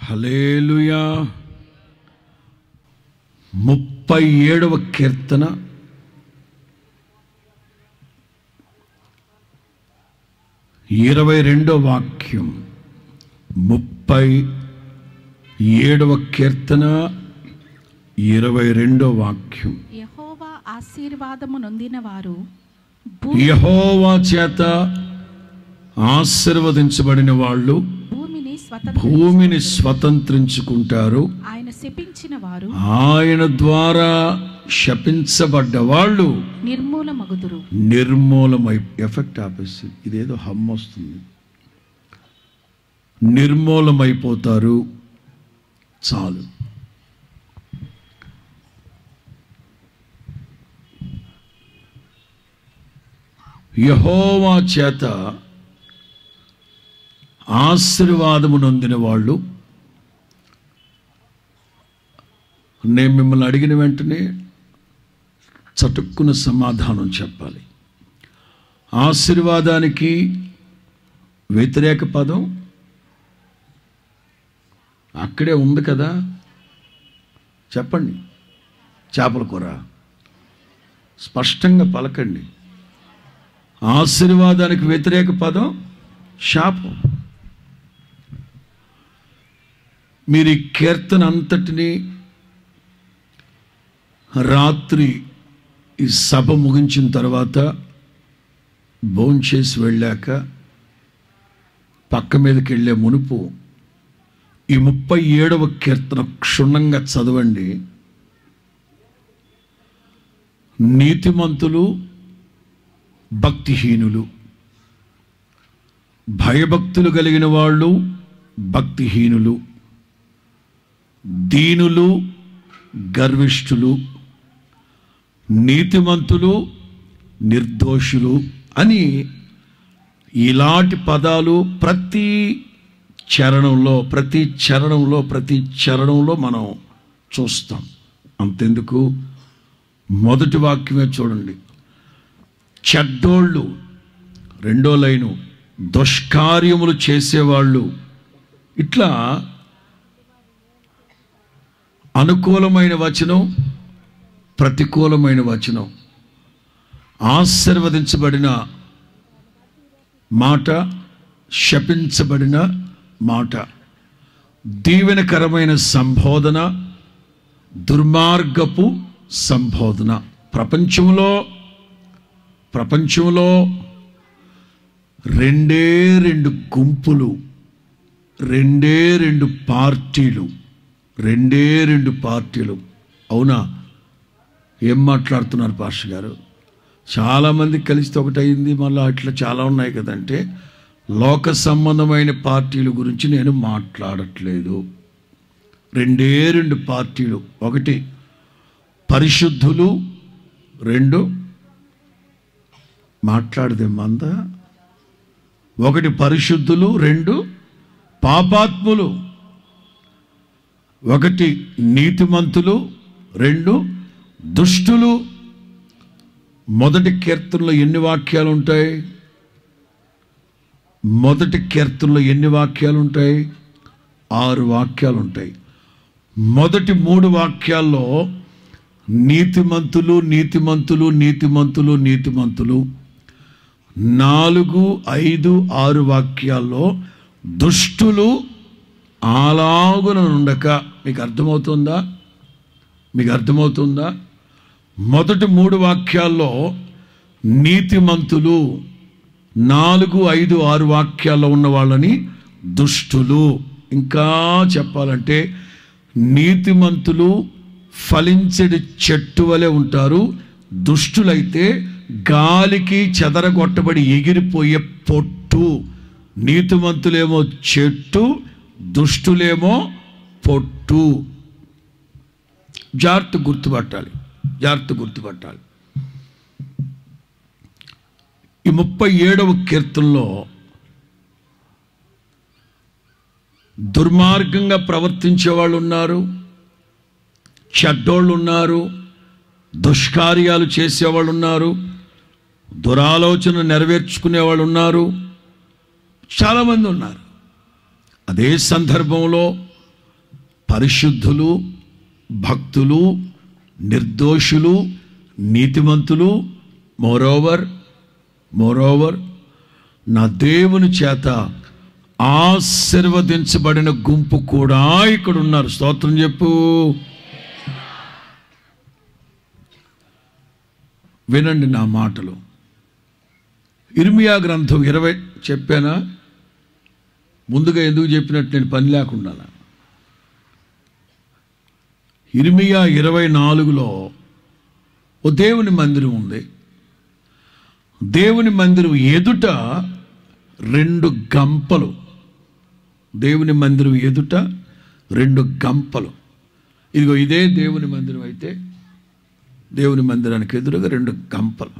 హల్లెలూయా. 37వ కీర్తన 22వ వాక్యం. 37వ కీర్తన 22వ వాక్యం. యెహోవా ఆశీర్వాదము నొందిన వారు యెహోవా చేత ఆశీర్వదించబడిన వాళ్ళు భూమిని స్వతంత్రించుకుంటారు. ఆయన ద్వారా శపించబడ్డ వాళ్ళు నిర్మూలమై ఎఫెక్ట్ ఆపేసి ఇదేదో హమ్ వస్తుంది. నిర్మూలమైపోతారు. చాలు. యెహోవా చేత ఆశీర్వాదము నొందిన వాళ్ళు. నేను మిమ్మల్ని అడిగిన వెంటనే చటుక్కున సమాధానం చెప్పాలి. ఆశీర్వాదానికి వ్యతిరేక పదం అక్కడే ఉంది కదా, చెప్పండి. చేపల కూర. స్పష్టంగా పలకండి. ఆశీర్వాదానికి వ్యతిరేక పదం శాపం. మీరు ఈ కీర్తన అంతటిని రాత్రి ఈ సభ ముగించిన తర్వాత భోంచేసి వెళ్ళాక పక్క మీదకి వెళ్ళే మునుపు ఈ 37వ కీర్తన క్షుణ్ణంగా చదవండి. నీతిమంతులు భక్తిహీనులు, భయభక్తులు కలిగిన వాళ్ళు భక్తిహీనులు, దీనులు గర్విష్ఠులు, నీతిమంతులు నిర్దోషులు అని ఇలాంటి పదాలు ప్రతి చరణంలో మనం చూస్తాం. అంతెందుకు, మొదటి వాక్యమే చూడండి. చెడ్డోళ్ళు, రెండో లైను దుష్కార్యములు చేసేవాళ్ళు. ఇట్లా అనుకూలమైన వచనం, ప్రతికూలమైన వచనం, ఆశీర్వదించబడిన మాట, శపించబడిన మాట, దీవెనకరమైన సంబోధన, దుర్మార్గపు సంబోధన. ప్రపంచంలో రెండు గుంపులు, రెండు పార్టీలు. అవునా? ఏం మాట్లాడుతున్నారు పాస్టర్ గారు? చాలామంది కలిస్తే ఒకటయింది, మళ్ళీ అట్లా చాలా ఉన్నాయి కదంటే లోక సంబంధమైన పార్టీల గురించి నేను మాట్లాడట్లేదు. రెండు పార్టీలు. ఒకటి పరిశుద్ధులు, రెండు మాట్లాడదే మంద. ఒకటి పరిశుద్ధులు, రెండు పాపాత్ములు. ఒకటి నీతిమంతులు, రెండు దుష్టులు. మొదటి కీర్తనలో ఎన్ని వాక్యాలు ఉంటాయి? 6 వాక్యాలు ఉంటాయి. మొదటి 3 వాక్యాల్లో నీతిమంతులు 4, 5, 6 వాక్యాల్లో దుష్టులు అలాగున ఉండక. మీకు అర్థమవుతుందా? మొదటి 3 వాక్యాల్లో నీతిమంతులు, 4, 5, 6 వాక్యాల్లో ఉన్న వాళ్ళని దుష్టులు. ఇంకా చెప్పాలంటే నీతిమంతులు ఫలించడి చెట్టు వలె ఉంటారు. దుష్టులైతే గాలికి చెదరగొట్టబడి ఎగిరిపోయే పొట్టు. నీతిమంతులేమో చెట్టు, దుష్టులేమో పొట్టు. జాగ్రత్త గుర్తుపట్టాలి. ఈ 37వ కీర్తనలో దుర్మార్గంగా ప్రవర్తించే వాళ్ళు ఉన్నారు, చెడ్డోళ్ళు ఉన్నారు, దుష్కార్యాలు చేసేవాళ్ళు ఉన్నారు, దురాలోచన నెరవేర్చుకునే వాళ్ళు ఉన్నారు, చాలామంది ఉన్నారు. అదే సందర్భంలో పరిశుద్ధులు, భక్తులు, నిర్దోషులు, నీతిమంతులు, మోరోవర్ నా దేవుని చేత ఆశీర్వదించబడిన గుంపు కూడా ఇక్కడ ఉన్నారు. స్తోత్రం చెప్పు. వినండి నా మాటలు. ఇర్మియా గ్రంథం 20 చెప్పానా? ముందుగా ఎందుకు చెప్పినట్టు నేను పని లేకుండా. ఇర్మియా 24లో ఓ దేవుని మందిరం ఉంది. దేవుని మందిరం ఎదుట 2 గంపలు. దేవుని మందిరం ఎదుట 2 గంపలు. ఇదిగో ఇదే దేవుని మందిరం అయితే దేవుని మందిరానికి ఎదురుగా 2 గంపలు.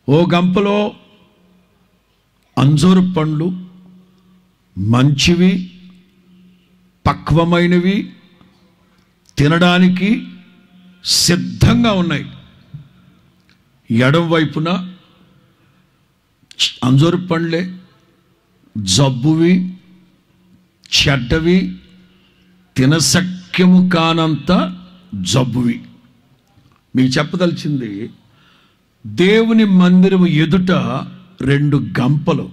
ఓ గంపలో అంజూరు పండ్లు మంచివి, పక్వమైనవి, తినడానికి సిద్ధంగా ఉన్నాయి. ఎడం వైపున అంజూరు పండ్లే జబ్బువి, చెడ్డవి, తినశక్యము కానంత జబ్బువి. మీకు చెప్పదలిచింది, దేవుని మందిరము ఎదుట 2 గంపలు.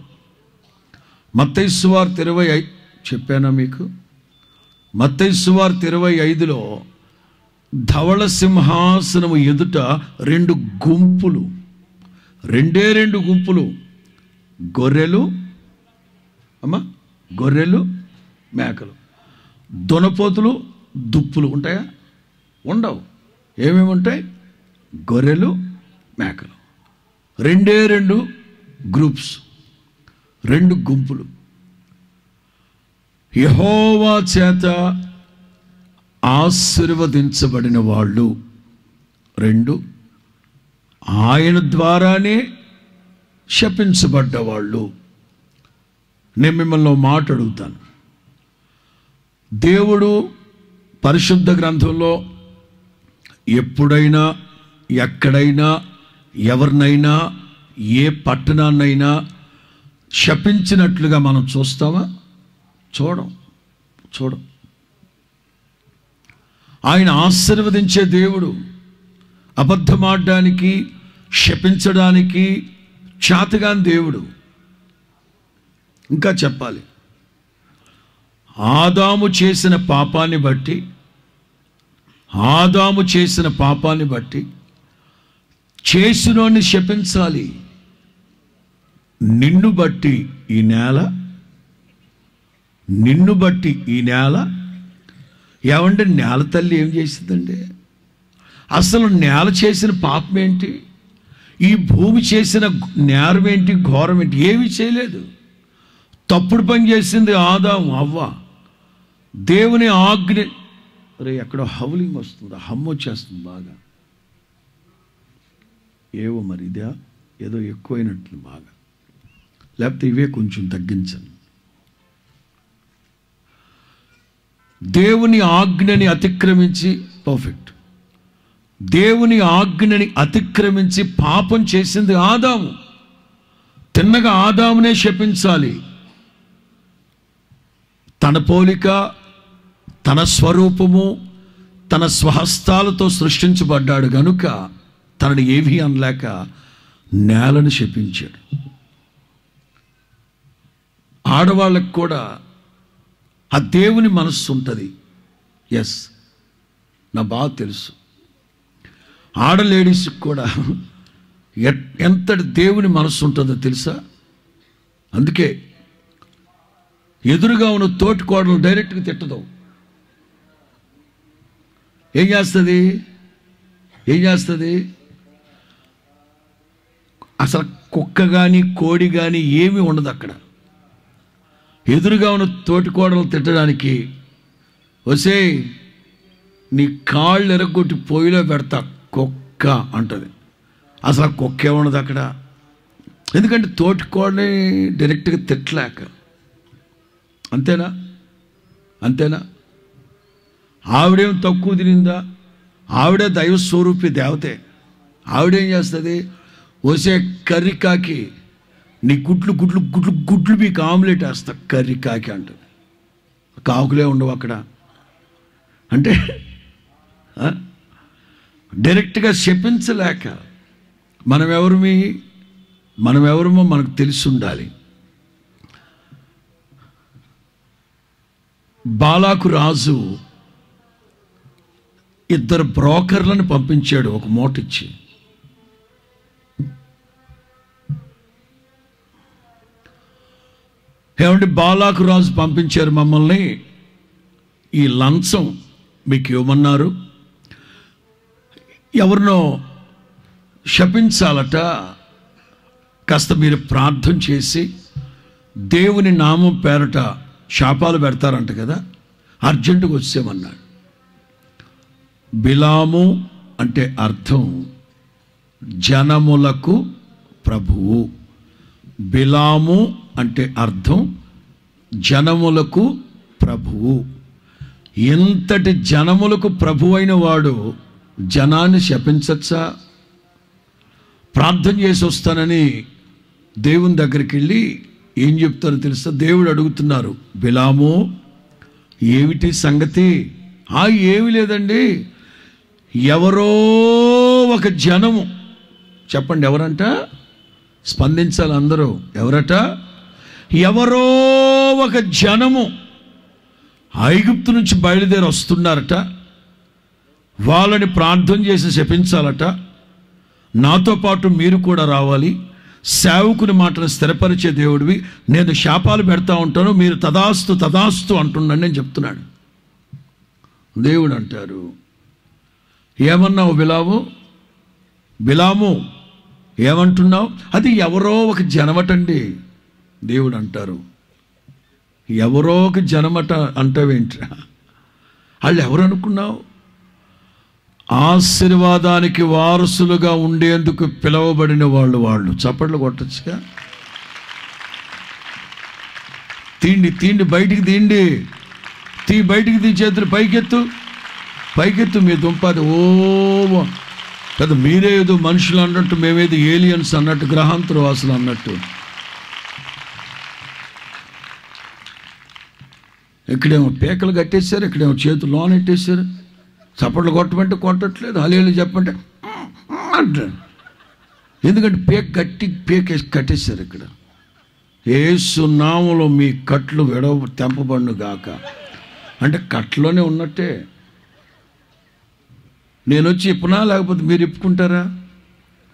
మత్తయి సువార్త 25 చెప్పానా మీకు? మత్తయి సువార్త 25లో ధవళ సింహాసనము ఎదుట 2 గుంపులు, 2 గుంపులు. గొర్రెలు, మేకలు. దునపోతులు, దుప్పులు ఉంటాయా? ఉండవు. ఏమేమి ఉంటాయి? గొర్రెలు, మేకలు. 2 గ్రూప్స్, 2 గుంపులు. యెహోవా చేత ఆశీర్వదించబడిన వాళ్ళు 2, ఆయన ద్వారానే శపించబడ్డవాళ్ళు. నేను మిమ్మల్ని మాట అడుగుతాను. దేవుడు పరిశుద్ధ గ్రంథంలో ఎప్పుడైనా, ఎక్కడైనా, ఎవరినైనా, ఏ పట్టణాన్నైనా శపించినట్లుగా మనం చూస్తామా? చూడం. ఆయన ఆశీర్వదించే దేవుడు. అబద్ధమాడడానికి, శపించడానికి చేతగాని దేవుడు. ఇంకా చెప్పాలి, ఆదాము చేసిన పాపాన్ని బట్టి చేసినోని శపించాలి. నిన్ను బట్టి ఈ నేల ఏమంటే నేల తల్లి ఏం చేసిందండి? అసలు నేల చేసిన పాపం ఏంటి? ఈ భూమి చేసిన నేరం ఏంటి? ఘోరం ఏంటి? ఏమీ చేయలేదు. తప్పుడు పని చేసింది ఆదాము, అవ్వ. దేవుని ఆజ్ఞ ఎక్కడో హౌలింగ్ వస్తుంది, హమ్ము వచ్చేస్తుంది బాగా. ఏవో మరి ఇదే ఏదో ఎక్కువైనట్లు బాగా, లేకపోతే ఇవే కొంచెం తగ్గించండి. దేవుని ఆజ్ఞని అతిక్రమించి దేవుని ఆజ్ఞని అతిక్రమించి పాపం చేసింది ఆదాము. తిన్నగా ఆదామునే శపించాలి. తన పోలిక, తన స్వరూపము, తన స్వహస్తాలతో సృష్టించబడ్డాడు గనుక తనని ఏమీ అనలేక నేలను శపించాడు. ఆడవాళ్ళకు కూడా ఆ దేవుని మనస్సు ఉంటుంది. ఎస్, నా బాగా తెలుసు. ఆడ లేడీస్కి కూడా ఎంతటి దేవుని మనస్సు ఉంటుందో తెలుసా? అందుకే ఎదురుగా ఉన్న తోటి కోడలు డైరెక్ట్గా తిట్టదు. ఏం చేస్తుంది? అసలు కుక్క కానీ, కోడి కానీ ఏమీ ఉండదు అక్కడ. ఎదురుగా ఉన్న తోటి కోడలు తిట్టడానికి, వసే నీ కాళ్ళు ఎరగొట్టి పొయ్యిలో పెడతా కుక్క అంటది. అసలు కుక్క ఏముండదు అక్కడ. ఎందుకంటే తోటి కోడని డైరెక్ట్గా తిట్టలేక. అంతేనా? ఆవిడేం తక్కువ తినిందా? ఆవిడే దైవ స్వరూపి దేవతే. ఆవిడేం చేస్తుంది? వసే కర్రీకాకి నీ గుడ్లు మీకు ఆమ్లెట్ వేస్తా కర్రీకాకి అంటుంది. కాకులే ఉండవు అక్కడ. అంటే డైరెక్ట్గా శపించలేక మనమెవరమో మనకు తెలిసి ఉండాలి. బాలాకు రాజు 2 బ్రోకర్లను పంపించాడు ఒక మూట ఇచ్చి. ఏమంటే బాలాకు రాజు పంపించారు, మమ్మల్ని ఈ లంచం మీకు ఇవ్వమన్నారు, ఎవరినో శపించాలట, కాస్త మీరు ప్రార్థన చేసి దేవుని నామం పేరట శాపాలు పెడతారంట కదా, అర్జెంటుగా వచ్చేమన్నాడు. బిలాము అంటే అర్థం జనములకు ప్రభువు. బిలాము అంటే అర్థం జనములకు ప్రభువు. ఎంతటి జనములకు ప్రభు అయిన వాడు జనాన్ని శపించచ్చా? ప్రార్థన చేసి వస్తానని దేవుని దగ్గరికి వెళ్ళి ఏం చెప్తారో తెలుసా? దేవుడు అడుగుతున్నారు, బిలాము ఏమిటి సంగతి? ఏమి లేదండి, ఎవరో ఒక జనము, చెప్పండి ఎవరంట, స్పందించాలి అందరూ, ఎవరట? ఎవరో ఒక జనము ఐగుప్తు నుంచి బయలుదేరి వస్తున్నారట, వాళ్ళని ప్రార్థన చేసి శపించాలట, నాతో పాటు మీరు కూడా రావాలి, సేవకుని మాటను స్థిరపరిచే దేవుడివి, నేను శాపాలు పెడతా ఉంటాను, మీరు తదాస్తు తదాస్తు అంటున్నాను నేను చెప్తున్నాడు. దేవుడు అంటారు, ఏమన్నావు బిలాము ఏమంటున్నావు? అది ఎవరో ఒక జనమటండి. దేవుడు అంటారు, ఎవరో ఒక జనమట అంటావేంట్రా? వాళ్ళు ఎవరు అనుకున్నావు? ఆశీర్వాదానికి వారసులుగా ఉండేందుకు పిలువబడిన వాళ్ళు. చప్పట్లు కొట్టచ్చుగా. తీండి బయటికి బయటికి తీ, చేతులు పైకెత్తు మీ దుంపది. పెద్ద మీరే ఏదో మనుషులు అన్నట్టు, మేమేదో ఏలియన్స్ అన్నట్టు, గ్రహాంతర వాసులు అన్నట్టు. ఇక్కడేమో పేకలు కట్టేశారు, ఇక్కడేమో చేతులు లోనెట్టేశారు. చప్పట్లు కొట్టమంటే కొట్టట్లేదు, హల్లెలూయా చెప్పంటే అంటారు. ఎందుకంటే పేకేసి కట్టేశారు. ఇక్కడ యేసు నామములో మీ కట్లు తెంపబడును గాక అంటే కట్లోనే ఉన్నట్టే. నేను వచ్చి ఇప్పునా, లేకపోతే మీరు ఇప్పుకుంటారా?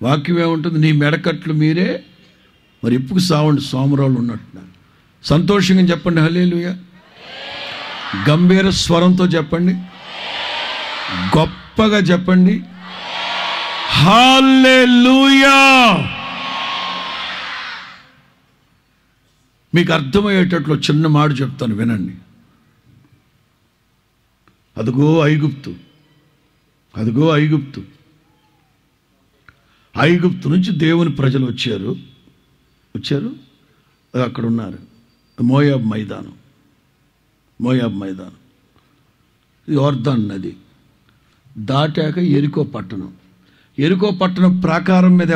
వాక్యం ఏముంటుంది, నీ మెడకట్లు మీరే మరి ఇప్పుకు సావండి సోమరాలు ఉన్నట్టున్నారు. సంతోషంగా చెప్పండి హల్లెలూయా. గంభీర స్వరంతో చెప్పండి, గొప్పగా చెప్పండి హల్లెలూయా. మీకు అర్థమయ్యేటట్లు చిన్న మాట చెప్తాను, వినండి. అదిగో ఐగుప్తు నుంచి దేవుని ప్రజలు వచ్చారు. అక్కడ ఉన్నారు. మోయాబ్ మైదానం, యోర్దాన్ నది దాటాక ఎరికో పట్టణం ప్రాకారం మీద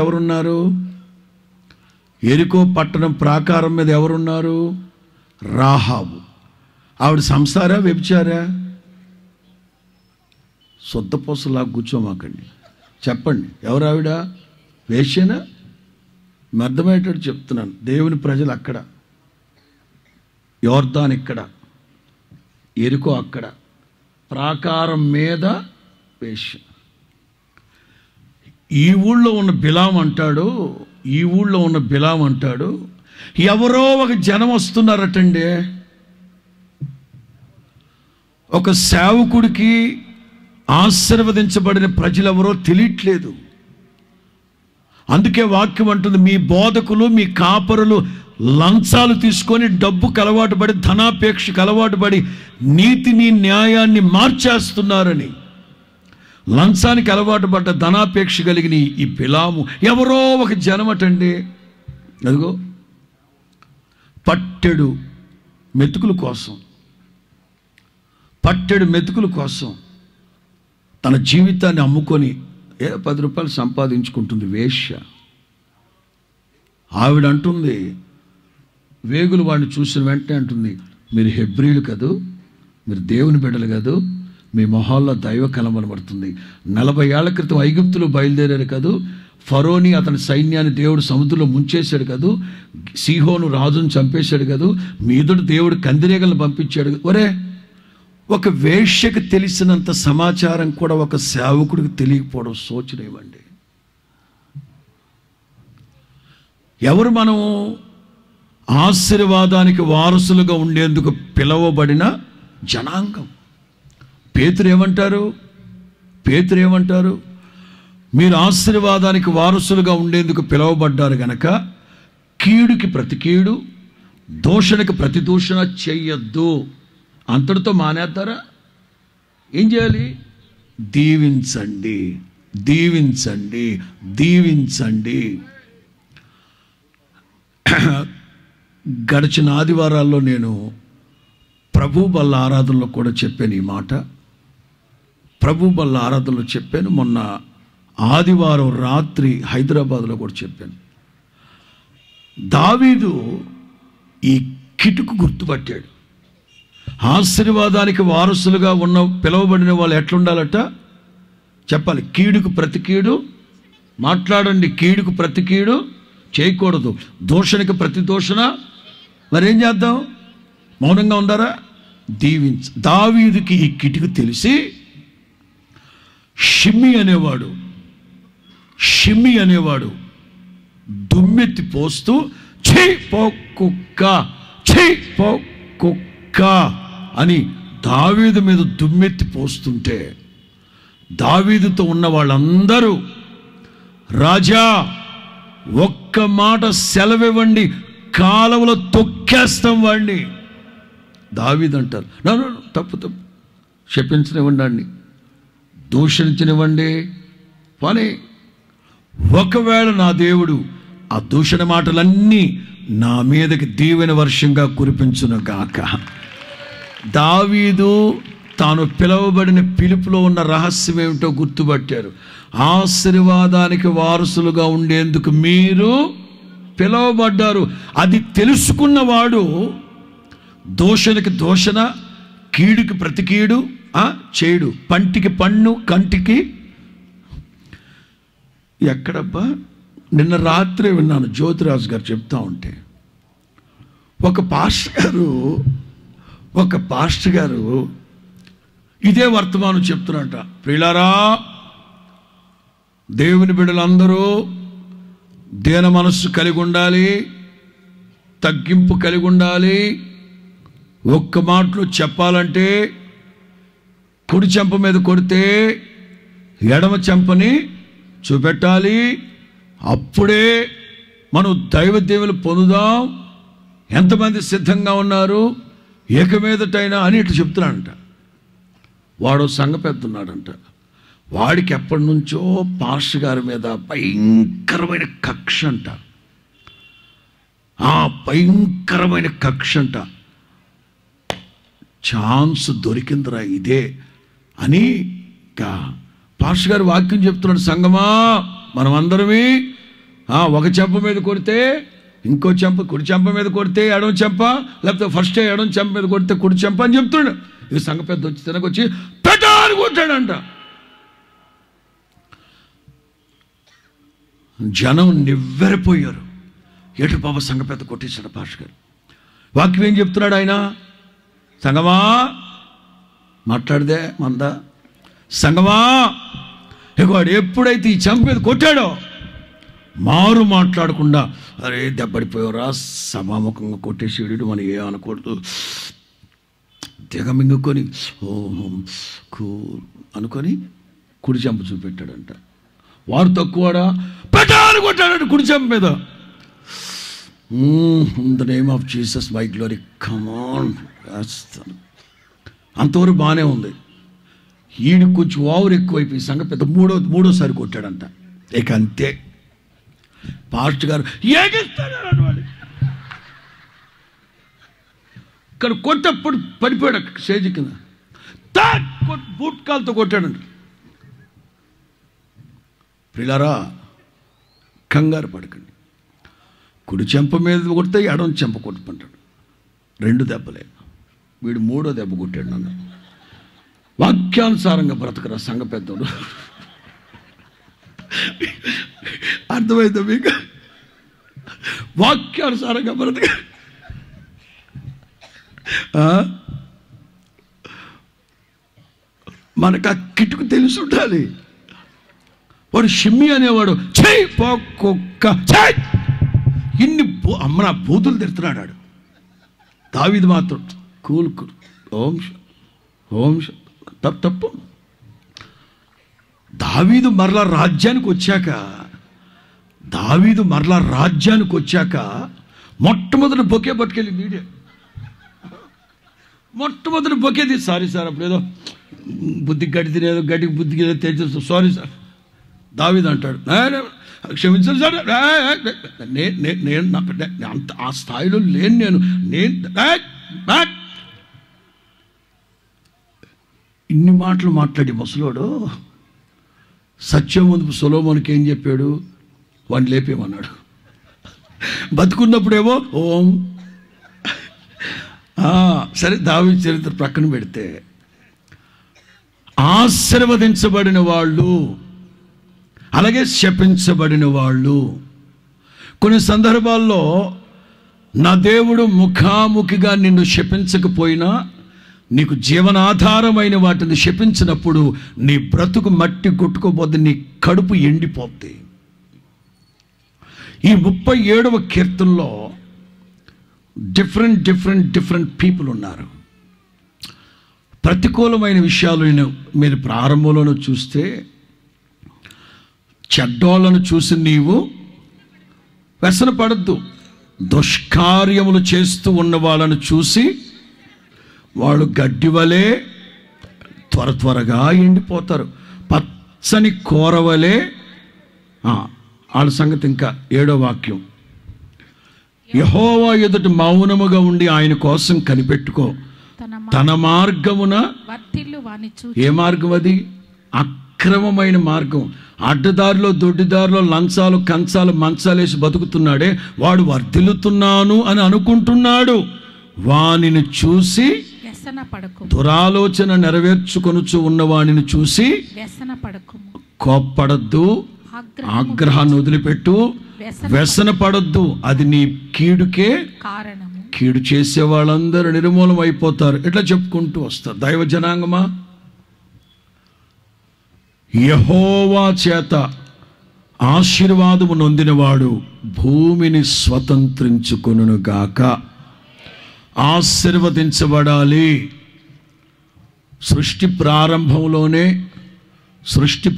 ఎవరున్నారు? రాహాబు. ఆవిడ సంసారా వ్యభిచారా? సొద్దపోసలా కూర్చోమాకండి, చెప్పండి ఎవరు ఆవిడ? వేశ్యనా? అర్థమయ్యేటట్టు చెప్తున్నాను. దేవుని ప్రజలు అక్కడ, యోర్దాన్ ఇక్కడ, ఎరికో అక్కడ, ప్రాకారం మీద వేశ్య. ఈ ఊళ్ళో ఉన్న బిలాం అంటాడు, ఎవరో ఒక జనం వస్తున్నారటండి. ఒక సేవకుడికి ఆశీర్వదించబడిన ప్రజలెవరో తెలియట్లేదు. అందుకే వాక్యం అంటుంది, మీ బోధకులు మీ కాపరులు లంచాలు తీసుకొని డబ్బుకు అలవాటు పడి, ధనాపేక్షకు అలవాటు పడి నీతిని న్యాయాన్ని మార్చేస్తున్నారని. లంచానికి అలవాటు పడ్డ ధనాపేక్ష కలిగిన ఈ బిలాము ఎవరో ఒక జనమటండి. అదిగో పట్టెడు మెతుకుల కోసం తన జీవితాన్ని అమ్ముకొని 10 రూపాయలు సంపాదించుకుంటుంది వేశ్య. ఆవిడ అంటుంది, వేగులు వాడిని చూసిన వెంటనే అంటుంది, మీరు హెబ్రీలు కదూ, మీరు దేవుని బిడ్డలు కదూ, మీ మొహాల్లో దైవ కనబడుతుంది. 40 ఏళ్ల క్రితం ఐగుప్తులో బయలుదేరారు కదూ, ఫరోని అతని సైన్యాన్ని దేవుడు సముద్రంలో ముంచేశాడు కదూ, సీహోను రాజును చంపేశాడు కదూ, మీదుడు దేవుడు కందిరీగలను పంపించాడు. ఒరే, ఒక వేశ్యకు తెలిసినంత సమాచారం కూడా ఒక సేవకుడికి తెలియకపోవడం శోచనీయమండి. ఎవరు మనం ఆశీర్వాదానికి వారసులుగా ఉండేందుకు పిలవబడిన జనాంగం. పేతురు ఏమంటారు? మీరు ఆశీర్వాదానికి వారసులుగా ఉండేందుకు పిలవబడ్డారు గనక కీడుకి ప్రతి కీడు, దూషణకి ప్రతి దూషణ చెయ్యొద్దు. అంతటితో మానేస్తారా? ఏం చేయాలి? దీవించండి, దీవించండి, దీవించండి. గడిచిన ఆదివారాల్లో నేను ప్రభు బల్ల ఆరాధనలో కూడా చెప్పాను ఈ మాట. ప్రభు బల్ల ఆరాధనలో చెప్పాను. మొన్న ఆదివారం రాత్రి హైదరాబాద్లో కూడా చెప్పాను. దావీదు ఈ కిటుకు గుర్తుపట్టాడు. ఆశీర్వాదానికి వారసులుగా ఉన్న పిలువబడిన వాళ్ళు ఎట్లుండాలట చెప్పాలి. కీడుకు ప్రతి కీడు మాట్లాడండి, కీడుకు ప్రతి కీడు చేయకూడదు, దూషణకి ప్రతి దూషణ. మరేం చేద్దాం? మౌనంగా ఉండారా? దావీదుకి ఈ కిటుకు తెలిసి షిమ్మి అనేవాడు దుమ్మెత్తి పోస్తూ ఛీ పో కుక్క, ఛీ పో కుక్క అని దావీదు మీద దుమ్మెత్తి పోస్తుంటే దావీదుతో ఉన్న వాళ్ళందరూ, రాజా ఒక్క మాట సెలవివ్వండి, కాలువలో తొక్కేస్తాం వాడిని. దావీదు అంటారు, తప్పు శపించనివ్వండి, దూషించనివ్వండి, పని. ఒకవేళ నా దేవుడు ఆ దూషణ మాటలన్నీ నా మీదకి దీవెన వర్షంగా కురిపించును గాక. దావీదు తాను పిలువబడిన పిలుపులో ఉన్న రహస్యం ఏమిటో గుర్తుపట్టారు. ఆశీర్వాదానికి వారసులుగా ఉండేందుకు మీరు పిలువబడ్డారు. అది తెలుసుకున్నవాడు దూషణకి దూషణ, కీడుకి ప్రతి కీడు చేయడు. పంటికి పన్ను, కంటికి. ఎక్కడబ్బా, నిన్న రాత్రే విన్నాను జ్యోతిరాజు గారు చెప్తా ఉంటే, ఒక పాస్టర్ గారు ఇదే వర్తమానం చెప్తున్నట. ప్రియులారా, దేవుని బిడ్డలందరూ దీన మనస్సు కలిగి ఉండాలి, తగ్గింపు కలిగి ఉండాలి. ఒక్క మాటలో చెప్పాలంటే కుడి చెంప మీద కొడితే ఎడమ చెంపని చూపెట్టాలి. అప్పుడే మనం దైవ దీవెనలు పొందుదాం. ఎంతమంది సిద్ధంగా ఉన్నారు? ఏక మీదటైనా అని ఇట్లా చెప్తున్నాడంట. వాడు సంఘ పెద్ద ఉన్నాడంట. వాడికి ఎప్పటి నుంచో పాస్టర్ గారి మీద భయంకరమైన కక్ష అంట. భయంకరమైన కక్ష అంట. ఛాన్స్ దొరికిందిరా ఇదే అని పాస్టర్ గారు వాక్యం చెప్తున్నాడు. సంగమా, మనం అందరమే ఒక చెంప మీద కొడితే ఇంకో చెంప, కుడి చెంప మీద కొడితే ఎడమ చెంప, లేకపోతే ఫస్ట్ ఎడమ చెంప మీద కొడితే కుడి చెంప అని చెప్తున్నాడు. ఇక సంఘ పెద్ద వచ్చి తినకొచ్చి పెట్టాలని కొట్టాడంట. జనం నివ్వెరపోయారు. ఏటు బాబా సంఘ పెద్ద కొట్టేశాడు పాస్టర్ గారు. వాక్యం ఏం చెప్తున్నాడు ఆయన? సంగమా, మాట్లాడదే మందా, సంగమా, వాడు ఎప్పుడైతే ఈ చెంప మీద కొట్టాడో మారు మాట్లాడకుండా, అరే దెబ్బడిపోయారా, సభాముఖంగా కొట్టేసేడు, మనం ఏ అనకూడదు, దిగమింగుకొని అనుకొని కుడి చెంప చూపెట్టాడంట. వాడు తక్కువడా, పెట్టాలని కొట్టాడంట కుడి చెంప మీద. In the name of Jesus my glory, come on. అంతవరకు బాగానే ఉంది. ఈయన కొంచెం ఓవర్ ఎక్కువైపోయి సంఘ పెద్ద మూడోసారి కొట్టాడంట. ఇక అంతే. పాస్టర్ గారు ఏగిస్తాడు వాడు. ఇక్కడ కొట్టప్పుడు పడిపోయాడు స్టేజ్ కింద. బూట్ కాల్తో కొట్టాడంట. పిల్లరా, కంగారు పడకండి. కుడి చెంప మీద కొడితే ఎడమ చెంప కొట్టుకుంటాడు. 2 దెబ్బలే. వీడు 3వ దెబ్బ కొట్టాడు నన్ను. వాక్యానుసారంగా బ్రతకరా సంఘ పెద్దోడు. అర్థమైందా మీకు? వాక్యానుసారంగా బ్రతక. మనకు ఆ కిటుకు తెలిసి ఉండాలి. వాడు షిమ్మి అనేవాడు చెయ్యి కుక్క చెయ్ ఇన్ని అమ్మ బూతులు తిడుతున్నాడు. దావీదు మాత్రం కూల్ ఓం తప్పు. దావీదు మరలా రాజ్యానికి వచ్చాక మొట్టమొదటి బొకే పట్టుకెళ్ళి వీడే మొట్టమొదటి బొకేది. సారీ సార్, అప్పుడేదో బుద్ధి గడి తినేదో గడికి బుద్ధికి ఏదో తెచ్చు, సారీ సార్. దావీదు అంటాడు, క్షమించండి సార్, నేను అంత ఆ స్థాయిలో లేను నేను ఇన్ని మాటలు మాట్లాడి ముసలోడు సత్యం ముందు సొలొమోనుకి ఏం చెప్పాడు? వాడిని లేపేమన్నాడు. బతుకున్నప్పుడేమో ఓం. సరే, దావీదు చరిత్ర ప్రక్కన పెడితే ఆశీర్వదించబడిన వాళ్ళు అలాగే శపించబడిన వాళ్ళు కొన్ని సందర్భాల్లో నా దేవుడు ముఖాముఖిగా నిన్ను శపించకపోయినా నీకు జీవనాధారమైన వాటిని శపించినప్పుడు నీ బ్రతుకు మట్టి కొట్టుకోపోతే నీ కడుపు ఎండిపోద్ది. ఈ 37వ కీర్తనలో డిఫరెంట్ పీపుల్ ఉన్నారు. ప్రతికూలమైన విషయాలు మీరు ప్రారంభంలోనూ చూస్తే చెడ్డోళ్ళను చూసి నీవు వ్యసనపడద్దు. దుష్కార్యములు చేస్తూ ఉన్న వాళ్ళను చూసి వాళ్ళు గడ్డి వలె త్వరగా ఎండిపోతారు. పచ్చని కూరవలే. వాళ్ళ సంగతి ఇంకా 7వ వాక్యం, యెహోవా ఎదుట మౌనముగా ఉండి ఆయన కోసం కనిపెట్టుకో, తన మార్గమున. ఏ మార్గం అది? అక్రమమైన మార్గం. అడ్డదారిలో దొడ్డిదారిలో లంచాలు కంచాలు మంచాలేసి బతుకుతున్నాడే వాడు వర్ధిల్లుతున్నాను అని అనుకుంటున్నాడు. వానిని చూసి దురాలోచన నెరవేర్చుకొనుచు ఉన్న వానిని చూసి కోప్పడద్దు, ఆగ్రహాన్ని వదిలిపెట్టు, వ్యసన పడద్దు. అది నీ కీడుకే కారణం. కీడు చేసే వాళ్ళందరూ నిర్మూలం అయిపోతారు. ఇట్లా చెప్పుకుంటూ వస్తారు. దైవ జనాంగమా, యెహోవా చేత ఆశీర్వాదము నొందినవాడు భూమిని స్వతంత్రించుకొనుగాక. ఆశీర్వదించబడాలి. సృష్టి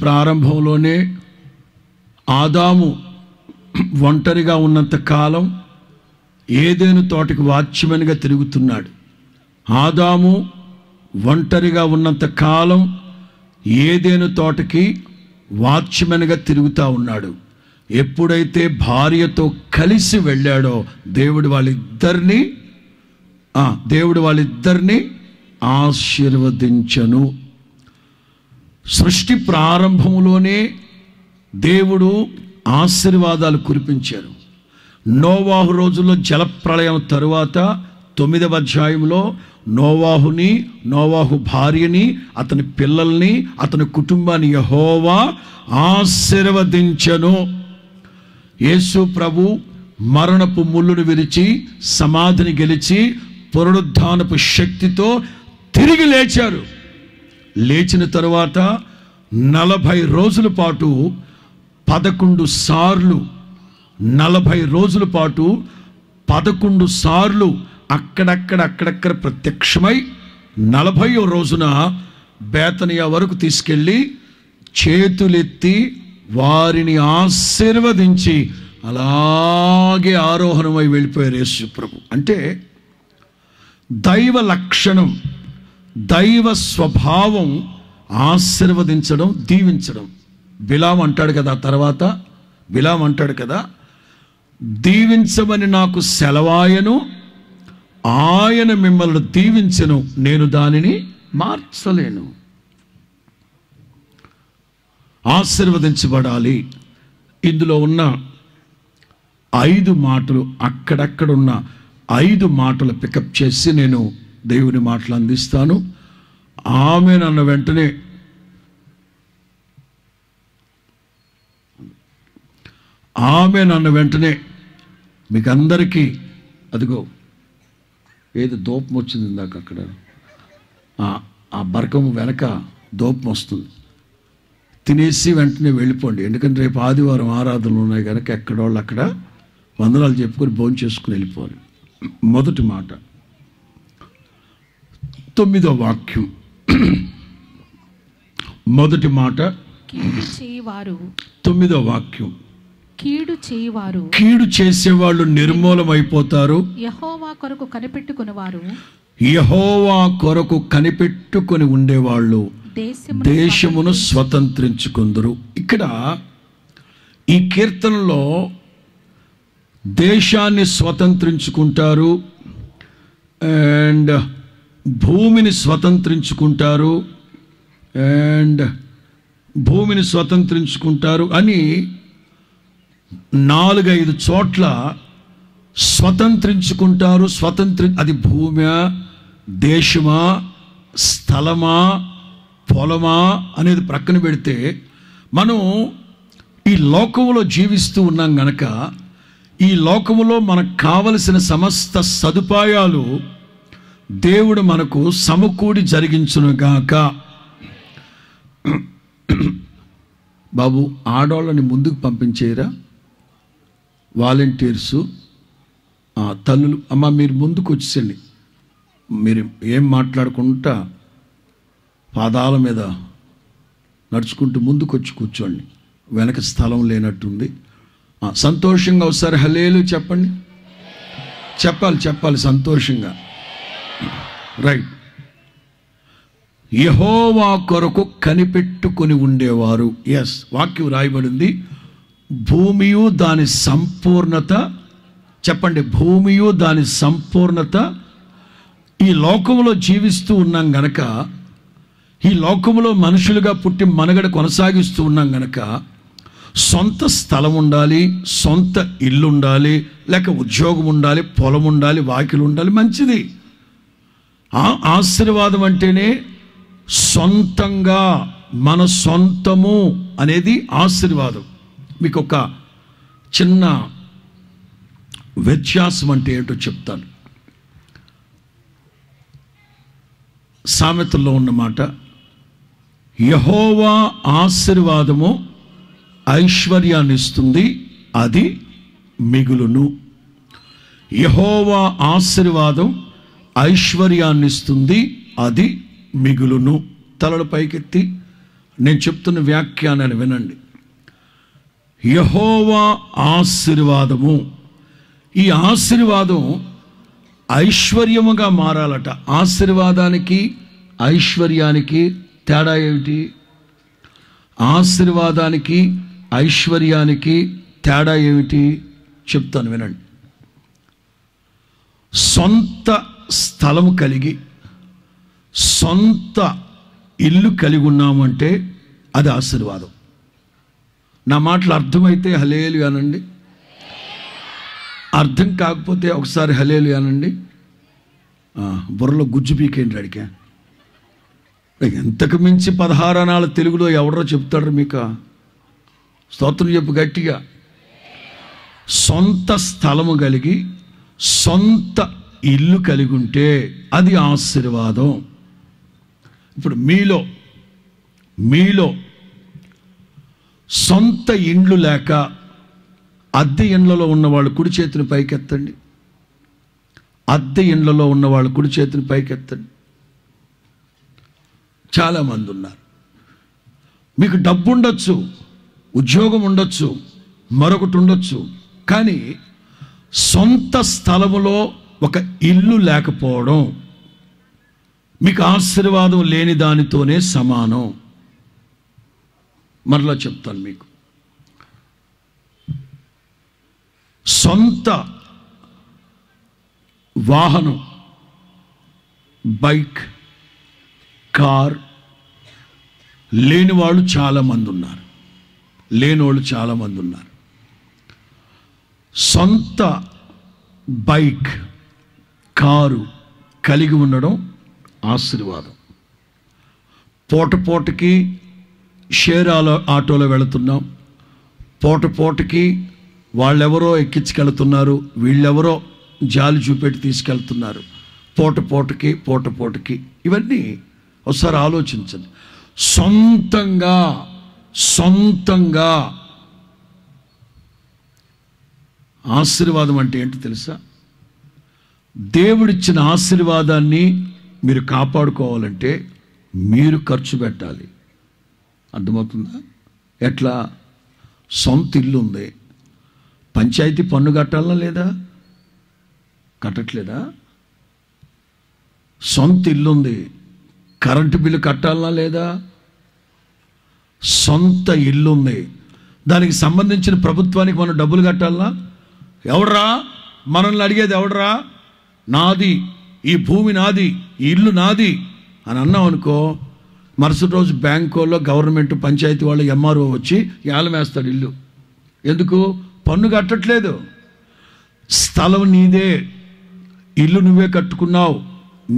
ప్రారంభంలోనే ఆదాము ఒంటరిగా ఉన్నంత కాలం ఏదెను తోటకి వాచ్మెన్గా తిరుగుతున్నాడు. ఆదాము ఒంటరిగా ఉన్నంత కాలం ఏదెను తోటకి వాచ్మెన్గా తిరుగుతూ ఉన్నాడు. ఎప్పుడైతే భార్యతో కలిసి వెళ్ళాడో దేవుడు వాళ్ళిద్దరిని ఆశీర్వదించను. సృష్టి ప్రారంభంలోనే దేవుడు ఆశీర్వాదాలు కురిపించారు. నోవాహు రోజుల్లో జలప్రళయం తరువాత 9వ అధ్యాయంలో నోవాహు భార్యని, అతని పిల్లల్ని, అతని కుటుంబాన్ని యెహోవా ఆశీర్వదించెను. యేసు ప్రభు మరణపు ముళ్ళును విరిచి సమాధిని గెలిచి పునరుద్ధానపు శక్తితో తిరిగి లేచారు. లేచిన తరువాత 40 రోజుల పాటు 11 సార్లు అక్కడక్కడ ప్రత్యక్షమై 40వ రోజున బేతనియా వరకు తీసుకెళ్ళి చేతులెత్తి వారిని ఆశీర్వదించి అలాగే ఆరోహణమై వెళ్ళిపోయారు యేసు ప్రభు. అంటే దైవ లక్షణం, దైవ స్వభావం ఆశీర్వదించడం, దీవించడం. బిలాము అంటాడు కదా, దీవించమని నాకు సెలవాయను, ఆయన మిమ్మల్ని దీవించెను, నేను దానిని మార్చలేను. ఆశీర్వదించబడాలి. ఇందులో ఉన్న 5 మాటలు, అక్కడక్కడున్న 5 మాటలు పికప్ చేసి నేను దేవుని మాటలు అందిస్తాను. ఆ ఆమేన్ అన్న వెంటనే మీకు అందరికీ అదిగో ఏదో దూపం వచ్చింది ఇందాక అక్కడ, ఆ బరకం వెనక దూపం వస్తుంది. తినేసి వెంటనే వెళ్ళిపోండి, ఎందుకంటే రేపు ఆదివారం ఆరాధనలు ఉన్నాయి కనుక ఎక్కడోళ్ళు అక్కడ వందనాలు చెప్పుకొని భోజనం చేసుకుని వెళ్ళిపోవాలి. మొదటి మాట 9వ వాక్యం, మొదటి మాట 9వ వాక్యం, కీడు చేయువారు కీడు చేసేవాళ్ళు నిర్మూలమైపోతారు, యెహోవా కొరకు కనిపెట్టుకునేవారు యెహోవా కొరకు కనిపెట్టుకొని ఉండేవాళ్ళు దేశమును స్వతంత్రించుకుందరు. ఇక్కడ ఈ కీర్తనలో దేశాన్ని స్వతంత్రించుకుంటారు అండ్ భూమిని స్వతంత్రించుకుంటారు అని 4-5 చోట్ల స్వతంత్రించుకుంటారు. అది భూమా, దేశమా, స్థలమా, పొలమా అనేది ప్రక్కన పెడితే మనం ఈ లోకములో జీవిస్తూ ఉన్నాం గనక ఈ లోకములో మనకు కావలసిన సమస్త సదుపాయాలు దేవుడు మనకు సమకూడి జరిగించునుగాక. బాబు, ఆడవాళ్ళని ముందుకు పంపించేయరా వాలంటీర్సు, తల్లులు, అమ్మ మీరు ముందుకు వచ్చేసండి. మీరు ఏం మాట్లాడుకుంటా పాదాల మీద నడుచుకుంటూ ముందుకు వచ్చి కూర్చోండి, వెనక స్థలం లేనట్టుంది. సంతోషంగా ఒకసారి హల్లేలూయా చెప్పండి. చెప్పాలి సంతోషంగా. రైట్. యెహోవా కొరకు కనిపెట్టుకొని ఉండేవారు. ఎస్, వాక్యం రాయబడింది, భూమియు దాని సంపూర్ణత. చెప్పండి, భూమియు దాని సంపూర్ణత. ఈ లోకంలో జీవిస్తూ ఉన్నాం గనక, ఈ లోకంలో మనుషులుగా పుట్టి మనుగడ కొనసాగిస్తూ ఉన్నాం గనక సొంత స్థలం ఉండాలి, సొంత ఇల్లు ఉండాలి, లేక ఉద్యోగం ఉండాలి, పొలం ఉండాలి, వాకిలు ఉండాలి. మంచిది. ఆశీర్వాదం అంటేనే సొంతంగా మన సొంతము అనేది ఆశీర్వాదం. మీకు ఒక చిన్న వ్యత్యాసం అంటే ఏంటో చెప్తాను. సామెతల్లో ఉన్నమాట, యెహోవా ఆశీర్వాదము ఐశ్వర్యాన్ని ఇస్తుంది, అది మిగులును. యెహోవా ఆశీర్వాదం ఐశ్వర్యాన్ని ఇస్తుంది, అది మిగులును. తలల పైకెత్తి నేను చెప్తున్న వ్యాఖ్యానాన్ని వినండి. యెహోవా ఆశీర్వాదము, ఈ ఆశీర్వాదం ఐశ్వర్యముగా మారాలట. ఆశీర్వాదానికి ఐశ్వర్యానికి తేడా ఏమిటి? ఆశీర్వాదానికి ఐశ్వర్యానికి తేడా ఏమిటి చెప్తాను వినండి. సొంత స్థలము కలిగి సొంత ఇల్లు కలిగి ఉన్నామంటే అది ఆశీర్వాదం. నా మాటలు అర్థమైతే హల్లెలూయా అనండి, అర్థం కాకపోతే ఒకసారి హల్లెలూయా అనండి. బుర్రలో గుజ్జు పీకేంటి అడిగా. ఎంతకు మించి 16 అనాల తెలుగులో ఎవరో చెప్తాడు మీకు? స్తోత్రం చెప్పు గట్టిగా. సొంత స్థలము కలిగి సొంత ఇల్లు కలిగి ఉంటే అది ఆశీర్వాదం. ఇప్పుడు మీలో సొంత ఇండ్లు లేక అద్దె ఇండ్లలో ఉన్నవాళ్ళు కుడి చేతిని పైకెత్తండి. అద్దె ఇండ్లలో ఉన్నవాళ్ళు కుడి చేతిని పైకెత్తండి. చాలామంది ఉన్నారు. మీకు డబ్బు ఉండొచ్చు, ఉద్యోగం ఉండొచ్చు, మరొకటి ఉండొచ్చు, కానీ సొంత స్థలములో ఒక ఇల్లు లేకపోవడం మీకు ఆశీర్వాదం లేని దానితోనే సమానం. మరలా చెప్తాను మీకు. సొంత వాహనం, బైక్, కార్ లేని వాళ్ళు చాలామంది ఉన్నారు, లేనివాళ్ళు చాలామంది ఉన్నారు. సొంత బైక్, కారు కలిగి ఉండడం ఆశీర్వాదం. పూటకి షేర్ ఆటోలో వెళుతున్నాం, పూటకి వాళ్ళెవరో ఎక్కించుకెళ్తున్నారు, వీళ్ళెవరో జాలి చూపెట్టి తీసుకెళ్తున్నారు. పూటకి ఇవన్నీ ఒకసారి ఆలోచించండి. సొంతంగా ఆశీర్వాదం అంటే ఏంటో తెలుసా? దేవుడిచ్చిన ఆశీర్వాదాన్ని మీరు కాపాడుకోవాలంటే మీరు ఖర్చు పెట్టాలి. అర్థమవుతుందా? ఎట్లా? సొంత ఇల్లు ఉంది, పంచాయతీ పన్ను కట్టాలా లేదా? కట్టట్లేదా? సొంత ఇల్లు ఉంది, కరెంటు బిల్లు కట్టాలా లేదా? సొంత ఇల్లు ఉంది, దానికి సంబంధించిన ప్రభుత్వానికి మనం డబ్బులు కట్టాలా? ఎవడరా మనల్ని అడిగేది? ఎవడరా? నాది, ఈ భూమి నాది, ఈ ఇల్లు నాది అని అన్నాం అనుకో, మరుసటి రోజు బ్యాంకులో గవర్నమెంట్ పంచాయతీ వాళ్ళు ఎంఆర్ఓ వచ్చి ఏలం వేస్తాడు ఇల్లు. ఎందుకు? పన్ను కట్టట్లేదు. స్థలం నీదే, ఇల్లు నువ్వే కట్టుకున్నావు,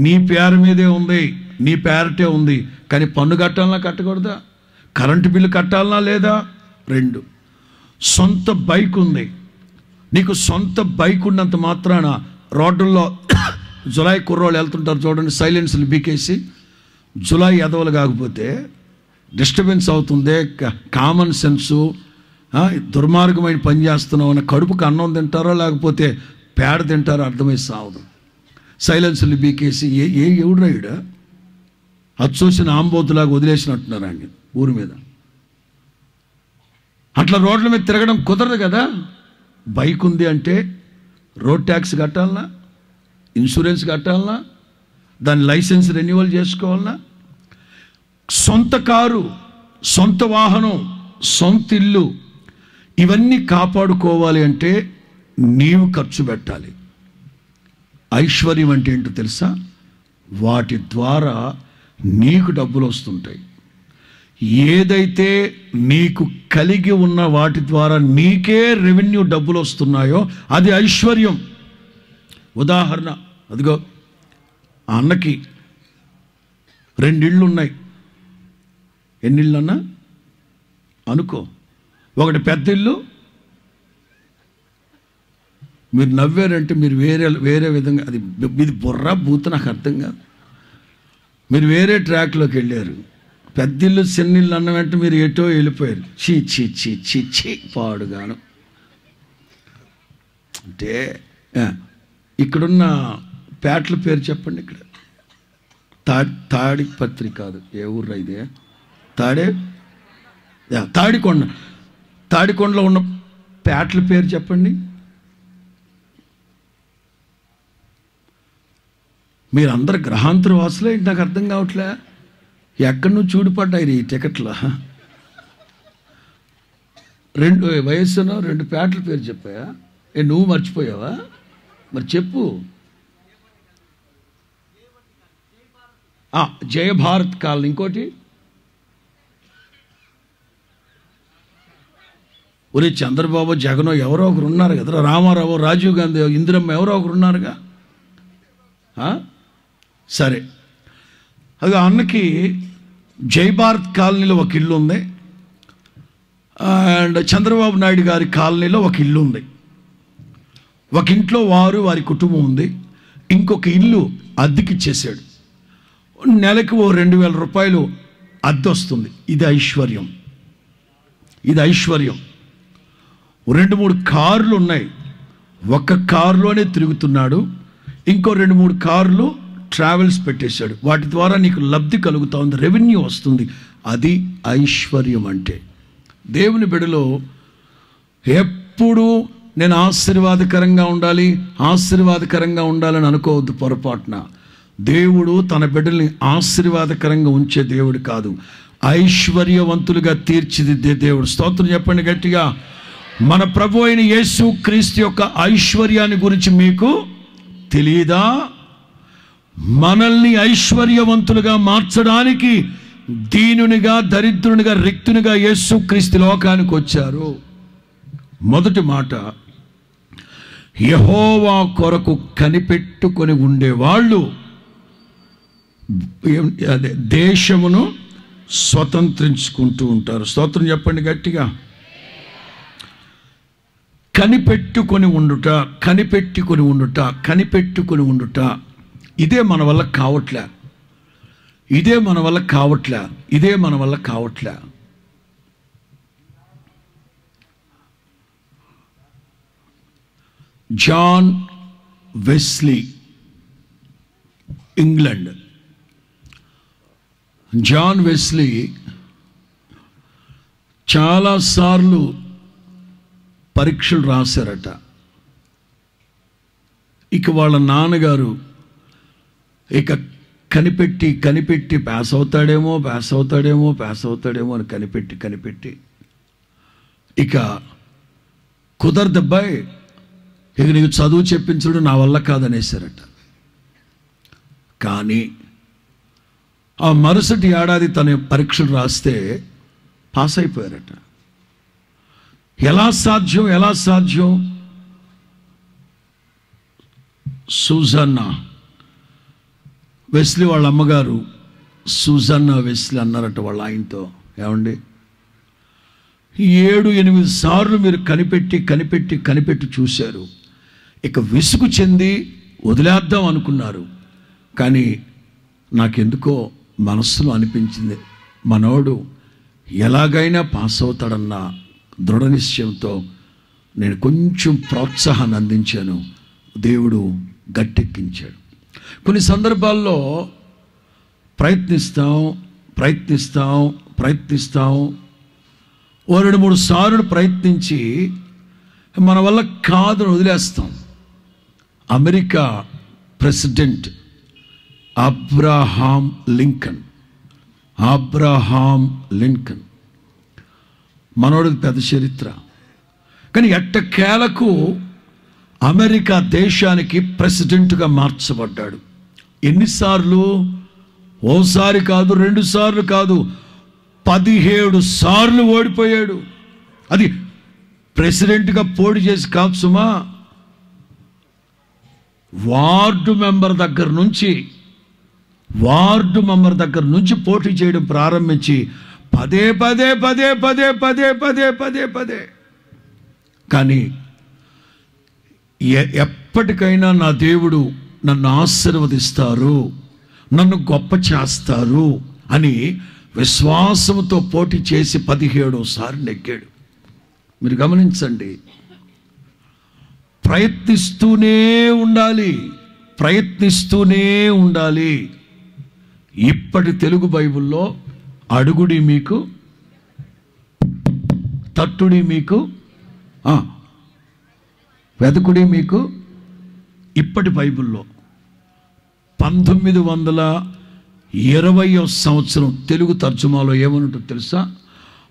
నీ పేరు మీదే ఉంది, నీ పేరటే ఉంది, కానీ పన్ను కట్టాలన్నా కట్టకూడదా? కరెంటు బిల్లు కట్టాలన్నా లేదా? 2. సొంత బైక్ ఉంది, నీకు సొంత బైక్ ఉన్నంత మాత్రాన రోడ్డుల్లో జులాయి కుర్రోళ్ళు వెళ్తుంటారు చూడండి, సైలెన్స్లు బీకేసి. జులాయి ఎదవలు కాకపోతే డిస్టర్బెన్స్ అవుతుంది, కామన్ సెన్సు, దుర్మార్గమైన పని చేస్తున్నావు అని కడుపుకు అన్నం తింటారో లేకపోతే పేడ తింటారో అర్థమై సావదు. సైలెన్స్లు బీకేసి ఎవడు రాయుడా అది చూసిన ఆంబోతులాగా వదిలేసినట్టున్నారు ఆయన ఊరి మీద. అట్లా రోడ్ల మీద తిరగడం కుదరదు కదా. బైక్ ఉంది అంటే రోడ్ ట్యాక్స్ కట్టాలనా, ఇన్సూరెన్స్ కట్టాలనా, దాని లైసెన్స్ రెన్యువల్ చేసుకోవాలనా? సొంత కారు, సొంత వాహనం, సొంత ఇల్లు, ఇవన్నీ కాపాడుకోవాలి అంటే నీవు ఖర్చు పెట్టాలి. ఐశ్వర్యం అంటే ఏంటో తెలుసా? వాటి ద్వారా నీకు డబ్బులు వస్తుంటాయి. ఏదైతే నీకు కలిగి ఉన్న వాటి ద్వారా నీకే రెవెన్యూ డబ్బులు వస్తున్నాయో అది ఐశ్వర్యం. ఉదాహరణ, అదిగో ఆ అన్నకి 2 ఇళ్ళు ఉన్నాయి. ఎన్ని ఇళ్ళు అన్నా అనుకో, ఒకటి పెద్ద ఇల్లు. మీరు నవ్వారంటే మీరు వేరే విధంగా, అది ఇది బుర్రా బూత్ నాకు అర్థం కాదు. మీరు వేరే ట్రాక్లోకి వెళ్ళారు. పెద్దిల్లు చిన్నిల్లు అన్న వెంట మీరు ఎటో వెళ్ళిపోయారు. చీ పాడుగాను. అంటే ఇక్కడున్న పేటల పేరు చెప్పండి. ఇక్కడ తాడిపత్రి కాదు, ఏ ఊర్రా ఇదే? తాడికొండలో ఉన్న పేటల పేరు చెప్పండి. మీరందరు గ్రహాంతర వాసులే, నాకు అర్థం కావట్లే. ఎక్కడి నుంచి చూడిపడ్డాయి ఈ టికెట్లో? 2 వయస్సులో 2 పేటల పేరు చెప్పాయా? నువ్వు మర్చిపోయావా? మరి చెప్పు. జయభారత్ కాలనీ, ఇంకోటి ఒరే చంద్రబాబు, జగనో ఎవరో ఒకరు ఉన్నారు కదా, రామారావు, రాజీవ్ గాంధీ, ఇందిరమ్మ ఎవరో ఒకరు ఉన్నారుగా. సరే, అది అన్నకి జయభారత్ కాలనీలో ఒక ఇల్లు ఉంది, అండ్ చంద్రబాబు నాయుడు గారి కాలనీలో ఒక ఇల్లు ఉంది. ఒక ఇంట్లో వారి కుటుంబం ఉంది, ఇంకొక ఇల్లు అద్దెకిచ్చేసాడు. నెలకు ఓ 2,000 రూపాయలు అద్దె వస్తుంది. ఇది ఐశ్వర్యం. 2-3 కార్లు ఉన్నాయి, ఒక్క కారులోనే తిరుగుతున్నాడు. ఇంకో 2-3 కార్లు ట్రావెల్స్ పెట్టేశాడు. వాటి ద్వారా నీకు లబ్ధి కలుగుతూ ఉంది, రెవెన్యూ వస్తుంది. అది ఐశ్వర్యం అంటే. దేవుని బిడ్డలో ఎప్పుడు నేను ఆశీర్వాదకరంగా ఉండాలని అనుకోవద్దు పొరపాటున. దేవుడు తన బిడ్డల్ని ఆశీర్వాదకరంగా ఉంచే దేవుడు కాదు, ఐశ్వర్యవంతులుగా తీర్చిదిద్దే దేవుడు. స్తోత్రం చెప్పండి గట్టిగా. మన ప్రభు అయిన యేసు క్రీస్తు యొక్క ఐశ్వర్యాన్ని గురించి మీకు తెలియదా? మనల్ని ఐశ్వర్యవంతులుగా మార్చడానికి దీనునిగా, దరిద్రునిగా, రిక్తునిగా యేసు క్రీస్తు లోకానికి వచ్చారు. మొదటి మాట, యెహోవా కొరకు కనిపెట్టుకొని ఉండేవాళ్ళు దేశమును స్వతంత్రించుకుంటూ ఉంటారు. స్తోత్రం చెప్పండి గట్టిగా. కనిపెట్టుకొని ఉండుట, కనిపెట్టుకొని ఉండుట, కనిపెట్టుకొని ఉండుట. ఇదే మన వల్ల కావట్లే, ఇదే మన వల్ల కావట్లే, ఇదే మన వల్ల కావట్లే. John Wesley, England. John Wesley చాలాసార్లు పరీక్షలు రాశారట. ఇక వాళ్ళ నాన్నగారు ఇక కనిపెట్టి కనిపెట్టి పాస్ అవుతాడేమో అని కనిపెట్టి ఇక కుదరదబ్బాయి, ఇక నీకు చదువు చెప్పించడం నా వల్ల కాదనేసారట. కానీ ఆ మరుసటి ఏడాది తన పరీక్షలు రాస్తే పాస్ అయిపోయారట. ఎలా సాధ్యం? సూజన్నా వెస్లీ వాళ్ళ అమ్మగారు సూజన్నా వెస్లీ అన్నారట వాళ్ళ ఆయనతో, ఏమండి 7-8 సార్లు మీరు కనిపెట్టి చూశారు, ఇక విసుగు చెంది వదిలేద్దాం అనుకున్నారు. కానీ నాకెందుకో మనస్సులో అనిపించింది, మనోడు ఎలాగైనా పాస్ అవుతాడన్న దృఢ నిశ్చయంతో నేను కొంచెం ప్రోత్సాహాన్ని అందించాను. దేవుడు గట్టెక్కించాడు. కొన్ని సందర్భాల్లో ప్రయత్నిస్తాం 2-3 సార్లు ప్రయత్నించి మన వల్ల కాదని వదిలేస్తాం. అమెరికా ప్రెసిడెంట్ అబ్రహాం లింకన్ మనోడిది పెద్ద చరిత్ర. కానీ ఎట్టకేలకు అమెరికా దేశానికి ప్రెసిడెంట్గా మార్చబడ్డాడు. ఎన్నిసార్లు? ఓసారి కాదు, 2 సార్లు కాదు, 17 సార్లు ఓడిపోయాడు. అది ప్రెసిడెంట్గా పోటీ చేసి కాదు సుమా, వార్డు మెంబర్ దగ్గర నుంచి పోటీ చేయడం ప్రారంభించి పదే. కానీ ఎప్పటికైనా నా దేవుడు నన్ను ఆశీర్వదిస్తారు, నన్ను గొప్ప చేస్తారు అని విశ్వాసంతో పోటీ చేసి 17వ సారి నెగ్గాడు. మీరు గమనించండి, ప్రయత్నిస్తూనే ఉండాలి. ఇప్పటి తెలుగు బైబిల్లో అడుగుడి మీకు, తట్టుడి మీకు, వెతుకుడి మీకు. ఇప్పటి బైబిల్లో 1920వ సంవత్సరం తెలుగు తర్జుమాలో ఏమనుంటుందో తెలుసా?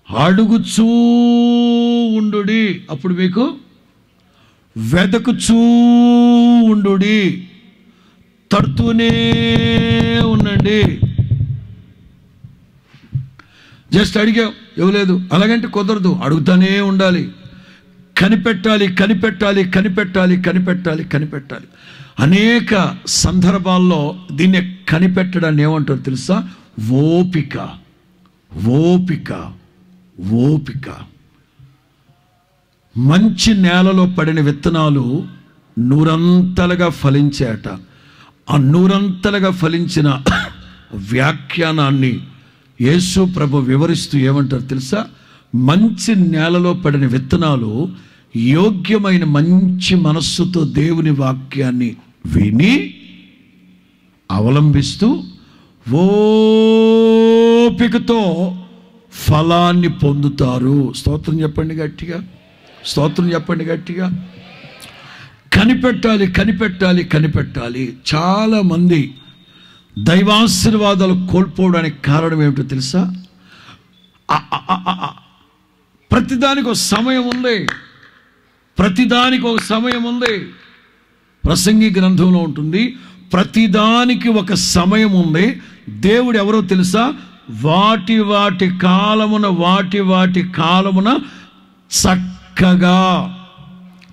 అడుగుచూ ఉండుడి, అప్పుడు మీకు వెదకుచూ ఉండుడి, తడుతూనే ఉండండి. జస్ట్ అడిగావు ఇవ్వలేదు, అలాగంటే కుదరదు. అడుగుతానే ఉండాలి, కనిపెట్టాలి. అనేక సందర్భాల్లో దీన్ని కనిపెట్టడాన్ని ఏమంటారు తెలుసా? ఓపిక. మంచి నేలలో పడిన విత్తనాలు నూరంతలుగా ఫలించాట. ఆ నూరంతలుగా ఫలించిన వ్యాఖ్యానాన్ని యేసు ప్రభు వివరిస్తూ ఏమంటారు తెలుసా? మంచి నేలలో పడిన విత్తనాలు యోగ్యమైన మంచి మనస్సుతో దేవుని వాక్యాన్ని విని అవలంబిస్తూ ఓపికతో ఫలాన్ని పొందుతారు. స్తోత్రం చెప్పండి గట్టిగా. కనిపెట్టాలి. చాలామంది దైవాశీర్వాదాలు కోల్పోవడానికి కారణం ఏమిటో తెలుసా? ప్రతిదానికి ఒక సమయం ఉంది. ప్రసంగి గ్రంథంలో ఉంటుంది, ప్రతిదానికి ఒక సమయం ఉంది. దేవుడు ఎవరో తెలుసా? వాటి కాలమున చక్కగా,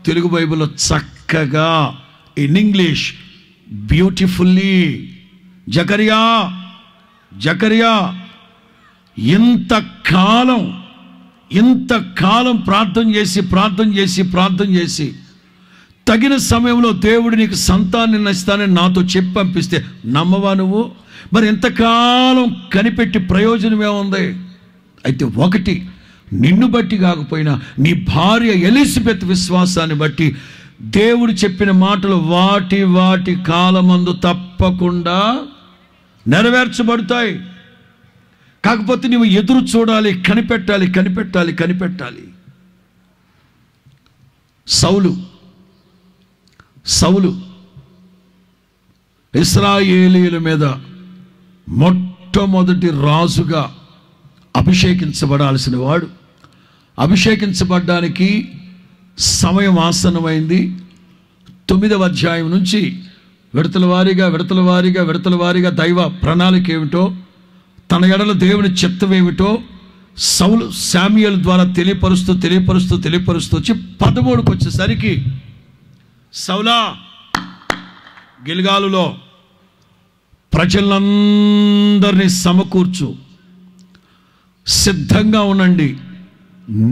తెలుగు బైబిల్లో చక్కగా, ఇన్ ఇంగ్లీష్ బ్యూటిఫుల్లీ. జకరియా ఇంతకాలం ప్రార్థన చేసి తగిన సమయంలో దేవుడు నీకు సంతానాన్ని ఇస్తానని నాతో చెప్పి పంపిస్తే నమ్మవా నువ్వు? మరి ఎంతకాలం కనిపెట్టి ప్రయోజనం ఏముంది? అయితే ఒకటి, నిన్ను బట్టి కాకపోయినా నీ భార్య ఎలిజబెత్ విశ్వాసాన్ని బట్టి దేవుడు చెప్పిన మాటలు వాటి కాలమందు తప్పకుండా నెరవేర్చబడతాయి. కాకపోతే నువ్వు ఎదురు చూడాలి, కనిపెట్టాలి. సౌలు ఇశ్రాయేలీయుల మీద మొట్టమొదటి రాజుగా అభిషేకించబడాల్సిన వాడు. అభిషేకించబడ్డానికి సమయం ఆసన్నమైంది. 9వ అధ్యాయం నుంచి విడతల వారీగా దైవ ప్రణాళిక ఏమిటో, తన ఎడల దేవుని చిత్తం ఏమిటో సౌలు శామ్యూయల్ ద్వారా తెలియపరుస్తూ వచ్చి 13కు వచ్చేసరికి, సౌలా, గిల్గాలులో ప్రజలందరినీ సమకూర్చు, సిద్ధంగా ఉండండి,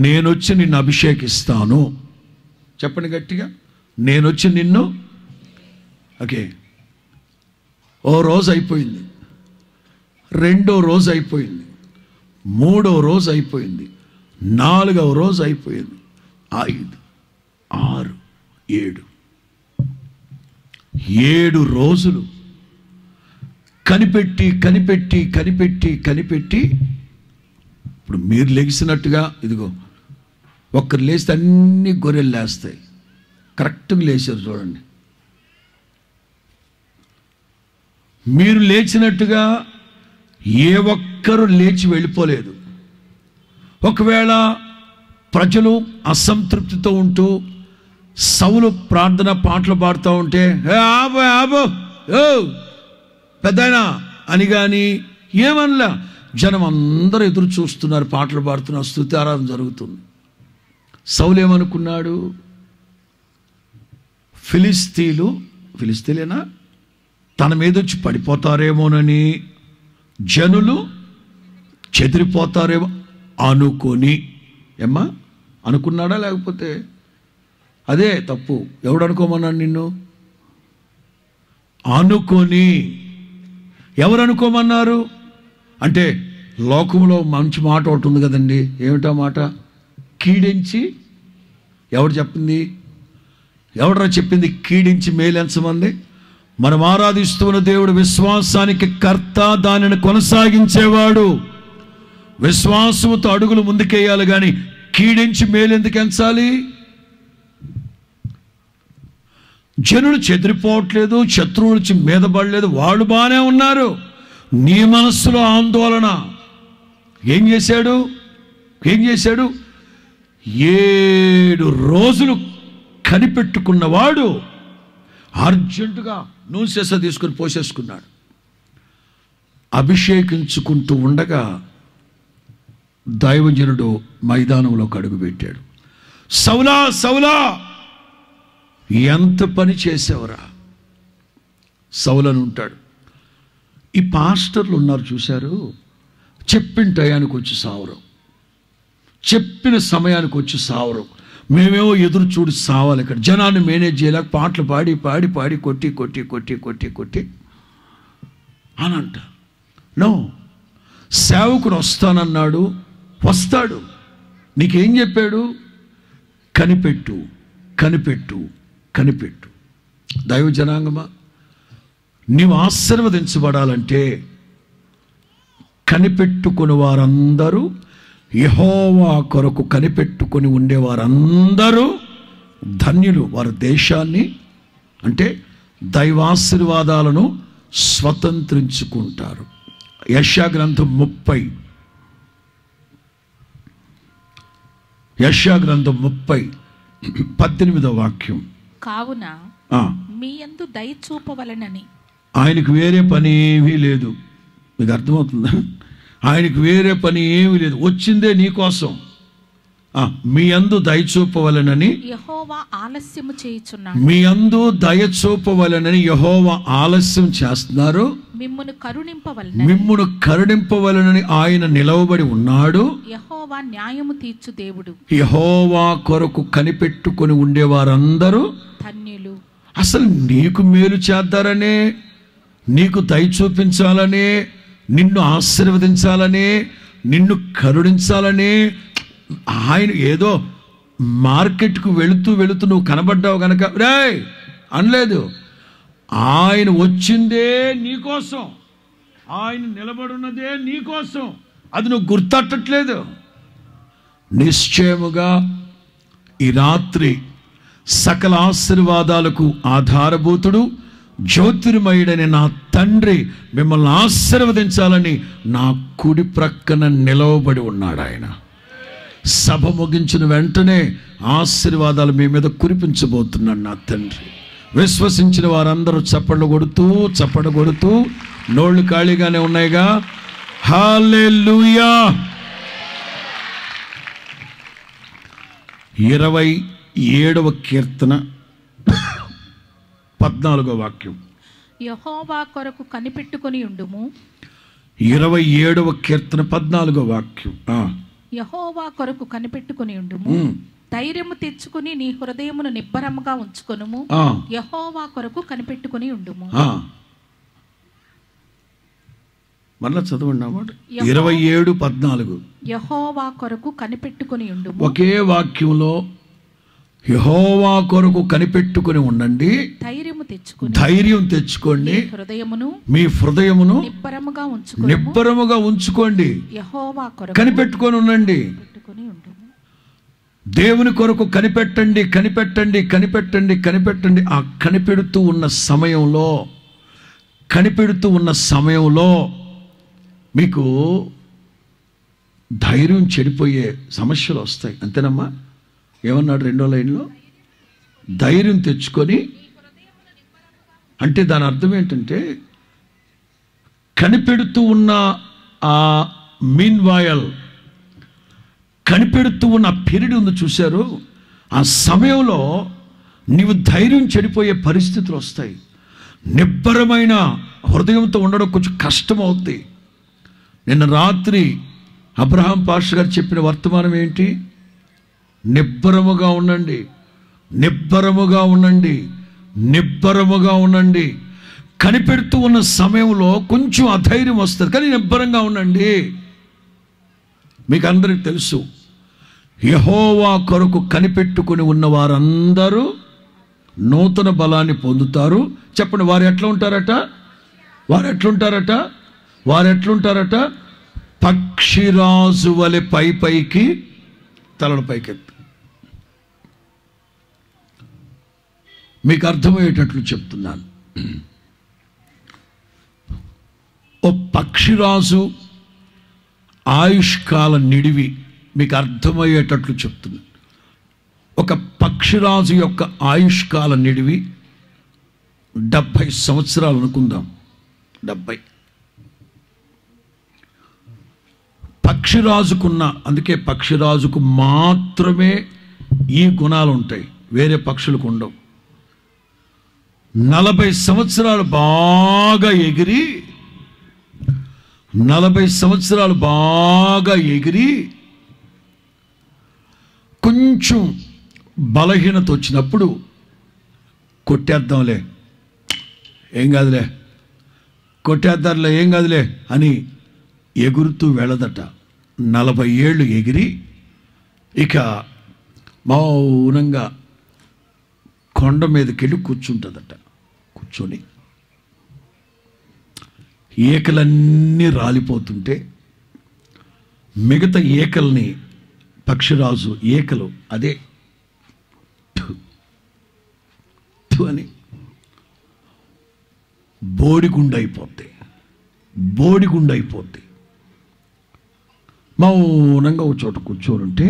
నేనొచ్చి నిన్ను అభిషేకిస్తాను. చెప్పండి గట్టిగా, నేనొచ్చి నిన్ను. ఓకే, ఓ రోజు అయిపోయింది, 2వ రోజు అయిపోయింది, 3వ రోజు అయిపోయింది, 4వ రోజు అయిపోయింది, 5, 6, 7 రోజులు కనిపెట్టి ఇప్పుడు మీరు లేచినట్టుగా, ఇదిగో ఒక్కరు లేస్తే అన్ని గొర్రెలు లేస్తాయి. కరెక్ట్గా లేచారు చూడండి. మీరు లేచినట్టుగా ఏ ఒక్కరు లేచి వెళ్ళిపోలేదు. ఒకవేళ ప్రజలు అసంతృప్తితో ఉంటూ సౌలు ప్రార్థన పాటలు పాడుతూ ఉంటే ఆబో పెద్దయినా అని కానీ ఏమనలా. జనం అందరూ ఎదురు చూస్తున్నారు, పాటలు పాడుతున్నారు, స్తుతి ఆరాధన జరుగుతుంది. సౌలు ఏమనుకున్నాడు? ఫిలిస్తీలేనా తన మీద వచ్చి పడిపోతారేమోనని, జనులు చెదిరిపోతారేమో అనుకొని, అనుకున్నాడా? లేకపోతే అదే తప్పు. ఎవడు అనుకోమన్నాడు నిన్ను? అనుకొని. ఎవరు అనుకోమన్నారు అంటే, లోకంలో మంచి మాట ఒకటి ఉంది కదండి. ఏమిటా మాట? కీడించి. ఎవరు చెప్పింది? ఎవడరా చెప్పింది కీడించి మేలెంచమంది? మనం ఆరాధిస్తున్న దేవుడు విశ్వాసానికి కర్త, దానిని కొనసాగించేవాడు. విశ్వాసముతో అడుగులు ముందుకేయాలి కానీ కీడించి మేలెందుకు ఎంచాలి? జనులు చెదిరిపోవట్లేదు, శత్రువులు మీద పడలేదు, వాళ్ళు బాగానే ఉన్నారు. నీ మనస్సులో ఆందోళన. ఏం చేశాడు? 7 రోజులు కనిపెట్టుకున్నవాడు అర్జెంటుగా నూనె సీస తీసుకుని పోసేసుకున్నాడు. అభిషేకించుకుంటూ ఉండగా దైవజనుడు మైదానంలోకి అడుగుపెట్టాడు. సౌలా, సౌలా, ఎంత పని చేసావురా? సౌలని ఉంటాడు. ఈ పాస్టర్లు ఉన్నారు చూశారు, చెప్పిన టయానికి వచ్చి సావరు, చెప్పిన సమయానికి వచ్చి సావరు. మేమేమో ఎదురు చూడి సావాలి. ఇక్కడ జనాన్ని మేనేజ్ చేయలేక పాటలు పాడి కొట్టి అని అంట. నో, సేవకుడు వస్తానన్నాడు, వస్తాడు. నీకేం చెప్పాడు? కనిపెట్టు. దైవ జనాంగమా, నీవు ఆశీర్వదించబడాలంటే కనిపెట్టుకుని వారందరూ, యెహోవా కొరకు కనిపెట్టుకొని ఉండేవారందరూ ధన్యులు. వారి దేశాన్ని అంటే దైవాశీర్వాదాలను స్వతంత్రించుకుంటారు. యెషయా గ్రంథం 30:18వ వాక్యం. కావున మీ యందు దయ చూపవలెనని. ఆయనకు వేరే పని ఏమీ లేదు. మీకు అర్థమవుతుందా? ఆయనకు వేరే పని ఏమీ లేదు, వచ్చిందే నీకోసం. మీ యందు దయ చూపవలెనని యెహోవా ఆలస్యము చేయుచున్నాడు. మీ యందు దయ చూపవలెనని యెహోవా ఆలస్యం చేస్తున్నారు. మిమ్మును కరుణింపవలనని ఆయన నిలవబడి ఉన్నాడు. యెహోవా న్యాయము తీర్చు దేవుడు. యెహోవా కొరకు కనిపెట్టుకొని ఉండేవారందరూ ధన్యులు. అసలు నీకు మేలు చేద్దారనే, నీకు దయ చూపించాలనే, నిన్ను ఆశీర్వదించాలనే, నిన్ను కరుణించాలనే ఆయన ఏదో మార్కెట్కు వెళుతూ నువ్వు కనబడ్డావు కనుక రేయ్ అనలేదు. ఆయన వచ్చిందే నీకోసం, ఆయన నిలబడున్నదే నీకోసం. అది నువ్వు గుర్తట్టట్లేదు. నిశ్చయముగా ఈ రాత్రి సకల ఆశీర్వాదాలకు ఆధారభూతుడు జ్యోతిర్మయుడైన నా తండ్రి మిమ్మల్ని ఆశీర్వదించాలని నా కుడి ప్రక్కన నిలవబడి ఉన్నాడు. ఆయన సభ ముగించిన వెంటనే ఆశీర్వాదాలు మీ మీద కురిపించబోతున్నాడు నా తండ్రి. విశ్వసించిన వారందరూ చప్పట్లు కొడుతూ నోళ్ళు ఖాళీగానే ఉన్నాయిగా. హల్లెలూయా. 27వ కీర్తన 14వ వాక్యం. యెహోవా కొరకు కనిపెట్టుకొని ఉండుము. 27వ కీర్తన 14వ వాక్యం. యెహోవా కొరకు కనిపెట్టుకొని ఉండుము. ధైర్యము తెచ్చుకుని నీ హృదయమును నిబ్బరముగా ఉంచుకొనుము. యెహోవా కొరకు కనిపెట్టుకొని ఉండుము. మళ్ళా చదవండి అన్నమాట. 27:14. యెహోవా కొరకు కనిపెట్టుకొని ఉండుము. ఒకే వాక్యంలో యెహోవా కొరకు కనిపెట్టుకుని ఉండండి, ధైర్యం తెచ్చుకోండి, మీ హృదయమును నిబ్బరముగా ఉంచుకోండి, కనిపెట్టుకొని ఉండండి. దేవుని కొరకు కనిపెట్టండి. ఆ కనిపెడుతూ ఉన్న సమయంలో మీకు ధైర్యం చెడిపోయే సమస్యలు వస్తాయి. అంతేనమ్మా? ఏమన్నాడు 2వ లైన్లో? ధైర్యం తెచ్చుకొని అంటే దాని అర్థం ఏంటంటే కనిపెడుతూ ఉన్న ఆ మీన్ వాయల్ కనిపెడుతూ ఉన్న పీరియడ్ ఉంది చూశారు. ఆ సమయంలో నీవు ధైర్యం చెడిపోయే పరిస్థితులు వస్తాయి. నిబ్బరమైన హృదయంతో ఉండడం కొంచెం కష్టం అవుతుంది. నిన్న రాత్రి అబ్రహాం పాస్టర్ గారు చెప్పిన వర్తమానం ఏంటి? నిబ్బరముగా ఉండండి. కనిపెడుతూ ఉన్న సమయంలో కొంచెం అధైర్యం వస్తుంది, కానీ నిబ్బరంగా ఉండండి. మీకు అందరికి తెలుసు, యెహోవా కొరకు కనిపెట్టుకుని ఉన్న వారందరూ నూతన బలాన్ని పొందుతారు. చెప్పండి, వారు ఎట్లుంటారట? పక్షిరాజు వలె పైకి తలల పైకెత్తి. మీకు అర్థమయ్యేటట్లు చెప్తున్నాను. ఓ పక్షిరాజు ఆయుష్కాల నిడివి మీకు అర్థమయ్యేటట్లు చెప్తున్నాను. ఒక పక్షిరాజు యొక్క ఆయుష్కాల నిడివి 70 సంవత్సరాలు అనుకుందాం. 70. అందుకే పక్షిరాజుకు మాత్రమే ఈ గుణాలు ఉంటాయి, వేరే పక్షులకు ఉండవు. 40 సంవత్సరాలు బాగా ఎగిరి కొంచెం బలహీనత వచ్చినప్పుడు కొట్టేద్దాంలే ఏం కాదులే అని ఎగురుతూ వెళ్ళదట. 40 ఏళ్ళు ఎగిరి ఇక మౌనంగా కొండ మీదకి వెళ్ళి కూర్చుంటుందట. కూర్చొని ఏకలన్నీ రాలిపోతుంటే మిగతా ఏకల్ని పక్షిరాజు ఏకలు అదే అని బోడిగుండైపోద్ది. మౌనంగా ఒక చోట కూర్చోనుంటే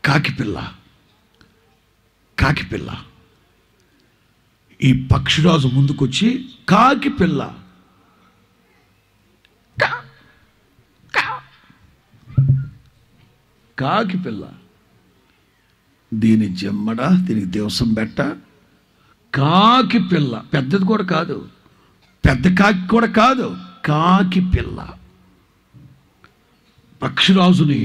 కాకిపిల్ల ఈ పక్షిరాజు ముందుకొచ్చి కాకిపిల్ల దీని జమ్మడ, దీనికి దివసం బెట్ట, కాకి పిల్ల, పెద్దది కూడా కాదు, పెద్ద కాకి కూడా కాదు, కాకి పిల్ల పక్షిరాజుని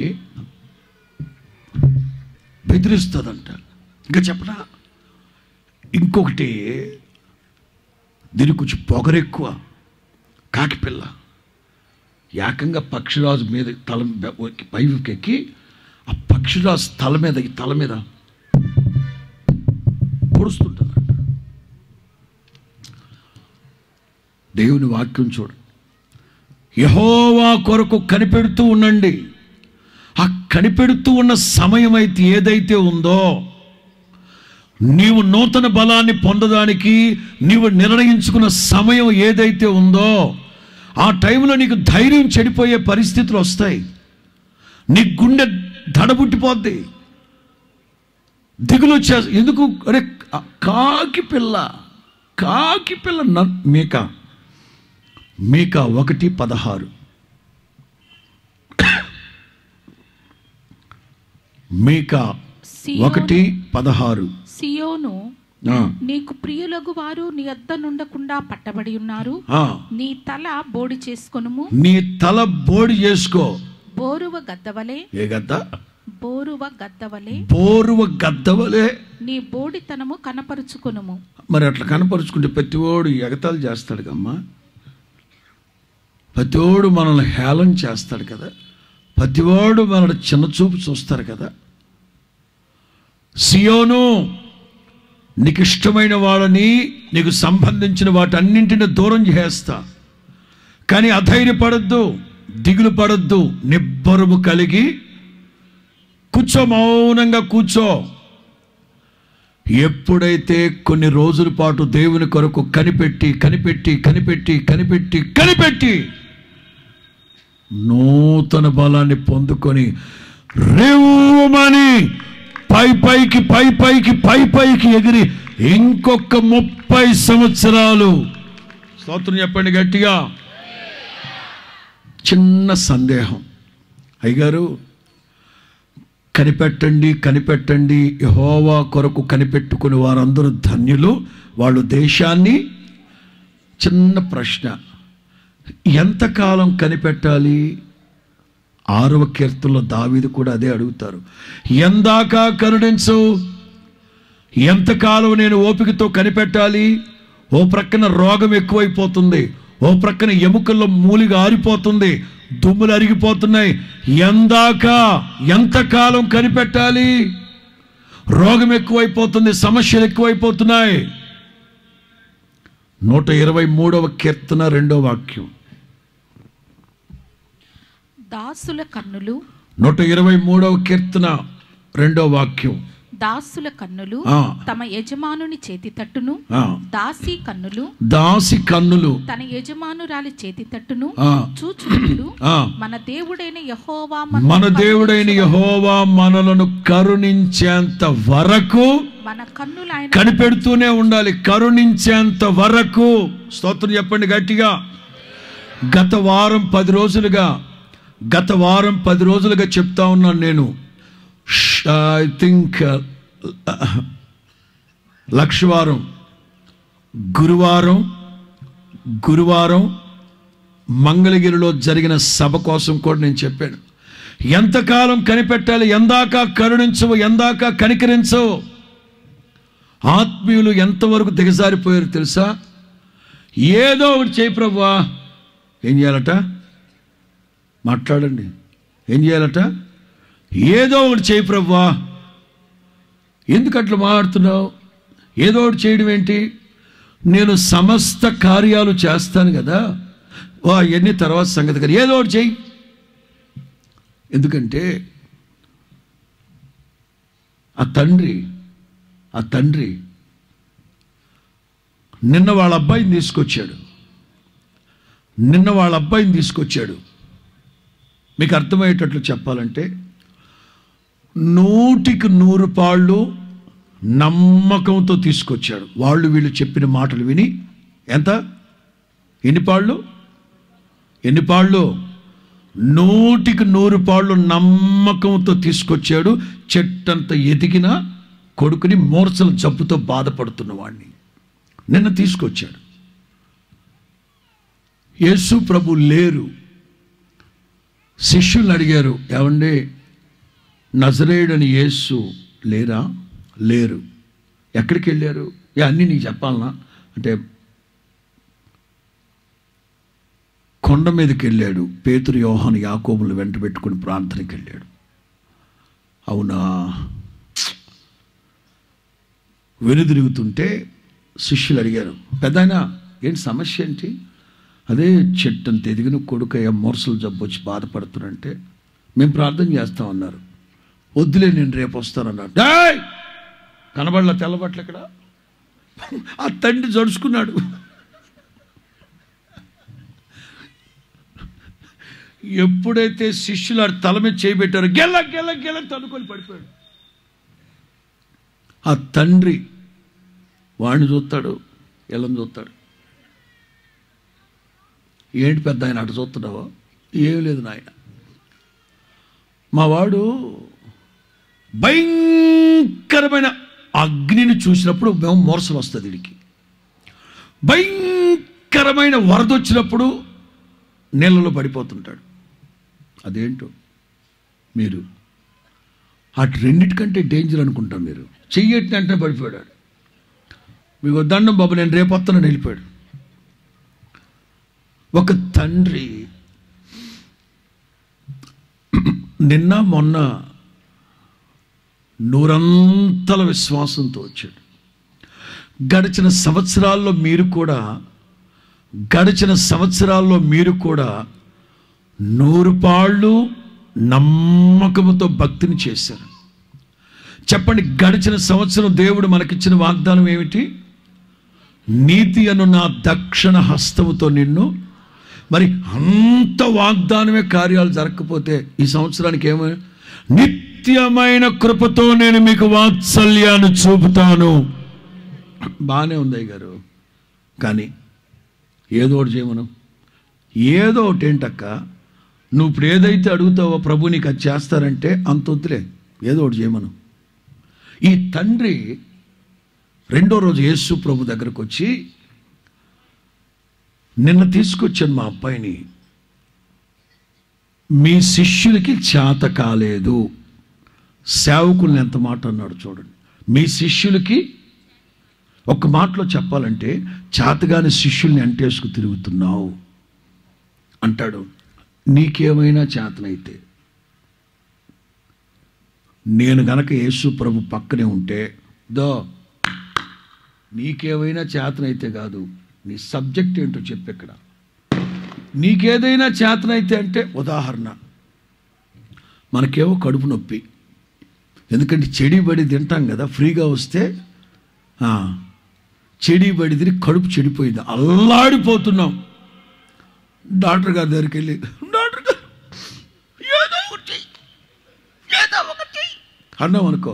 బెదిరిస్తుందంట. ఇంకా చెప్పనా, ఇంకొకటి దీనికి కొంచెం పొగరెక్కువ. కాకి పిల్ల ఏకంగా పక్షిరాజు మీద తల పైకెక్కి ఆ పక్షిరాజు తల మీద పొడుస్తుంటుందంట. దేవుని వాక్యం చూడండి. యెహోవా కొరకు కనిపెడుతూ ఉండండి. ఆ కనిపెడుతూ ఉన్న సమయం అయితే ఏదైతే ఉందో, నీవు నూతన బలాన్ని పొందడానికి నీవు నిర్ణయించుకున్న సమయం ఏదైతే ఉందో, ఆ టైంలో నీకు ధైర్యం చెడిపోయే పరిస్థితులు వస్తాయి. నీ గుండె దడబుట్టిపోద్ది, దిగులు వచ్చే. ఎందుకు? అరే కాకి పిల్ల మీకా 1:16. మీకా 1:16. సియోను, నీకు ప్రియులగు వారు నీ వద్ద నుండకుండా పట్టబడి ఉన్నారు. నీ తల బోడి చేసుకొనుము. నీ తల బోడి చేసుకో. బోరువ గద్దవలే. ఏ గద్ద? బోరువ గద్దవలే నీ బోడితనము కనపరుచుకొనుము. మరి అట్లా కనపరుచుకుంటే ప్రతివాడు ఎగతాలు చేస్తాడు కమ్మా, ప్రతివాడు మనల్ని హేళన చేస్తాడు కదా, ప్రతివాడు మనల్ని చిన్నచూపు చూస్తారు కదా. సియోను, నీకు ఇష్టమైన వాళ్ళని, నీకు సంబంధించిన వాటన్నింటిని దూరం చేస్తా. కానీ అధైర్యపడద్దు, దిగులు పడద్దు, నిబ్బరము కలిగి కూర్చో, మౌనంగా కూర్చో. ఎప్పుడైతే కొన్ని రోజుల పాటు దేవుని కొరకు కనిపెట్టి నూతన బలాన్ని పొందుకొని రేవుమని పైపైకి ఎగిరి ఇంకొక 30 సంవత్సరాలు, స్తోత్రం చెప్పండి గట్టిగా. చిన్న సందేహం, అయ్యగారు కనిపెట్టండి, యెహోవా కొరకు కనిపెట్టుకుని వారందరూ ధన్యులు, వాళ్ళు దేశాన్ని. చిన్న ప్రశ్న, ఎంతకాలం కనిపెట్టాలి? 6వ కీర్తనలో దావీదు కూడా అదే అడుగుతారు. ఎందాకా కరుణించు, ఎంతకాలం నేను ఓపికతో కనిపెట్టాలి? ఓ ప్రక్కన రోగం ఎక్కువైపోతుంది, ఓ ప్రక్కన ఎముకల్లో మూలిగా ఆరిపోతుంది, దుమ్ములు అరిగిపోతున్నాయి. ఎంతకాలం కనిపెట్టాలి? రోగం ఎక్కువైపోతుంది, సమస్యలు ఎక్కువైపోతున్నాయి. 123వ కీర్తన 2వ వాక్యం. దాసుల కన్నులు. 123వ కీర్తన 2వ వాక్యం. దాసుల కన్నులు తమ యజమానుని చేతి తట్టును, దాసి కన్నులు తన యజమానురాలి చేతి తట్టును చూచునట్లు మన దేవుడైన యెహోవా మనలను కరుణించేంత వరకు మన కన్నులు ఆయన కనిపెడుతూనే ఉండాలి. కరుణించేంత వరకు. స్తోత్రం చెప్పండి గట్టిగా. గత వారం 10 రోజులుగా చెప్తా ఉన్నాను నేను. ఐ థింక్ లక్షవారం గురువారం మంగళగిరిలో జరిగిన సభ కోసం కూడా నేను చెప్పాను. ఎంతకాలం కనిపెట్టాలి? ఎందాకా కరుణించవు, ఎందాకా కనికరించవు. ఆత్మీయులు ఎంతవరకు దిగజారిపోయారు తెలుసా? ఏదో ఒకటి చేయి ప్రభువా. ఏం చేయాలట? మాట్లాడండి. ఏం చేయాలట? ఏదో ఒకటి చేయి ప్రభువా. ఎందుకు అట్లా మాట్లాడుతున్నావు? ఏదో ఒకటి చేయడం ఏంటి? నేను సమస్త కార్యాలు చేస్తాను కదా, అవన్నీ తర్వాత సంగతి కదా, ఏదో ఒకటి చేయి. ఎందుకంటే ఆ తండ్రి నిన్న వాళ్ళ అబ్బాయిని తీసుకొచ్చాడు. మీకు అర్థమయ్యేటట్లు చెప్పాలంటే 100కి 100 పాళ్ళు నమ్మకంతో తీసుకొచ్చాడు. వీళ్ళు చెప్పిన మాటలు విని ఎన్ని పాళ్ళు 100కి 100 పాళ్ళు నమ్మకంతో తీసుకొచ్చాడు. చెట్టంత ఎదిగిన కొడుకుని మూర్ఛల జబ్బుతో బాధపడుతున్న వాడిని నిన్న తీసుకొచ్చాడు. యేసు ప్రభు లేరు. శిష్యులు అడిగారు, ఏమండి నజరేయుడని యేసు లేరా? లేరు. ఎక్కడికి వెళ్ళారు? అన్నీ నీకు చెప్పాలనా అంటే, కొండ మీదకి వెళ్ళాడు. పేతురు, యోహాను, యాకోబులు వెంట పెట్టుకుని ప్రార్థనకి వెళ్ళాడు. అవునా? వెనుదిరుగుతుంటే శిష్యులు అడిగారు, పెద్దాయనా ఏంటి సమస్య ఏంటి? అదే చెట్టంత ఎదిగిన కొడుకయ్య మోర్సలు జబ్బు వచ్చి బాధపడుతున్నారంటే మేము ప్రార్థన చేస్తామన్నారు. వద్దులే నేను రేపు వస్తానన్నాడు. కనబడలా తెల్లబట్లు ఇక్కడ. ఆ తండ్రి జడుచుకున్నాడు. ఎప్పుడైతే శిష్యులు తల మీద చేయబెట్టారో గెల గెల గెల తనుకొని పడిపోయాడు. ఆ తండ్రి వాడిని చూస్తాడు, వీళ్ళని చూస్తాడు. ఏంటి పెద్ద ఆయన అటు చూస్తున్నావో? ఏం లేదు నాయన, మా వాడు భయంకరమైన అగ్నిని చూసినప్పుడు మేము మోర్సలు వస్తుంది. వీడికి భయంకరమైన వరద వచ్చినప్పుడు నీళ్ళలో పడిపోతుంటాడు. అదేంటో మీరు అటు రెండింటికంటే డేంజర్ అనుకుంటాం. మీరు చెయ్యట్ని అంటే పడిపోయాడు. మీకు దండం బాబు నేను రేపు వస్తానని వెళ్ళిపోయాడు. ఒక తండ్రి నిన్న మొన్న నూరంతల విశ్వాసంతో వచ్చాడు. గడిచిన సంవత్సరాల్లో మీరు కూడా 100 పాళ్ళు నమ్మకముతో భక్తిని చేశారు. చెప్పండి, గడిచిన సంవత్సరం దేవుడు మనకిచ్చిన వాగ్దానం ఏమిటి? నీతి అను నా దక్షిణ హస్తముతో నిన్ను. మరి అంత వాగ్దానమే కార్యాలు జరగకపోతే ఈ సంవత్సరానికి ఏమో నిత్యమైన కృపతో నేను మీకు వాత్సల్యాన్ని చూపుతాను. బాగానే ఉంది అయ్య గారు, కానీ ఏదో ఒకటి చేయమను. ఏదో ఒకటి ఏంటక్క, నువ్వు ఇప్పుడు ఏదైతే అడుగుతావో ప్రభు నీకు అది చేస్తారంటే అంత వద్దులే, ఏదో ఒకటి చేయమను. ఈ తండ్రి రెండో రోజు యేసు ప్రభు దగ్గరకు వచ్చి, నిన్న తీసుకొచ్చాను మా అబ్బాయిని, మీ శిష్యులకి చేత కాలేదు. సేవకుల్ని ఎంత మాట అన్నాడు చూడండి. మీ శిష్యులకి, ఒక్క మాటలో చెప్పాలంటే చేతగాని శిష్యుల్ని అంటేసుకు తిరుగుతున్నావు అంటాడు. నీకేమైనా చేతనైతే, నేను గనక యేసు ప్రభు పక్కనే ఉంటే, నీకేమైనా చేతనైతే కాదు, నీ సబ్జెక్ట్ ఏంటో చెప్పు. ఇక్కడ నీకేదైనా చేతనైతే అంటే, ఉదాహరణ మనకేమో కడుపు నొప్పి, ఎందుకంటే చెడి బడి తింటాం కదా, ఫ్రీగా వస్తే చెడి బడి తిని కడుపు చెడిపోయింది, అల్లాడిపోతున్నాం. డాక్టర్ గారి దగ్గరికి వెళ్ళి, డాక్టర్ గారు ఏదో ఒకటి అన్నాం అనుకో,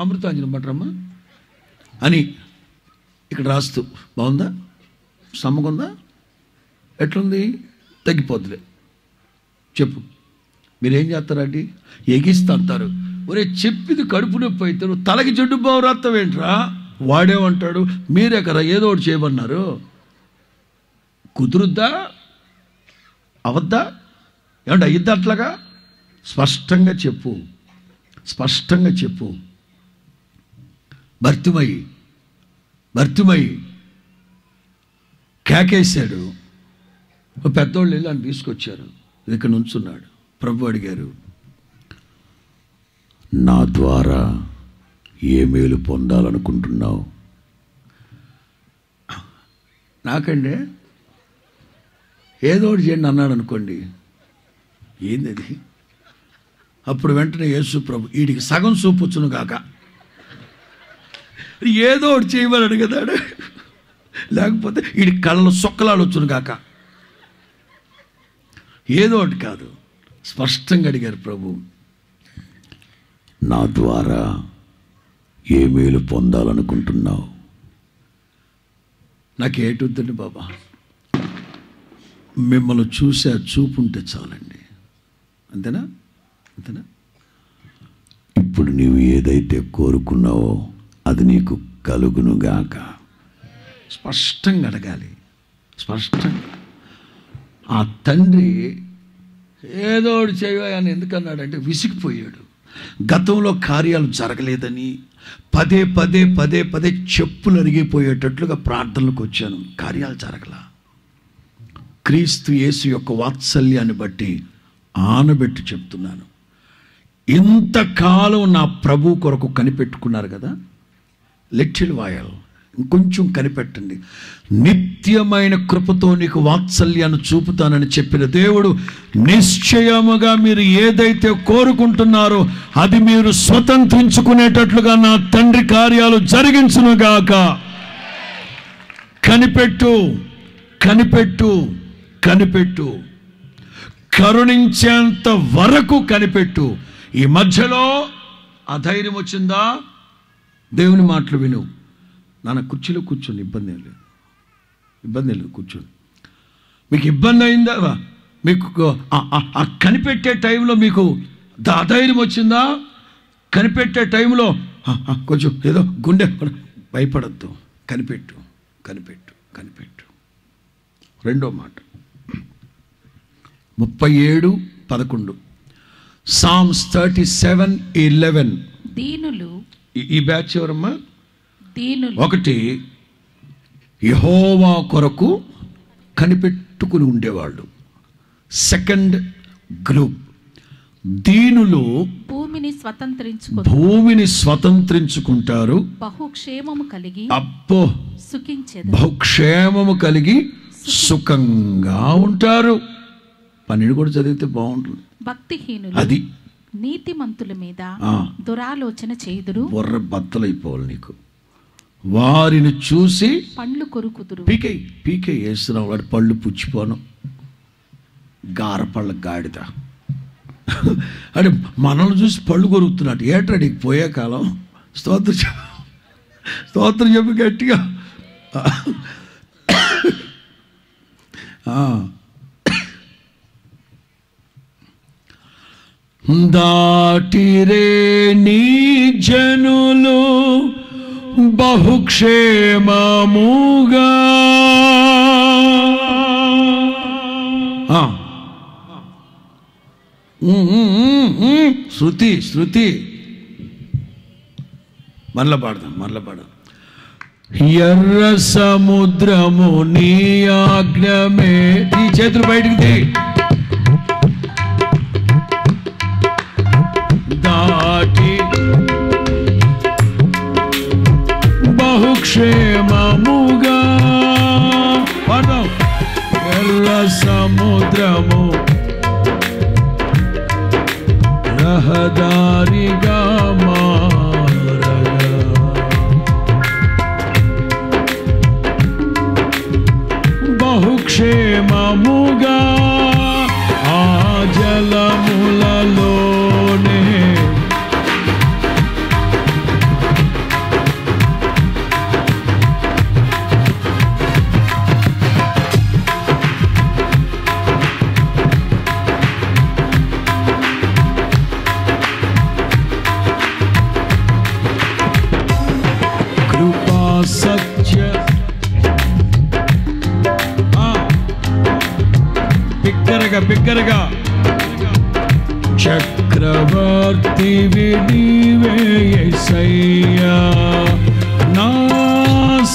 అమృతాంజనం పట్టరమ్మా అని ఇక్కడ రాస్తూ, బాగుందా, సమ్మగుందా, ఎట్లుంది, తగ్గిపోద్దులే చెప్పు. మీరేం చేస్తారండి? ఎగిస్తా అంటారు. ఒరే చెప్పింది కడుపు నొప్పి అయితే నువ్వు తలకి చెడ్డు బావు రాస్తావేంట్రా? వాడేమంటాడు, మీరే కదా ఏదో ఒకటి చేయమన్నారు. కుదురుద్దా, అవద్దా, ఏమంటే అయ్యిద్దా? అట్లాగా స్పష్టంగా చెప్పు, స్పష్టంగా చెప్పు. భర్తిమై కేకేశాడు. పెద్దోళ్ళు వెళ్ళి ఆయన తీసుకొచ్చారు. ఇక్కడ నుంచున్నాడు. ప్రభు అడిగారు, నా ద్వారా ఏ మేలు పొందాలనుకుంటున్నావు? నాకండి ఏదో ఒకటి చేయండి అన్నాడు అనుకోండి, ఏంది అది? అప్పుడు వెంటనే యేసు ప్రభు, వీడికి సగం చూపుచ్చును కాక, ఏదో ఒకటి చేయమని అడుగుతాడు, లేకపోతే వీడి కళ్ళలో సొక్కలాలు వచ్చును కాక. ఏదో ఒకటి కాదు, స్పష్టంగా అడిగారు ప్రభు, నా ద్వారా ఏ మేలు పొందాలనుకుంటున్నావు? నాకేటుందండి బాబా, మిమ్మల్ని చూసే చూపు ఉంటే చాలండి. అంతేనా? అంతేనా? ఇప్పుడు నీవు ఏదైతే కోరుకున్నావో అది నీకు కలుగునుగాక. స్పష్టంగా అడగాలి, స్పష్టంగా. ఆ తండ్రి ఏదో ఒకటి చేయవా అని ఎందుకన్నాడంటే విసిగిపోయాడు. గతంలో కార్యాలు జరగలేదని పదే పదే పదే పదే చెప్పులు అరిగిపోయేటట్లుగా ప్రార్థనలకు వచ్చాను, కార్యాలు జరగలా. క్రీస్తు యేసు యొక్క వాత్సల్యాన్ని బట్టి ఆనబెట్టి చెప్తున్నాను, ఇంతకాలం నా ప్రభు కొరకు కనిపెట్టుకున్నారు కదా, లిటిల్ వాయల్ ఇంకొంచెం కనిపెట్టండి, నిత్యమైన కృపతో నీకు వాత్సల్యాన్ని చూపుతానని చెప్పిన దేవుడు నిశ్చయముగా మీరు ఏదైతే కోరుకుంటున్నారో అది మీరు స్వతంత్రించుకునేటట్లుగా నా తండ్రి కార్యాలు జరిగించునుగాక. కనిపెట్టు, కనిపెట్టు, కనిపెట్టు, కరుణించేంత వరకు కనిపెట్టు. ఈ మధ్యలో అధైర్యం వచ్చిందా, దేవుని మాటలు విను. నాన్న కుర్చీలో కూర్చోండి, ఇబ్బంది ఏం లేదు, ఇబ్బంది లేదు, కూర్చోండి. మీకు ఇబ్బంది అయిందా, మీకు ఆ కనిపెట్టే టైంలో మీకు అధైర్యం వచ్చిందా, కనిపెట్టే టైంలో కొంచెం ఏదో గుండె భయపడద్దు, కనిపెట్టు, కనిపెట్టు, కనిపెట్టు. రెండో మాట 37:11 Psalms 37:11. దీనులు, ఈ బ్యాచ్ ఎవరమ్మా? దీనులు. 1 యెహోవా కొరకు కనిపెట్టుకుని ఉండేవాళ్ళు. సెకండ్ గ్రూప్ దీనులు భూమిని స్వతంత్రించుకుంటారు, బహుక్షేమము కలిగి సుఖించెదరు. బహుక్షేమము కలిగి సుఖంగా ఉంటారు. 12 కూడా చదివితే బాగుంటుంది. భక్తిహీనులు అది నీతిమంతుల మీద దురాలోచన చేయుదురు. బుర్ర బద్దలైపోవాలి నీకు. వారిని చూసి పండ్లు కొరుకుదురు. పీకే వేస్తున్నావు, వాడి పళ్ళు పుచ్చిపోను, గారపళ్ళ గాడిద అంటే మనల్ని చూసి పళ్ళు కొరుకుతున్నట్టు. ఏట్రాడికి పోయే కాలం. స్తోత్రం చెప్పి గట్టిగా. దాటిరే నీ జనులు బహుక్షేమముగా. శృతి మరల పాడదాం. ఎర్ర సముద్రము నీ ఆజ్ఞమే. ఈ చేతులు బయటికి తీ. దాటి బహుక్షేమముగా పాడదాం. ఎర్ర సముద్రము రహదారిగా మారగా, బహుక్షేమముగా ఆ జలములలోనే సత్య బిగ్గరగా చక్రవర్తి నీవే యేసయ్యా, నా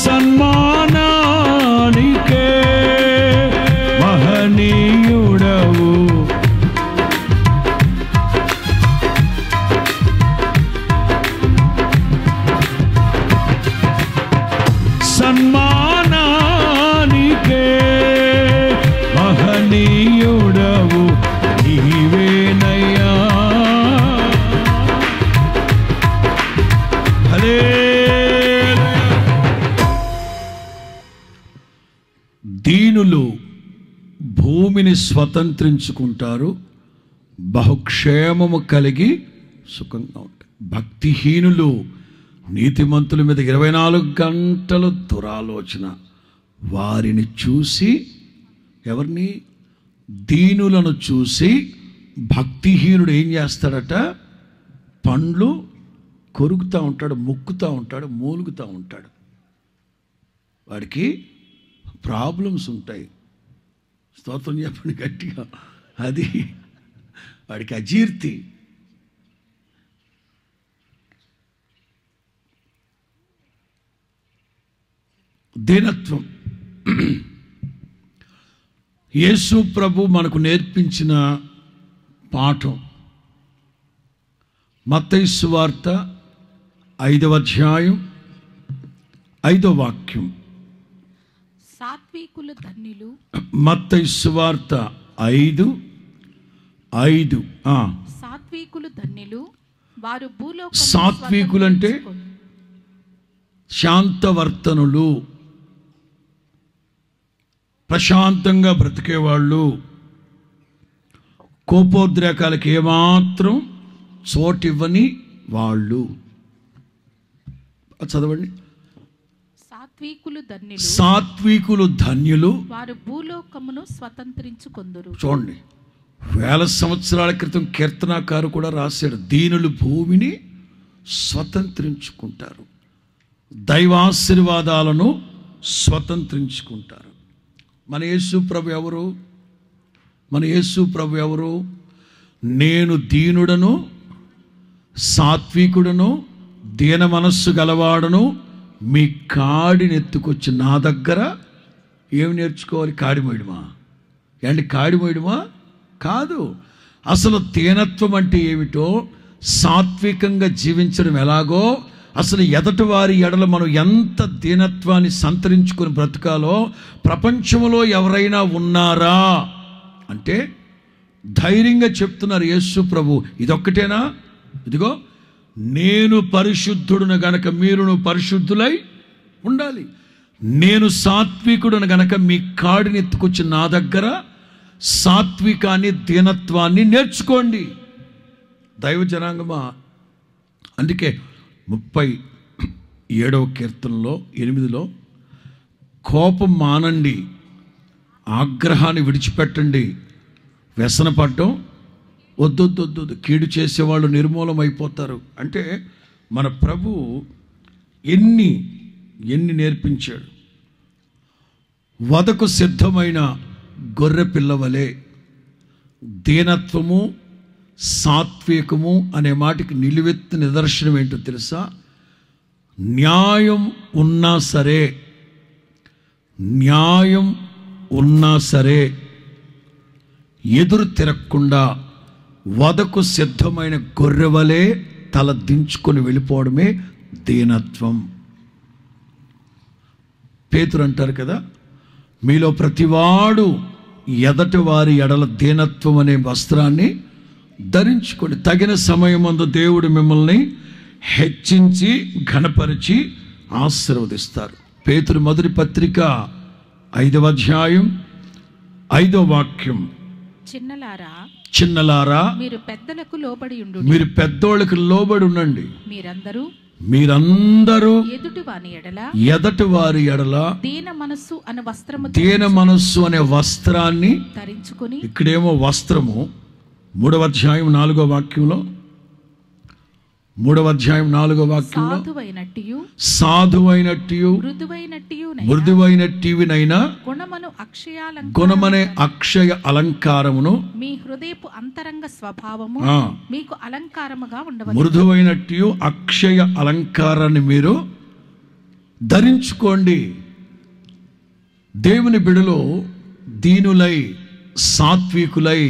సన్మానానికే మహనీయుడవు. సన్మానానికే మహనీయుడవు నీవేనయ్యా. దీనులు భూమిని స్వతంత్రించుకుంటారు, బహుక్షేమము కలిగి సుఖంగా ఉంటారు. భక్తిహీనులు నీతిమంతుల మీద 24 గంటలు దురాలోచన. వారిని చూసి, ఎవరిని? దీనులను చూసి భక్తిహీనుడు ఏం చేస్తాడట? పండ్లు కొరుకుతూ ఉంటాడు, ముక్కుతూ ఉంటాడు, మూలుగుతూ ఉంటాడు. వాడికి ప్రాబ్లమ్స్ ఉంటాయి. స్తోత్రం చెప్పండి గట్టిగా. అది వాడికి అజీర్తి. దీనత్వం. యేసు ప్రభు మనకు నేర్పించిన పాఠం మత్తయి సువార్త 5వ అధ్యాయం 5వ వాక్యం. సాత్వికులు ధన్యులు. మత్తయి సువార్త 5:5. సాత్వికులు ధన్యులు, వారు భూలోకం. సాత్వికులు అంటే శాంతవర్తనులు, ప్రశాంతంగా బ్రతికేవాళ్ళు, కోపోద్రేకాలకు ఏమాత్రం చోటివ్వని వాళ్ళు. చదవండి. సాత్వికులు ధన్యులు, వారు భూలోకమును స్వతంత్రించుకొందురు. చూడండి, 1000 సంవత్సరాల క్రితం కీర్తనాకారు కూడా రాశాడు, దీనులు భూమిని స్వతంత్రించుకుంటారు, దైవాశీర్వాదాలను స్వతంత్రించుకుంటారు. మన యేసు ప్రభు ఎవరు? నేను దీనుడను, సాత్వికుడను, దీన మనస్సు గలవాడను, మీ కాడిని ఎత్తుకొచ్చి నా దగ్గర ఏమి నేర్చుకోవాలి? కాడి మోయడమా? ఏంటి కాడి మోయడమా? కాదు. అసలు దీనత్వం అంటే ఏమిటో, సాత్వికంగా జీవించడం ఎలాగో, అసలు ఎదటి వారి ఎడల మనం ఎంత దీనత్వాన్ని సంతరించుకొని బ్రతకాలో ప్రపంచంలో ఎవరైనా ఉన్నారా అంటే ధైర్యంగా చెప్తున్నారు యేసు ప్రభు. ఇదొక్కటేనా? ఇదిగో, నేను పరిశుద్ధుడును గనక మీరును పరిశుద్ధులై ఉండాలి. నేను సాత్వికుడును గనక మీ కాడిని ఎత్తుకొచ్చి నా దగ్గర సాత్వికాన్ని, దీనత్వాన్ని నేర్చుకోండి. దైవ జనాంగమా, అందుకే 37వ కీర్తనలో 8లో కోపం మానండి, ఆగ్రహాన్ని విడిచిపెట్టండి, వ్యసనపడటం వద్దొద్దొద్దు, కీడు చేసేవాళ్ళు నిర్మూలమైపోతారు. అంటే మన ప్రభు ఎన్ని నేర్పించాడు. వదకు సిద్ధమైన గొర్రె పిల్లవలే దీనత్వము, సాత్వికము అనే మాటకి నిలువెత్తు నిదర్శనం ఏంటో తెలుసా? న్యాయం ఉన్నా సరే ఎదురు తిరగకుండా వదకు సిద్ధమైన గొర్రెవలే తల దించుకొని వెళ్ళిపోవడమే దీనత్వం. పేతురు అంటారు కదా, మీలో ప్రతివాడు ఎదటి వారి ఎడల దీనత్వం అనే వస్త్రాన్ని ధరించుకోండి, తగిన సమయమందు దేవుడు మిమ్మల్ని హెచ్చించి ఘనపరిచి ఆశీర్వదిస్తారు. పేతురు మొదటి పత్రిక 5వ అధ్యాయం 5వ వాక్యం. చిన్నలారా మీరు పెద్దలకు లోబడి ఉండు. మీరు పెద్దోళ్ళకి లోబడి ఉండండి. మీరందరూ ఎదటి వారి ఎడల దీన మనస్సు అనే వస్త్రాన్ని ధరించుకొని, ఇక్కడేమో వస్త్రము 3వ అధ్యాయం 4వ వాక్యంలో, 3వ అధ్యాయం 4వ వాక్యంలో సాధువైనట్టు మృదువైనట్టివినైనా గుణమనే అక్షయ అలంకారమును మీ హృదయపు అంతరంగ స్వభావము మీకు అలంకారముగా ఉండవచ్చు. మృదువైనట్టు అక్షయ అలంకారాన్ని మీరు ధరించుకోండి. దేవుని బిడలో దీనులై, సాత్వికులై,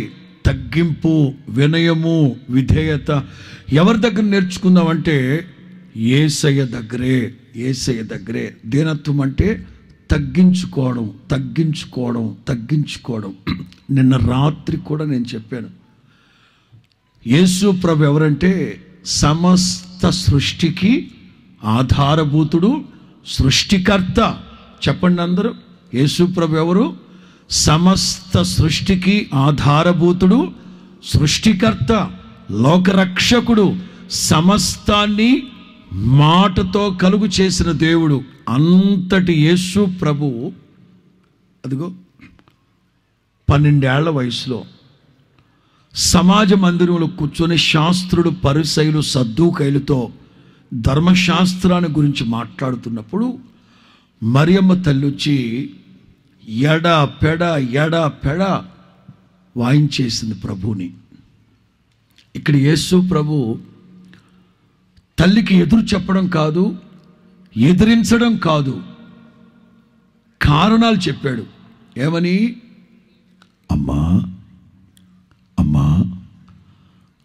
తగ్గింపు, వినయము, విధేయత ఎవరి దగ్గర నేర్చుకుందామంటే యేసయ్య దగ్గరే. దీనత్వం అంటే తగ్గించుకోవడం. నిన్న రాత్రి కూడా నేను చెప్పాను, యేసు ప్రభు ఎవరంటే సమస్త సృష్టికి ఆధారభూతుడు, సృష్టికర్త. చెప్పండి అందరూ, యేసు ప్రభు ఎవరు? సమస్త సృష్టికి ఆధారభూతుడు, సృష్టికర్త, లోకరక్షకుడు, సమస్తాన్ని మాటతో కలుగు చేసిన దేవుడు. అంతటి యేసు ప్రభువు అదిగో 12 ఏళ్ల వయసులో సమాజ మందిరంలో కూర్చొని శాస్త్రుడు, పరిసయ్యులు, సద్దూకైలతో ధర్మశాస్త్రాన్ని గురించి మాట్లాడుతున్నప్పుడు మరియమ్మ తల్లి వచ్చి ఎడా పెడ వాయించేసింది ప్రభువుని. ఇక్కడ యేసు ప్రభు తల్లికి ఎదురు చెప్పడం కాదు, ఎదిరించడం కాదు, కారణాలు చెప్పాడు. ఏమని? అమ్మా అమ్మా,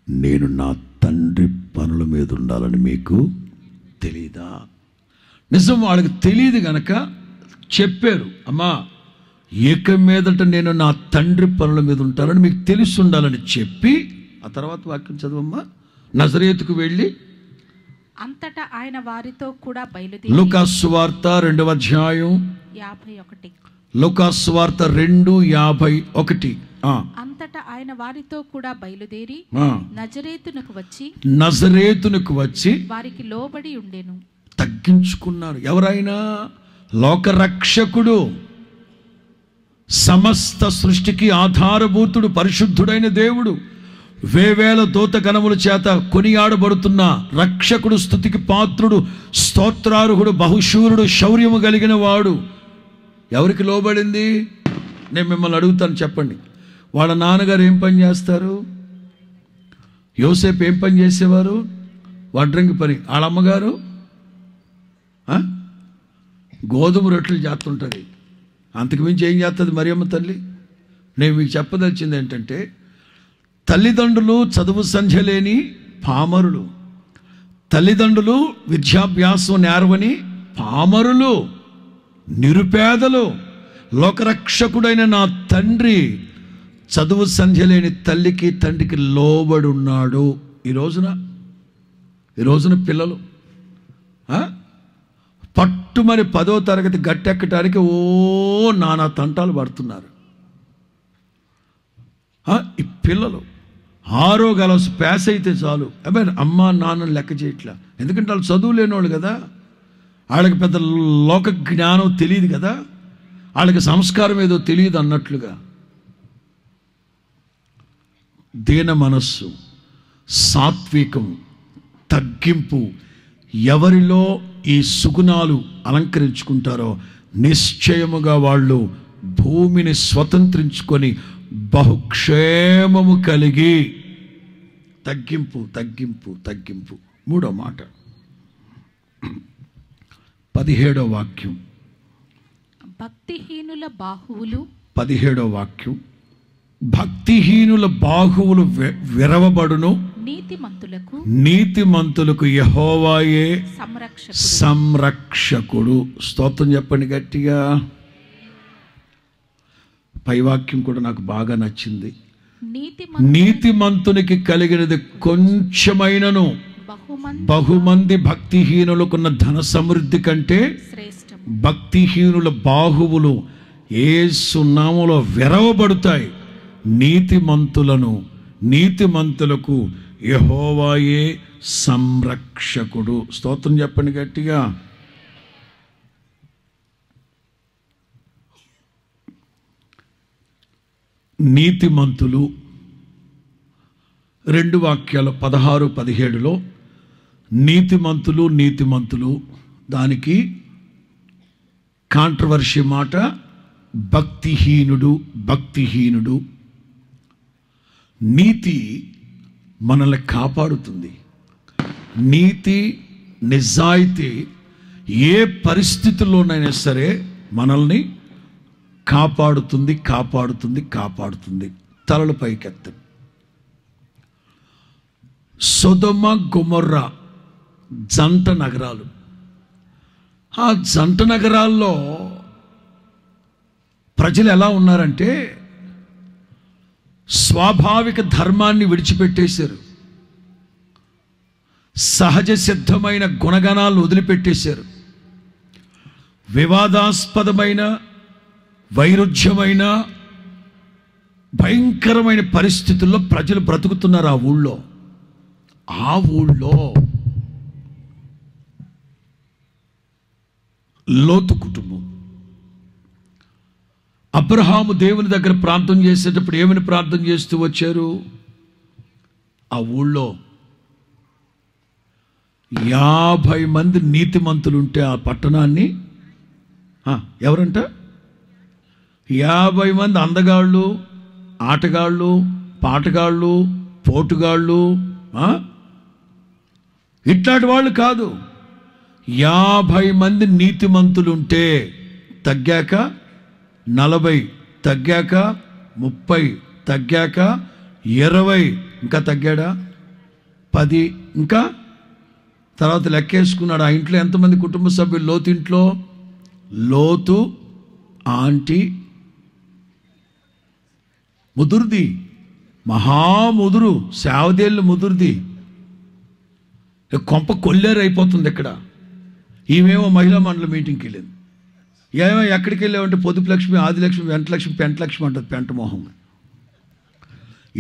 నేను నా తండ్రి పనుల మీద ఉండాలని మీకు తెలీదా? నిజం, వాళ్ళకి తెలియదు గనక చెప్పారు. అమ్మా, ఏక మీదట నేను నా తండ్రి పనుల మీద ఉంటానని మీకు తెలిసి ఉండాలని చెప్పి, ఆ తర్వాత వాక్యం చదవమ్మా. నజరేతుకు వెళ్ళి అంతటా ఆయన వారితో కూడా బయలుదేరి. లూకాసు సువార్త 2వ అధ్యాయం 51. లూకాసు సువార్త 2:51. అంతటా ఆయన వారితో కూడా బయలుదేరి నజరేతునకు వచ్చి వారికి లోబడి ఉండెను. తగ్గించుకున్నారు. ఎవరైనా? లోకరక్షకుడు, సమస్త సృష్టికి ఆధారభూతుడు, పరిశుద్ధుడైన దేవుడు, వేవేల దూతగణముల చేత కొనియాడబడుతున్న రక్షకుడు, స్తుతికి పాత్రుడు, స్తోత్రార్హుడు, బహుశూరుడు, శౌర్యము కలిగిన వాడు ఎవరికి లోబడింది? నేను మిమ్మల్ని అడుగుతాను, చెప్పండి. వాళ్ళ నాన్నగారు ఏం పని చేస్తారు? యోసేపు ఏం పని చేసేవారు? వడ్రంగి పని. వాళ్ళ అమ్మగారు గోధుమ రొట్టెలు చేస్తుంటుంది. అంతకుమించి ఏం చేస్తుంది మరియమ్మ తల్లి? నేను మీకు చెప్పదలిచింది ఏంటంటే, తల్లిదండ్రులు చదువు సంధ్య లేని పామరులు, తల్లిదండ్రులు విద్యాభ్యాసం నేర్వని పామరులు, నిరుపేదలు. లోకరక్షకుడైన నా తండ్రి చదువు సంధ్య లేని తల్లికి తండ్రికి లోబడి ఉన్నాడు. ఈ రోజున పిల్లలు పట్టుమని 10వ తరగతి గట్టెక్కటానికి నానా తంటాలు పడుతున్నారు. ఈ పిల్లలు 6వ క్లాసు పాస్ అయితే చాలు, అబ్బాయి అమ్మ నాన్న లెక్క చేయట్లా. ఎందుకంటే వాళ్ళు చదువు లేనివాళ్ళు కదా, వాళ్ళకి పెద్ద లోక జ్ఞానం తెలియదు కదా, వాళ్ళకి సంస్కారం ఏదో తెలియదు అన్నట్లుగా. దీన మనస్సు, సాత్వికం, తగ్గింపు ఎవరిలో ఈ సుగుణాలు అలంకరించుకుంటారో నిశ్చయముగా వాళ్ళు భూమిని స్వతంత్రించుకొని బహుక్షేమము కలిగి. తగ్గింపు తగ్గింపు తగ్గింపు. 3వ మాట 17వ వాక్యం. భక్తిహీనుల బాహువులు 17వ వాక్యం. భక్తిహీనుల బాహువులు విరవబడును, నీతిమంతులకు యెహోవాయే సంరక్షకుడు. స్తోత్రం చెప్పండి గట్టిగా. పై వాక్యం కూడా నాకు బాగా నచ్చింది. నీతిమంతునికి కలిగినది కొంచెమైనను బహుమంది భక్తిహీనులకున్న ధన సమృద్ధి కంటే భక్తిహీనుల బాహువులు యేసు నామములో విరవబడతాయి. నీతిమంతులకు యెహోవాయే సంరక్షకుడు. స్తోత్రం చెప్పండి గట్టిగా. నీతిమంతులు 2 వాక్యాలు 16, 17లో నీతిమంతులు దానికి కాంట్రవర్షి మాట భక్తిహీనుడు. నీతి మనల్ని కాపాడుతుంది. నీతి, నిజాయితీ ఏ పరిస్థితుల్లోనైనా సరే మనల్ని కాపాడుతుంది. తలలు పైకెత్తం. సొదొమ గొమొర్రా జంట నగరాలు. ఆ జంట నగరాల్లో ప్రజలు ఎలా ఉన్నారంటే స్వాభావిక ధర్మాన్ని విడిచిపెట్టేశారు, సహజ సిద్ధమైన గుణగణాలను వదిలిపెట్టేశారు. వివాదాస్పదమైన, వైరుధ్యమైన, భయంకరమైన పరిస్థితుల్లో ప్రజలు బ్రతుకుతున్నారు. ఆ ఊళ్ళో లోతు కుటుంబం. అబ్రహాము దేవుని దగ్గర ప్రార్థన చేసేటప్పుడు ఏమని ప్రార్థన చేస్తూ వచ్చారు? ఆ ఊళ్ళో 50 మంది నీతిమంతులు ఉంటే ఆ పట్టణాన్ని ఎవరంట? 50 మంది అందగాళ్ళు, ఆటగాళ్ళు, పాటగాళ్ళు, పోటుగాళ్ళు, ఇట్లాంటి వాళ్ళు కాదు. 50 మంది నీతిమంతులు ఉంటే తగ్గాక 40, తగ్గాక 30, తగ్గాక 20, ఇంకా తగ్గాడా 10, ఇంకా తర్వాత లెక్కేసుకున్నాడు. ఆ ఇంట్లో ఎంతమంది కుటుంబ సభ్యులు? లోతు ఇంట్లో లోతు ఆంటీ ముదురుది, మహాముదురు, శావదేళ్ళు ముదురుది, కొంప కొల్లేరు అయిపోతుంది ఇక్కడ. ఈమెమో మహిళా మండలి మీటింగ్కి వెళ్ళింది. ఏమో ఎక్కడికి వెళ్ళామంటే పొదుపు లక్ష్మి, ఆదిలక్ష్మి, వెంటలక్ష్మి, పెంటలక్ష్మి అంటుంది. పెంట మొహం.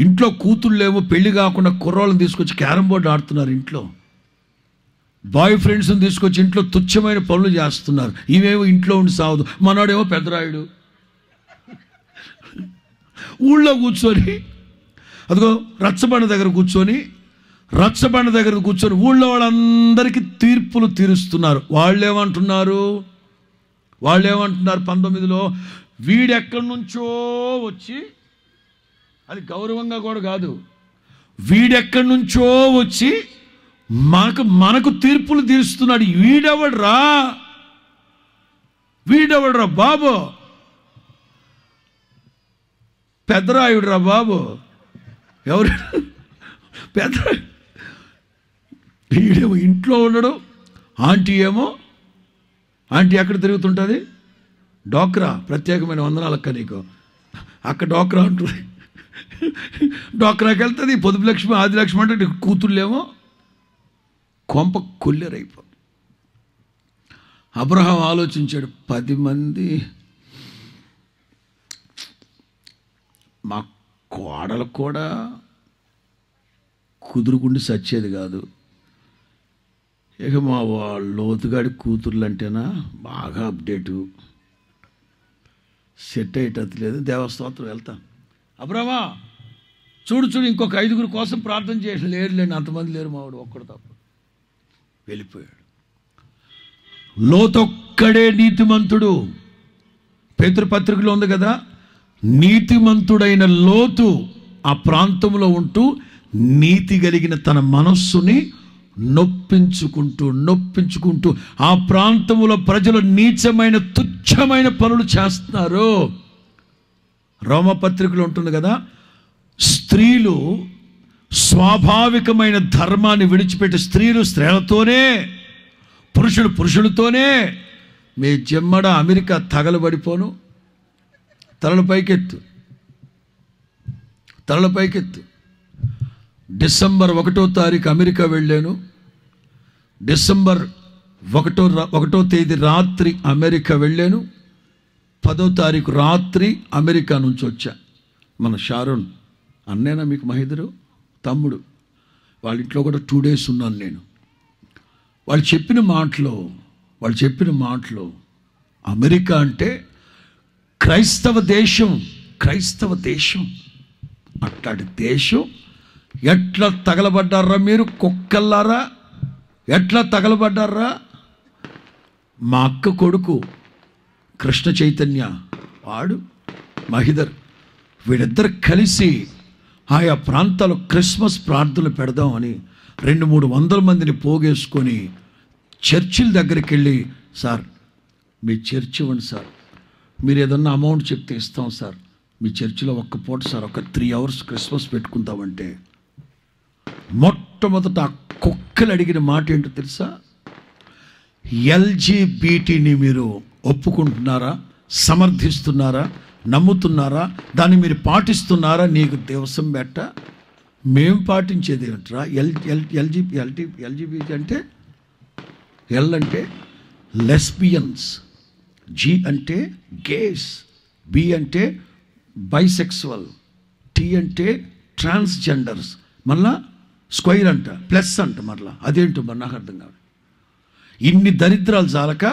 ఇంట్లో కూతుళ్ళేమో పెళ్లి కాకుండా కుర్రోళ్ళని తీసుకొచ్చి క్యారమ్ బోర్డు ఆడుతున్నారు. ఇంట్లో బాయ్ ఫ్రెండ్స్ని తీసుకొచ్చి ఇంట్లో తుచ్చమైన పనులు చేస్తున్నారు. ఈమెమో ఇంట్లో ఉండి సావదు. మనోడేమో పెద్దరాయుడు ఊళ్ళో కూర్చొని, అదిగో రచ్చబండ దగ్గర కూర్చొని ఊళ్ళో వాళ్ళందరికీ తీర్పులు తీరుస్తున్నారు. వాళ్ళేమంటున్నారు 19లో, వీడెక్కడి నుంచో వచ్చి, అది గౌరవంగా కూడా కాదు, వీడెక్కడి నుంచో వచ్చి మనకు తీర్పులు తీరుస్తున్నాడు. వీడెవడ్రా బాబు? పెద్దరాయుడు రా బాబు. ఎవరు? పెద్దరాయుడు. వీడేమో ఇంట్లో ఉండడు. ఆంటీ ఎక్కడ తిరుగుతుంటుంది? డోక్రా. ప్రత్యేకమైన వందనాలక్క నీకు. అక్క డోక్రా ఉంటుంది. డోక్రాకి వెళ్తుంది. పొదుపు లక్ష్మి, ఆదిలక్ష్మి అంటే నీకు కూతుళ్ళేమో కొంప కొల్లేరైపో. అబ్రహాం ఆలోచించాడు, 10 మంది మా కోడలు కూడా కుదురుకుండి సచ్చేది కాదు. ఇక మా లోతుగాడి కూతుర్లు అంటేనా బాగా అప్డేటు, సెట్ అయ్యేటది లేదు. దేవస్తోత్రం వెళ్తాను. అబ్రహ్మా చూడు ఇంకొక 5 కోసం ప్రార్థన చేసి లేరులేండి, అంతమంది లేరు, మావాడు ఒక్కడు తప్ప. వెళ్ళిపోయాడు. లోతొక్కడే నీతిమంతుడు. పేతురుపత్రికలో ఉంది కదా, నీతిమంతుడైన లోతు ఆ ప్రాంతంలో ఉంటూ నీతి కలిగిన తన మనస్సుని నొప్పించుకుంటూ ఆ ప్రాంతంలో ప్రజలు నీచమైన తుచ్చమైన పనులు చేస్తున్నారు. రోమపత్రికలో ఉంటుంది కదా, స్త్రీలు స్వాభావికమైన ధర్మాన్ని విడిచిపెట్టి స్త్రీలు స్త్రీలతోనే, పురుషులు పురుషులతోనే, మీ జమ్మడ అమెరికా తగలబడిపోను. తలల పైకెత్తు. డిసెంబర్ 1వ తారీఖు అమెరికా వెళ్ళాను. డిసెంబర్ 1వ తేదీ రాత్రి అమెరికా వెళ్ళాను. 10వ తారీఖు రాత్రి అమెరికా నుంచి వచ్చా. మన షారోన్ అన్నేనా మీకు మహిదరు తమ్ముడు, వాళ్ళ ఇంట్లో కూడా 2 days ఉన్నాను నేను. వాళ్ళు చెప్పిన మాటలో అమెరికా అంటే క్రైస్తవ దేశం. అట్లాంటి దేశం. ఎట్లా తగలబడ్డారా మీరు కుక్కల్లారా? ఎట్లా తగలబడ్డారా? మా అక్క కొడుకు కృష్ణ చైతన్య, వాడు మహిదర్, వీళ్ళిద్దరు కలిసి ఆయా ప్రాంతాల్లో క్రిస్మస్ ప్రార్థనలు పెడదామని 200-300 మందిని పోగేసుకొని చర్చిల దగ్గరికి వెళ్ళి, సార్ మీ చర్చ్ ఇవ్వండి సార్, మీరు ఏదన్నా అమౌంట్ చెప్తే ఇస్తాం సార్, మీ చర్చిలో ఒక్క పూట సార్ ఒక 3 hours క్రిస్మస్ పెట్టుకుంటామంటే, మొట్టమొదట ఆ కుక్కలు అడిగిన మాట ఏంటో తెలుసా? ఎల్జీబీటీని మీరు ఒప్పుకుంటున్నారా, సమర్థిస్తున్నారా, నమ్ముతున్నారా, దాన్ని మీరు పాటిస్తున్నారా? నీకు దివసం బెట్ట. మేము పాటించేది ఏమిట్రా? ఎల్జీబీటీ అంటే, ఎల్ అంటే లెస్బియన్స్, జీ అంటే గేస్, బి అంటే బైసెక్సువల్, టీ అంటే ట్రాన్స్జెండర్స్, మళ్ళా స్క్వైర్ అంట, ప్లస్ అంట, మరలా అదేంటో మరి నాకు అర్థం కాదు. ఇన్ని దరిద్రాలు చాలక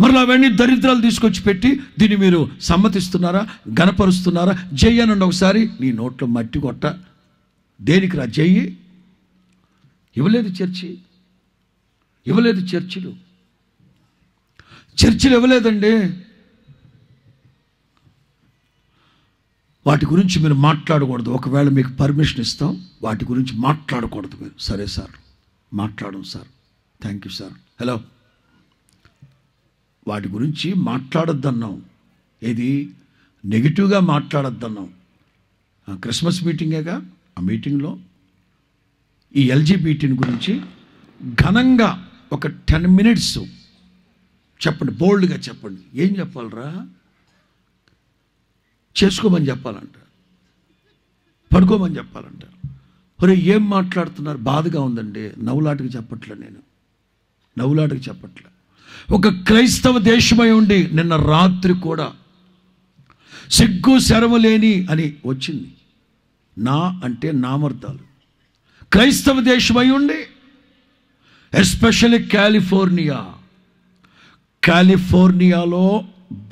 మరలా అవన్నీ దరిద్రాలు తీసుకొచ్చి పెట్టి దీన్ని మీరు సమ్మతిస్తున్నారా, గణపరుస్తున్నారా? జై అనండి ఒకసారి. నీ నోట్లో మట్టి కొట్ట. దేనికి రా జై? ఇవ్వలేదు చర్చిలు ఇవ్వలేదండి. వాటి గురించి మీరు మాట్లాడకూడదు. ఒకవేళ మీకు పర్మిషన్ ఇస్తాం, వాటి గురించి మాట్లాడకూడదు మీరు. సరే సార్, మాట్లాడం sir, thank you sir, hello. వాటి గురించి మాట్లాడొద్దన్నాం. ఏది నెగిటివ్గా మాట్లాడొద్దన్నాం. క్రిస్మస్ మీటింగేగా, ఆ మీటింగ్లో ఈ ఎల్జీబీటీని గురించి ఘనంగా ఒక 10 minutes చెప్పండి, బోల్డ్గా చెప్పండి. ఏం చెప్పాలరా? చేసుకోమని చెప్పాలంట, పడుకోమని చెప్పాలంట. ఒరే ఏం మాట్లాడుతున్నారు? బాధగా ఉందండి. నవ్వులాటకి చెప్పట్లే, నేను నవ్వులాటకి చెప్పట్లే. ఒక క్రైస్తవ దేశమై ఉండి నిన్న రాత్రి కూడా సిగ్గు శరము లేని అని వచ్చింది. నా అంటే నామర్థాలు. క్రైస్తవ దేశమై ఉండి, ఎస్పెషల్లీ కాలిఫోర్నియాలో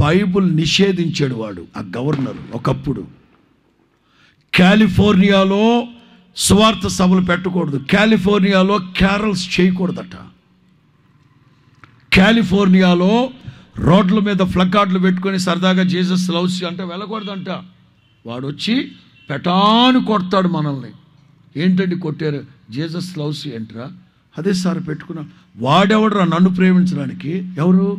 బైబుల్ నిషేధించాడు వాడు, ఆ గవర్నర్. ఒకప్పుడు కాలిఫోర్నియాలో సువార్త సభలు పెట్టకూడదు, కాలిఫోర్నియాలో క్యారల్స్ చేయకూడదట, కాలిఫోర్నియాలో రోడ్ల మీద ఫ్లకార్డులు పెట్టుకొని సరదాగా జీసస్ లవ్స్ యు అంటే వెళ్ళకూడదంట. వాడు వచ్చి పెటాను కొడతాడు మనల్ని. ఏంటండి కొట్టారు? జీసస్ లవ్స్ యు ఏంట్రా? అదే సార్ పెట్టుకున్నాం. వాడెవడరా నన్ను ప్రేమించడానికి? ఎవరు?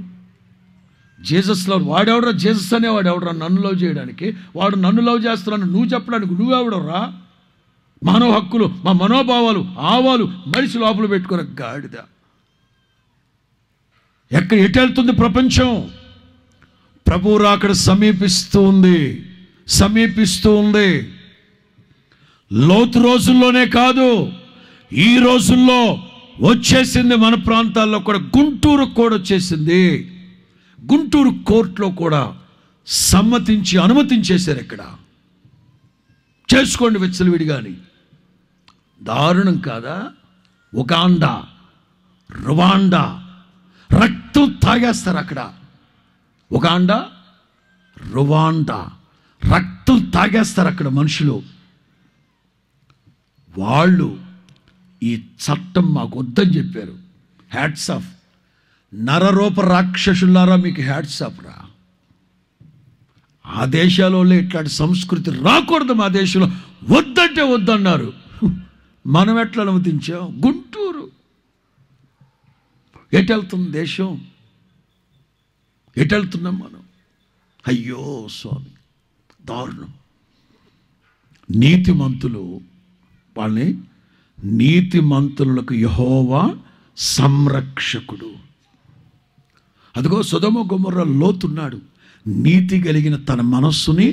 Jesus love. వాడెవడరా? జీసస్ అనేవాడు ఎవడరా నన్ను లవ్ చేయడానికి? వాడు నన్ను లవ్ చేస్తున్నాను నువ్వు చెప్పడానికి నువ్వెవడరా? మానవ హక్కులు, మా మనోభావాలు, ఆవాలు మనిషి లోపల పెట్టుకున్న గాడిద. ఎటు వెళ్తుంది ప్రపంచం? ప్రభువు రాకడ సమీపిస్తూ ఉంది. లోతు రోజుల్లోనే కాదు, ఈ రోజుల్లో వచ్చేసింది. మన ప్రాంతాల్లో కూడా, గుంటూరు కూడా వచ్చేసింది. గుంటూరు కోర్టులో కూడా అనుమతించేశారు. ఇక్కడ చేసుకోండి విచ్చలవిడిగాని. దారుణం కాదా? ఉగాండా, రువాండా రక్తం తాగేస్తారు అక్కడ. ఉగాండా, రువాండా రక్తం తాగేస్తారు అక్కడ మనుషులు. వాళ్ళు ఈ చట్టం మాకు వద్దని చెప్పారు. Hats off. నరరూప రాక్షసులారా, మీకు హ్యాట్స్ ఆఫ్ రా. ఆ దేశాలలో ఇట్లాంటి సంస్కృతి రాకూడదు. మా దేశంలో వద్దంటే వద్దన్నారు. మనం ఎట్లా అనుమతించాం? గుంటూరు. ఎటెళ్తుంది దేశం? ఎటెళ్తున్నాం మనం? అయ్యో స్వామి, దారుణం. నీతిమంతులకు యెహోవా సంరక్షకుడు. అదిగో సొదొమ గొమొర్రా లోతున్నాడు. నీతి కలిగిన తన మనస్సుని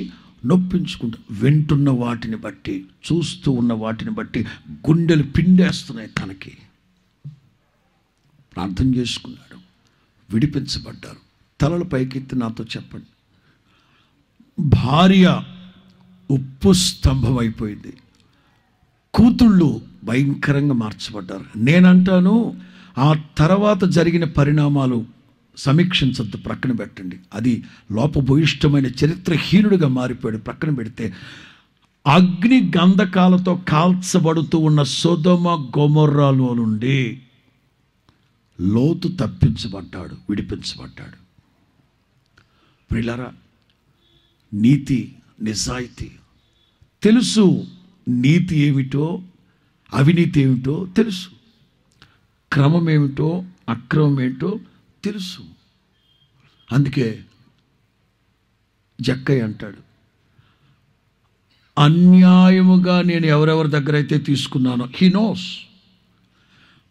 నొప్పించుకుంటూ, వింటున్న వాటిని బట్టి, చూస్తూ ఉన్న వాటిని బట్టి గుండెలు పిండేస్తున్నాయి తనకి. ప్రార్థన చేసుకున్నాడు, విడిపించబడ్డారు. తలలు పైకెత్తి నాతో చెప్పండి. భార్య ఉప్పు స్తంభం అయిపోయింది. కూతుళ్ళు భయంకరంగా మార్చబడ్డారు. నేనంటాను, ఆ తర్వాత జరిగిన పరిణామాలు సమీక్షించద్దు, ప్రక్కన పెట్టండి. అది లోపభూయిష్టమైన చరిత్రహీనుడిగా మారిపోయాడు. ప్రక్కన పెడితే అగ్ని గంధకాలతో కాల్చబడుతూ ఉన్న సొదొమ గొమొర్రాలో నుండి లోతు తప్పించబడ్డాడు, విడిపించబడ్డాడు. ప్రియులారా, నీతి, నిజాయితీ తెలుసు. నీతి ఏమిటో, అవినీతి ఏమిటో తెలుసు. క్రమం ఏమిటో, అక్రమం ఏంటో తెలుసు. అందుకే జక్కయ్య అంటాడు, అన్యాయముగా నేను ఎవరెవరి దగ్గర అయితే తీసుకున్నానో, హీ నోస్.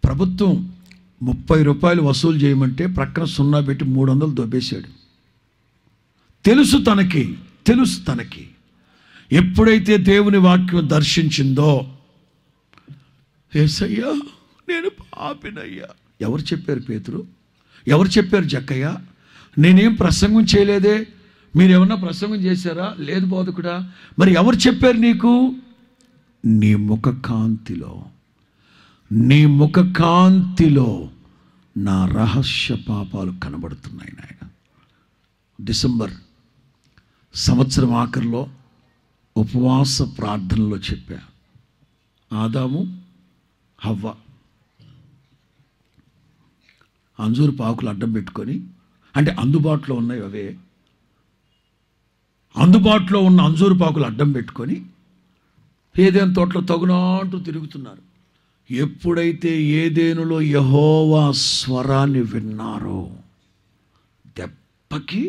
ప్రభుత్వం 30 రూపాయలు వసూలు చేయమంటే ప్రక్కన 0 పెట్టి 300 దొబ్బేశాడు. తెలుసు తనకి. ఎప్పుడైతే దేవుని వాక్యం దర్శించిందో, యేసయ్యా నేను పాపినయ్యా. ఎవరు చెప్పారు పేతురు? ఎవరు చెప్పారు జక్కయ్య? నేనేం ప్రసంగం చేయలేదే. మీరేమన్నా ప్రసంగం చేశారా? లేదు బోధకుడా. మరి ఎవరు చెప్పారు నీకు? నీ ముఖకాంతిలో నా రహస్య పాపాలు కనబడుతున్నాయి నాయన. డిసెంబర్ సంవత్సరం ఆఖరిలో ఉపవాస ప్రార్థనలో చెప్పా, ఆదాము హవ్వ అంజూరు పాకులు అడ్డం పెట్టుకొని, అంటే అందుబాటులో ఉన్నాయి అవే, అందుబాటులో ఉన్న అంజూరు పాకులు అడ్డం పెట్టుకొని ఏదైనా తోటలో తగునాంటూ తిరుగుతున్నారు. ఎప్పుడైతే ఏదేనులో యెహోవా స్వరాన్ని విన్నారో దెబ్బకి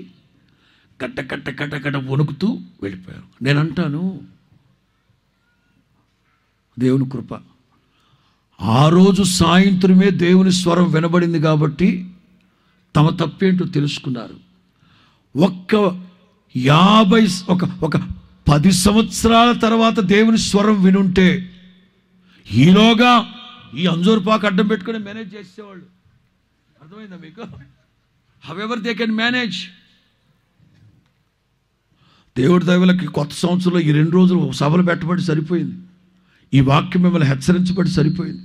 కట్ట కట్ట కట్ట కట్ట వణుకుతూ వెళ్ళిపోయారు. నేనంటాను, దేవుని కృప. ఆ రోజు సాయంత్రమే దేవుని స్వరం వినబడింది కాబట్టి తమ తప్పేంటో తెలుసుకున్నారు. ఒక 10 సంవత్సరాల తర్వాత దేవుని స్వరం వినుంటే ఈలోగా ఈ అంజూరు పాకు అడ్డం పెట్టుకుని మేనేజ్ చేసేవాళ్ళు. అర్థమైందా మీకు? However they can manage. దేవుడి దైవలకి కొత్త సంవత్సరంలో ఈ 2 రోజులు సభలు పెట్టబడి సరిపోయింది. ఈ వాక్యం మిమ్మల్ని హెచ్చరించబడి సరిపోయింది.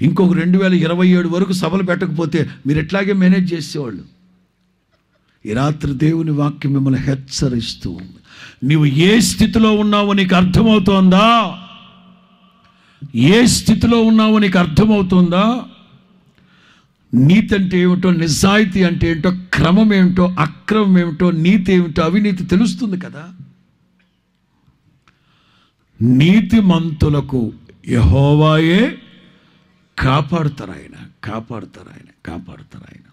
ఇంకొక 2027 వరకు సభలు పెట్టకపోతే మీరు ఎట్లాగే మేనేజ్ చేసేవాళ్ళు. ఈ రాత్రి దేవుని వాక్యం మిమ్మల్ని హెచ్చరిస్తూ ఉంది. నీవు ఏ స్థితిలో ఉన్నావో నీకు అర్థమవుతోందా? ఏ స్థితిలో ఉన్నావో నీకు అర్థమవుతుందా? నీతి అంటే ఏమిటో, నిజాయితీ అంటే ఏంటో, క్రమం ఏమిటో, అక్రమం ఏమిటో, నీతి ఏమిటో, అవినీతి తెలుస్తుంది కదా. నీతిమంతులకు యెహోవాయే కాపాడుతారు. ఆయన కాపాడుతారు. ఆయన కాపాడుతారు. ఆయన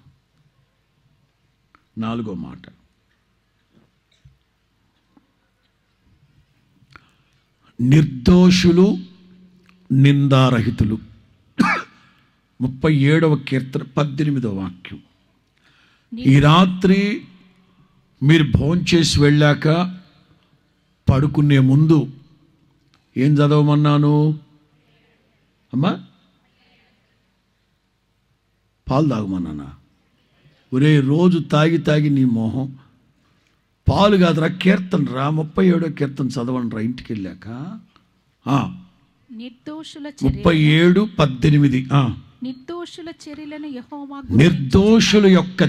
4వ మాట, నిర్దోషులు నిందారహితులు. 37వ కీర్తన 18వ వాక్యం. ఈ రాత్రి మీరు భోంచేసి వెళ్ళాక పడుకునే ముందు ఏం చదవమన్నాను అమ్మా? పాలు తాగమన్నానా? ఒరే, రోజు తాగి తాగి నీ మోహం. పాలు కాదురా, కీర్తన రా, 37వ కీర్తన చదవండి రా ఇంటికి వెళ్ళాక. 37:18. నిర్దోషుల యొక్క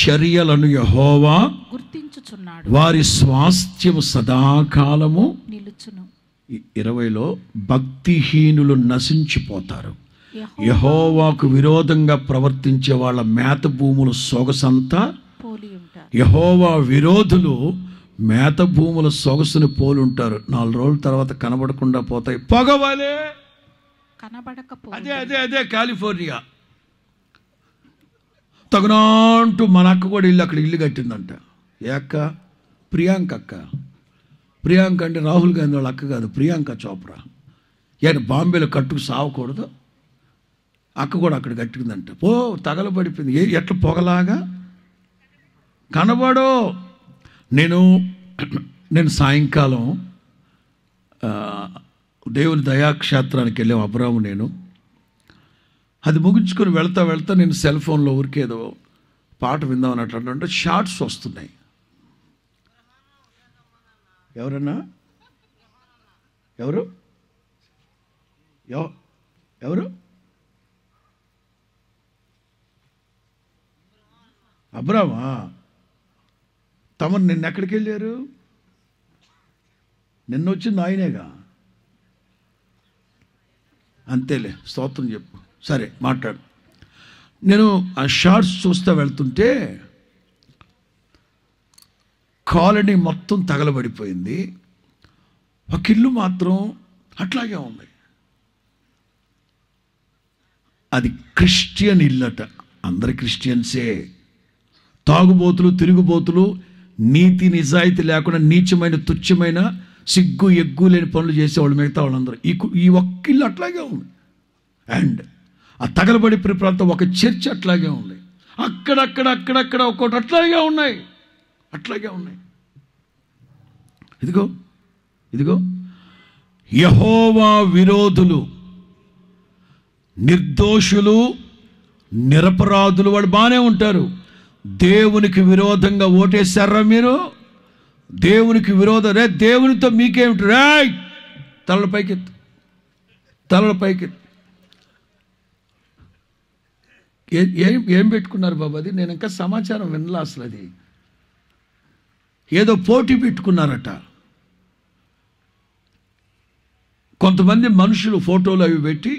చర్యలను యెహోవా గుర్తించుచున్నాడు, వారి స్వాస్థ్యము సదాకాలము నిలుచును. 20లో భక్తిహీనులు నశించిపోతారు. యెహోవాకు విరోధంగా ప్రవర్తించే వాళ్ళ మేత భూములు సొగసంతా పోలి ఉంటారు. యెహోవా విరోధులు మేత భూముల సొగసుని పోలి ఉంటారు. 4 రోజుల తర్వాత కనబడకుండా పోతాయి. పొగవలే అదే కాలిఫోర్నియా తగునాంటూ మన అక్క కూడా అక్కడ ఇల్లు కట్టిందంట. ఏ అక్క? ప్రియాంక అక్క. ప్రియాంక అంటే రాహుల్ గాంధీ వాళ్ళ అక్క కాదు, ప్రియాంక చోప్రా. బాంబేలో కట్టుకు సావకూడదు, అక్క కూడా అక్కడ కట్టిందంట. తగలబడిపోయింది. ఎట్లా పొగలాగా కనబడో. నేను సాయంకాలం దేవుని దయాక్షేత్రానికి వెళ్ళాం, అబ్రాము నేను. అది ముగించుకొని వెళ్తా నేను సెల్ ఫోన్లో ఊరికేదో పాట విందాం అన్నట్టు షార్ట్స్ వస్తున్నాయి. ఎవరన్నా? ఎవరు? అబ్రామా? తమరు నిన్న ఎక్కడికి వెళ్ళారు? నిన్న వచ్చింది ఆయనేగా. అంతేలే, స్తోత్రం చెప్పు. సరే మాట్లాడు. నేను ఆ షార్ట్స్ చూస్తూ వెళ్తుంటే కాలనీ మొత్తం తగలబడిపోయింది. ఒక ఇల్లు మాత్రం అట్లాగే ఉంది. అది క్రిస్టియన్ ఇల్లట. అందరు క్రిస్టియన్సే. తాగుబోతులు, తిరుగుబోతులు, నీతి నిజాయితీ లేకుండా నీచమైన, తుచ్చమైన, సిగ్గు ఎగ్గు లేని పనులు చేసేవాళ్ళు మిగతా వాళ్ళందరూ. ఈ ఒక్క ఇల్లు అట్లాగే ఉంది. అండ్ ఆ తగలబడిపోయిన ప్రాంతం ఒక చర్చ్ అట్లాగే ఉంది. అక్కడక్కడ ఒక్కొక్కటి అట్లాగే ఉన్నాయి. ఇదిగో యెహోవా విరోధులు, నిర్దోషులు, నిరపరాధులు వాళ్ళు బాగానే ఉంటారు. దేవునికి విరోధంగా ఓటేశారా మీరు? దేవునికి విరోధం రే, దేవునితో మీకేమిటి రే? తలల పైకెత్తు. ఏం పెట్టుకున్నారు బాబు? అది నేను ఇంకా సమాచారం వినలా. అసలు అది ఏదో పోటీ పెట్టుకున్నారట. కొంతమంది మనుషులు ఫోటోలు అవి పెట్టి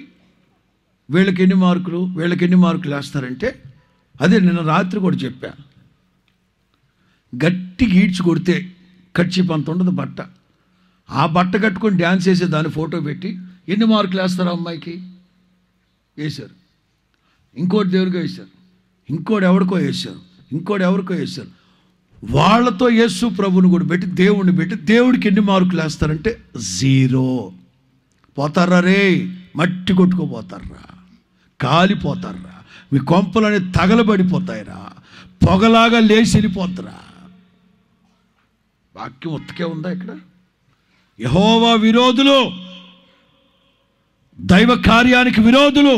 వీళ్ళకి ఎన్ని మార్కులు వేస్తారంటే, అదే నిన్న రాత్రి కూడా చెప్పా, గట్టిగా ఈడ్చి కొడితే కర్చీప్ అంత ఉండదు బట్ట. ఆ బట్ట కట్టుకొని డ్యాన్స్ వేసే దాన్ని ఫోటో పెట్టి ఎన్ని మార్కులు వేస్తారు అమ్మాయికి? వేశారు. ఇంకోటి దేవుడికి వేశారు, ఇంకోటి ఎవరికో వేశారు, ఇంకోటి ఎవరికో వేశారు. వాళ్ళతో యేసు ప్రభుని కూడా పెట్టి దేవుడిని పెట్టి దేవుడికి ఎన్ని మార్కులు వేస్తారంటే 0. పోతారా రే, మట్టి కొట్టుకోపోతారా, కాలిపోతారా, మీ కొంపలని తగలబడిపోతాయిరా, పొగలాగా లేచి వెళ్ళిపోతారా. వాక్యం ఉత్తకే ఉందా ఇక్కడ? యెహోవా విరోధులు, దైవ కార్యానికి విరోధులు,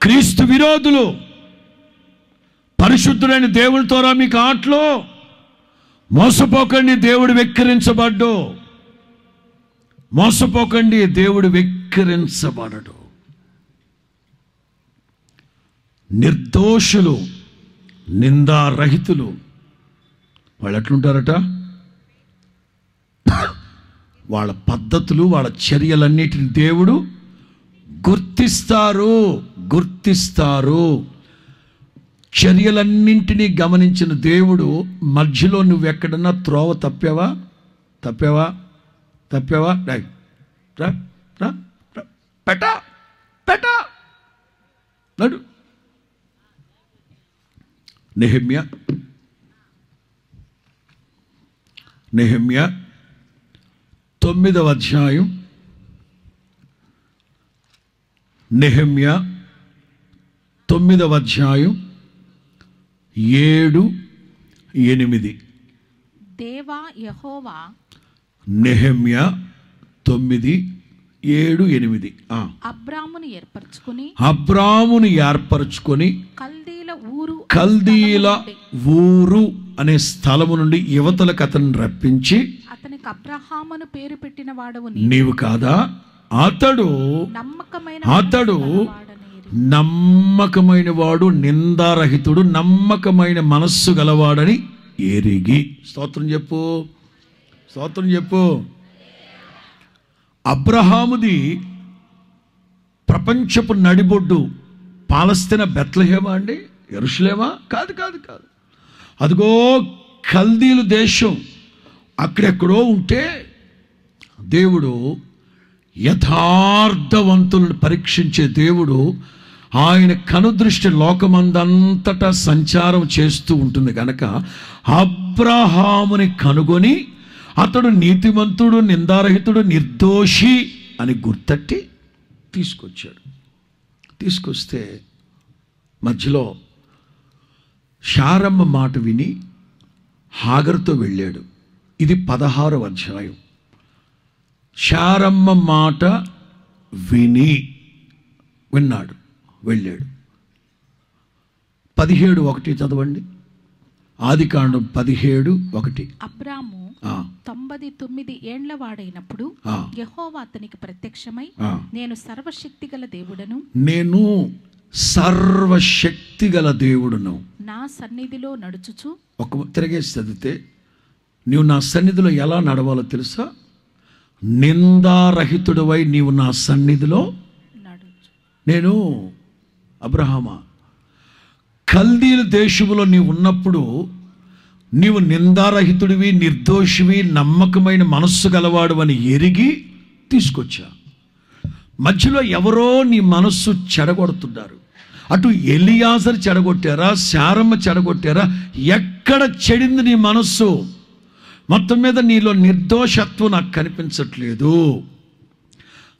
క్రీస్తు విరోధులు, పరిశుద్ధుడైన దేవుడితో మీకు ఆటలో మోసపోకండి, దేవుడు వెక్కిరించబడ్డు. మోసపోకండి, దేవుడు వెక్కిరించబడడు. నిర్దోషులు, నిందారహితులు వాళ్ళు ఎట్లుంటారట? వాళ్ళ పద్ధతులు, వాళ్ళ చర్యలన్నిటిని దేవుడు గుర్తిస్తారు. చర్యలన్నింటినీ గమనించిన దేవుడు మధ్యలో నువ్వెక్కడన్నా త్రోవ తప్పావా పెట్ట నడు. నెహెమ్యా 9వ అధ్యాయం, నెహెమ్యా 9వ అధ్యాయం 7-8. దేవా యెహోవా, నెహెమ్యా 9:7-8. అబ్రామును ఏర్పరచుకొని కల్దీల ఊరు అనే స్థలము నుండి యువతలకు అతను రప్పించి, అతనికి అబ్రహామును పేరు పెట్టిన వాడవు నీవు కాదా? అతడు నమ్మకమైన వాడు, నిందారహితుడు, నమ్మకమైన మనస్సు గలవాడని ఎరిగి. స్తోత్రం చెప్పు. అబ్రహాముది ప్రపంచపు నడిబొడ్డు పాలస్తీనా బెత్లెహేమా అండి? యెరూషలేమా? కాదు. అదిగో కల్దీలు దేశం. అక్కడెక్కడో ఉంటే దేవుడు యథార్థవంతులను పరీక్షించే దేవుడు. ఆయన కనుదృష్టి లోకమందంతటా సంచారం చేస్తూ ఉంటుంది కనుక అబ్రహాముని కనుగొని అతడు నీతిమంతుడు, నిందారహితుడు, నిర్దోషి అని గుర్తట్టి తీసుకొస్తే మధ్యలో శారమ్మ మాట విని హాగరుతో వెళ్ళాడు. ఇది 16వ అధ్యాయం. శారమ్మ మాట విన్నాడు, వెళ్ళాడు. 17:1 చదవండి. ఆదికాండం 17:1. అబ్రాము 99 ఏండ్ల వాడైనప్పుడు యెహోవా అతనికి ప్రత్యక్షమై, నేను సర్వశక్తిగల దేవుడను, నా సన్నిధిలో నడుచుచు. ఒక తిరగేసి చదివితే, నీవు నా సన్నిధిలో ఎలా నడవాలో తెలుసా? నిందారహితుడివై నీవు నా సన్నిధిలో నడుచు. నేను అబ్రహామా, కల్దీల దేశములో నీవు ఉన్నప్పుడు నీవు నిందారహితుడివి, నిర్దోషివి, నమ్మకమైన మనస్సు గలవాడు అని ఎరిగి తీసుకొచ్చా. మధ్యలో ఎవరో నీ మనస్సు చెడగొడుతున్నారు. అటు ఎలియాజరు చెడగొట్టారా, శారమ్మ చెడగొట్టారా? ఎక్కడ చెడింది నీ మనస్సు? మొత్తం మీద నీలో నిర్దోషత్వం నాకు కనిపించట్లేదు.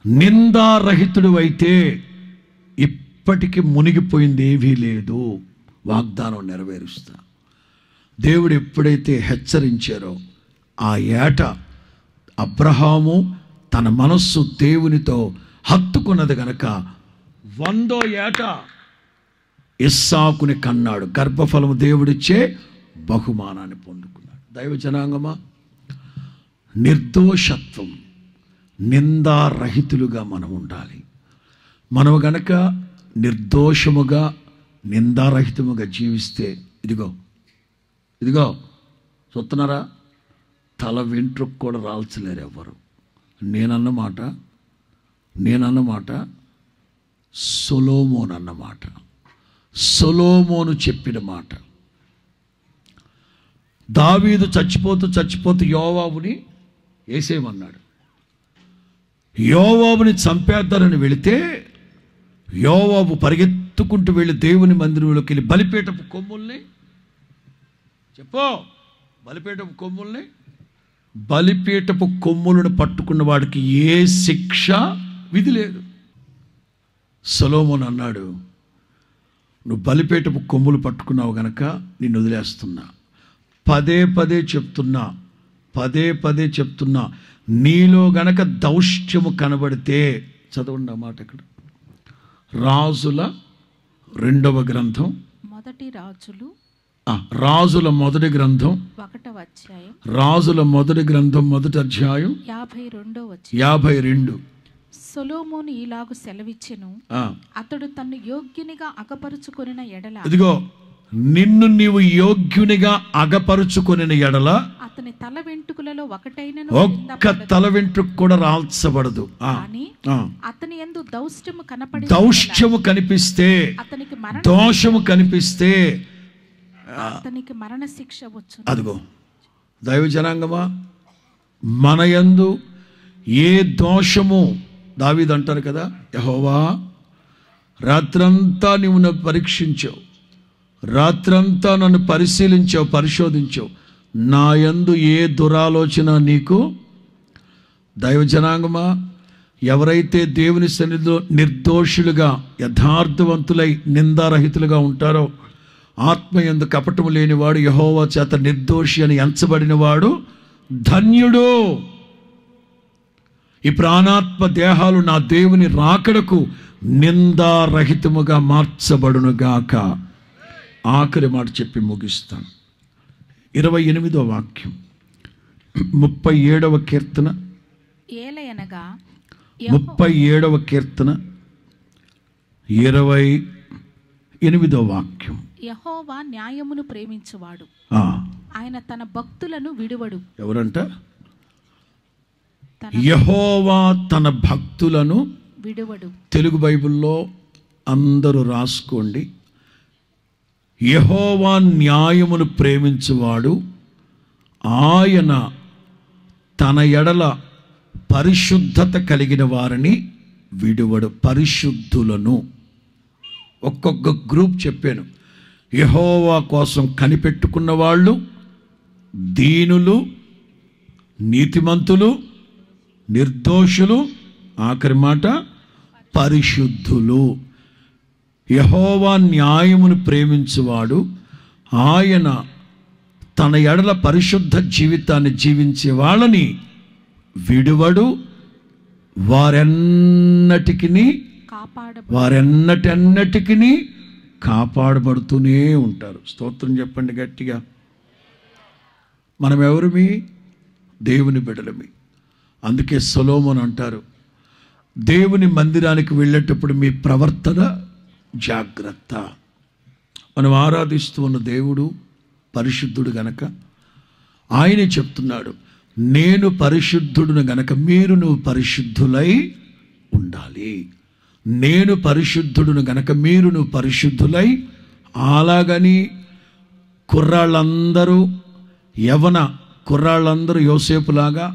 నిందారహితుడు అయితే ఇప్పటికీ మునిగిపోయింది ఏమీ లేదు. వాగ్దానం నెరవేరుస్తా. దేవుడు ఎప్పుడైతే హెచ్చరించారో ఆ ఏట అబ్రహాము తన మనస్సు దేవునితో హత్తుకున్నది గనక 100వ ఏట ఇస్సాకుని కన్నాడు. గర్భఫలము దేవుడిచ్చే బహుమానాన్ని పొందుకున్నాడు. దైవ జనాంగమా, నిర్దోషత్వం, నిందారహితులుగా మనం ఉండాలి. మనం గనక నిర్దోషముగా, నిందారహితముగా జీవిస్తే ఇదిగో చూస్తున్నారా, తల వెంట్రుకు కూడా రాల్చలేరు ఎవ్వరు. నేనన్నమాట సొలొమోను అన్నమాట. సొలొమోను చెప్పిన మాట. దావీదు చచ్చిపోతూ యోవాబుని వేసేయమన్నాడు. యోవాబుని చంపేద్దారని వెళితే యోవాబు పరిగెత్తుకుంటూ వెళ్ళి దేవుని మందిరంలోకి వెళ్ళి బలిపీఠపు కొమ్ములను పట్టుకున్న వాడికి ఏ శిక్ష విధి లేదు. సొలొమోను అన్నాడు, నువ్వు బలిపీఠపు కొమ్ములు పట్టుకున్నావు గనక నిన్ను వదిలేస్తున్నా. పదే పదే చెప్తున్నా, నీలో గనక దౌష్ట్యము కనబడితే, చదవండి ఆ మాట ఇక్కడ, రాజుల 2వ గ్రంథం, రాజుల మొదటి గ్రంథం 1వ అధ్యాయం, రాజుల మొదటి గ్రంథం 1వ అధ్యాయం 52. సొలొమోను ఇలాగు సెలవిచ్చెను, అతడు తన్ను యోగ్యునిగా అగపరుచుకొనిన ఎడల, ఇదిగో నిన్ను నీవు యోగ్యునిగా అగపరుచుకొనిన ఎడల అతని తల వెంట్రుకలలో ఒక్క తల వెంట్రుక కూడా రాల్చబడదు. అతని యందు దౌష్ట్యము కనిపిస్తే, దోషము కనిపిస్తే అతనికి మరణ శిక్ష వచ్చు. అదిగో దైవ జనాంగమా, మన యందు ఏ దోషము, దావీదు అంటారు కదా, యెహోవా రాత్రంతా నీవు నన్ను పరీక్షించావు, రాత్రంతా నన్ను పరిశీలించావు, పరిశోధించావు, నా యందు ఏ దురాలోచన నీకు. దైవ జనాంగమా, ఎవరైతే దేవుని సన్నిధిలో నిర్దోషులుగా యథార్థవంతులై నిందారహితులుగా ఉంటారో, ఆత్మయందు కపటము లేనివాడు, యెహోవా చేత నిర్దోషి అని ఎంచబడినవాడు ధన్యుడు. ఈ ప్రాణాత్మ దేహాలు నా దేవుని రాకడకు నిందారహితముగా మార్చబడునుగాక. ఆఖరి మాట చెప్పి ముగిస్తాను. 28వ వాక్యం, 37వ కీర్తన, 37వ కీర్తన 28వ వాక్యం. యెహోవా న్యాయమును ప్రేమించువాడు, ఆయన తన భక్తులను విడువడు. ఎవరంట? యెహోవా తన భక్తులను విడువడు. తెలుగు బైబిల్లో అందరూ రాసుకోండి. యెహోవా న్యాయమును ప్రేమించువాడు, ఆయన తన ఎడల పరిశుద్ధత కలిగిన వారిని విడువడు. పరిశుద్ధులను ఒక్కొక్క గ్రూప్ చెప్పాను. యెహోవా కోసం కనిపెట్టుకున్న వాళ్ళు, దీనులు, నీతిమంతులు, నిర్దోషులు, ఆఖరి మాట పరిశుద్ధులు. యెహోవా న్యాయమును ప్రేమించువాడు, ఆయన తన ఎడల పరిశుద్ధ జీవితాన్ని జీవించే వాళ్ళని విడువడు, వారెన్నటికి కాపాడబడుతూనే ఉంటారు. స్తోత్రం చెప్పండి గట్టిగా. మనం ఎవరిమి? దేవుని బిడ్డలమి. అందుకే సొలొమోను అంటారు, దేవుని మందిరానికి వెళ్ళేటప్పుడు మీ ప్రవర్తన జాగ్రత్త. మనం ఆరాధిస్తూ ఉన్న దేవుడు పరిశుద్ధుడు గనక ఆయనే చెప్తున్నాడు, నేను పరిశుద్ధుడును గనక నువ్వు పరిశుద్ధులై ఉండాలి. నేను పరిశుద్ధుడును గనక నువ్వు పరిశుద్ధులై. అలాగని కుర్రాళ్ళందరూ, యవ్వన కుర్రాళ్ళందరూ యోసేపులాగా,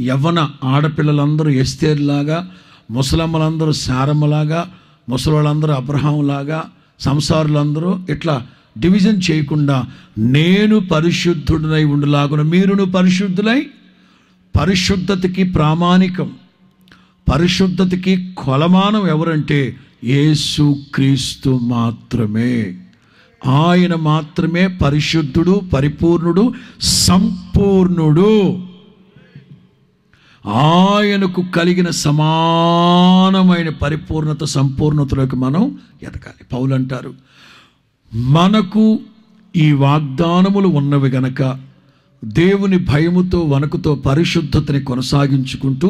యవ్వన ఆడపిల్లలందరూ ఎస్తేరులాగా, ముసలమ్మలందరూ శారమ్మలాగా, ముసలివాళ్ళందరూ అబ్రహాంలాగా, సంసారులందరూ ఇట్లా డివిజన్ చేయకుండా నేను పరిశుద్ధుడినై ఉండులాగున మీరును పరిశుద్ధులై. పరిశుద్ధతకి ప్రామాణికం, పరిశుద్ధతకి కొలమానం ఎవరంటే యేసుక్రీస్తు మాత్రమే. ఆయన మాత్రమే పరిశుద్ధుడు, పరిపూర్ణుడు, సంపూర్ణుడు. ఆయనకు కలిగిన సమానమైన పరిపూర్ణత, సంపూర్ణతలోకి మనం ఎదగాలి. పౌలు అంటారు, మనకు ఈ వాగ్దానములు ఉన్నవి గనక దేవుని భయముతో వణకుతో పరిశుద్ధతని కొనసాగించుకుంటూ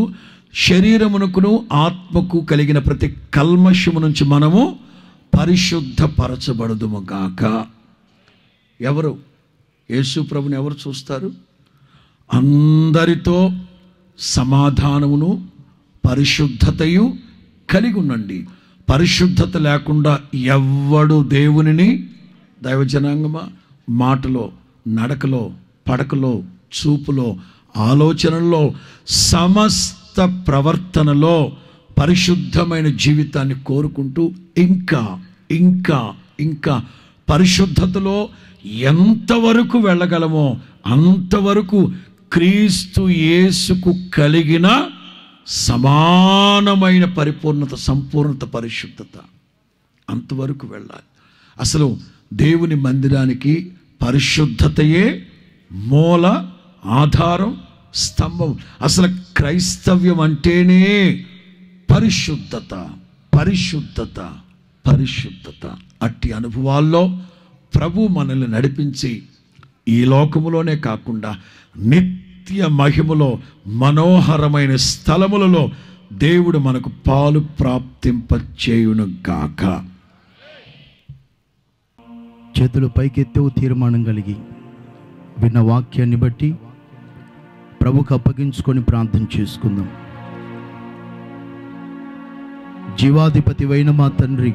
శరీరమునకును ఆత్మకు కలిగిన ప్రతి కల్మషము నుంచి మనము పరిశుద్ధపరచబడదుము గాక. ఎవరు యేసు ప్రభుని ఎవరు చూస్తారు? అందరితో సమాధానమును పరిశుద్ధతయు కలిగి ఉండండి. పరిశుద్ధత లేకుండా ఎవ్వడు దేవునిని, దైవజనాంగమా, మాటలో, నడకలో, పడకలో, చూపులో, ఆలోచనల్లో, సమస్త ప్రవర్తనలో పరిశుద్ధమైన జీవితాన్ని కోరుకుంటూ ఇంకా ఇంకా ఇంకా పరిశుద్ధతలో ఎంతవరకు వెళ్ళగలమో అంతవరకు క్రీస్తు యేసుకు కలిగిన సమానమైన పరిపూర్ణత, సంపూర్ణత, పరిశుద్ధత అంతవరకు వెళ్ళాలి. అసలు దేవుని మందిరానికి పరిశుద్ధతయే మూల, ఆధారం, స్తంభం. అసలు క్రైస్తవ్యం అంటేనే పరిశుద్ధత, పరిశుద్ధత, పరిశుద్ధత. అట్టి అనుభవాల్లో ప్రభు మనల్ని నడిపించి ఈ లోకములోనే కాకుండా నిత్య మహిమలో, మనోహరమైన స్థలములలో దేవుడు మనకు పాలు ప్రాప్తింపచేయును గాక. చేతులు పైకెత్తు తీర్మానం కలిగి విన్న వాక్యాన్ని బట్టి ప్రభుకు అప్పగించుకొని ప్రార్థన చేసుకుందాం. జీవాధిపతివైన మా తండ్రి,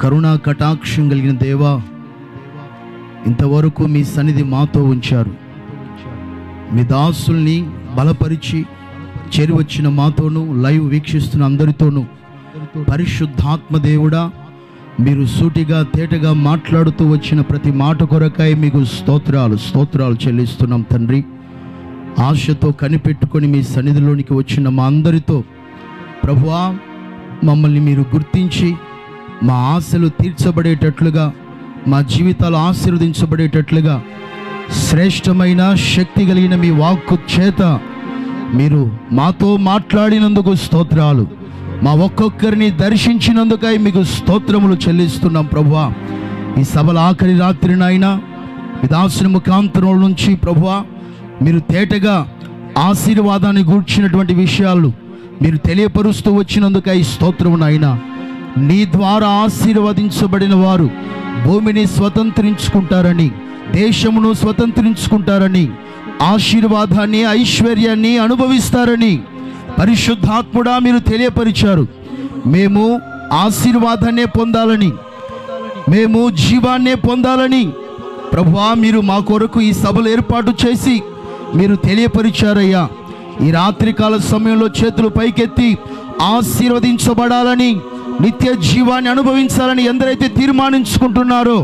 కరుణా కటాక్షం కలిగిన దేవా, ఇంతవరకు మీ సన్నిధి మాతో ఉంచారు. మీ దాసుల్ని బలపరిచి చేరివచ్చిన మాతోనూ, లైవ్ వీక్షిస్తున్న అందరితోనూ పరిశుద్ధాత్మ దేవుడా, మీరు సూటిగా తేటగా మాట్లాడుతూ వచ్చిన ప్రతి మాట కొరకాయ మీకు స్తోత్రాలు చెల్లిస్తున్నాం తండ్రి. ఆశతో కనిపెట్టుకొని మీ సన్నిధిలోనికి వచ్చిన మా అందరితో ప్రభువా, మమ్మల్ని మీరు గుర్తించి మా ఆశలు తీర్చబడేటట్లుగా, మా జీవితాలు ఆశీర్వదించబడేటట్లుగా శ్రేష్టమైన శక్తి కలిగిన మీ వాక్కు చేత మీరు మాతో మాట్లాడినందుకు స్తోత్రాలు. మా ఒక్కొక్కరిని దర్శించినందుకై మీకు స్తోత్రములు చెల్లిస్తున్నాం ప్రభువా. ఈ సభల ఆఖరి రాత్రి నాయనా, మీ దాసుని ముఖాంతరం నుంచి ప్రభువా మీరు తేటగా ఆశీర్వాదాన్ని గూర్చినటువంటి విషయాలు మీరు తెలియపరుస్తూ వచ్చినందుకై స్తోత్రము నాయనా. నీ ద్వారా ఆశీర్వదించబడిన వారు భూమిని స్వతంత్రించుకుంటారని, దేశమును స్వతంత్రించుకుంటారని, ఆశీర్వాదాన్ని, ఐశ్వర్యాన్ని అనుభవిస్తారని పరిశుద్ధాత్ముడా మీరు తెలియపరిచారు. మేము ఆశీర్వాదాన్నే పొందాలని, మేము జీవాన్నే పొందాలని ప్రభువా మీరు మా కొరకు ఈ సభలు ఏర్పాటు చేసి మీరు తెలియపరిచారయ్యా. ఈ రాత్రికాల సమయంలో చేతులు పైకెత్తి ఆశీర్వదించబడాలని, నిత్య జీవాన్ని అనుభవించాలని ఎందరైతే తీర్మానించుకుంటున్నారో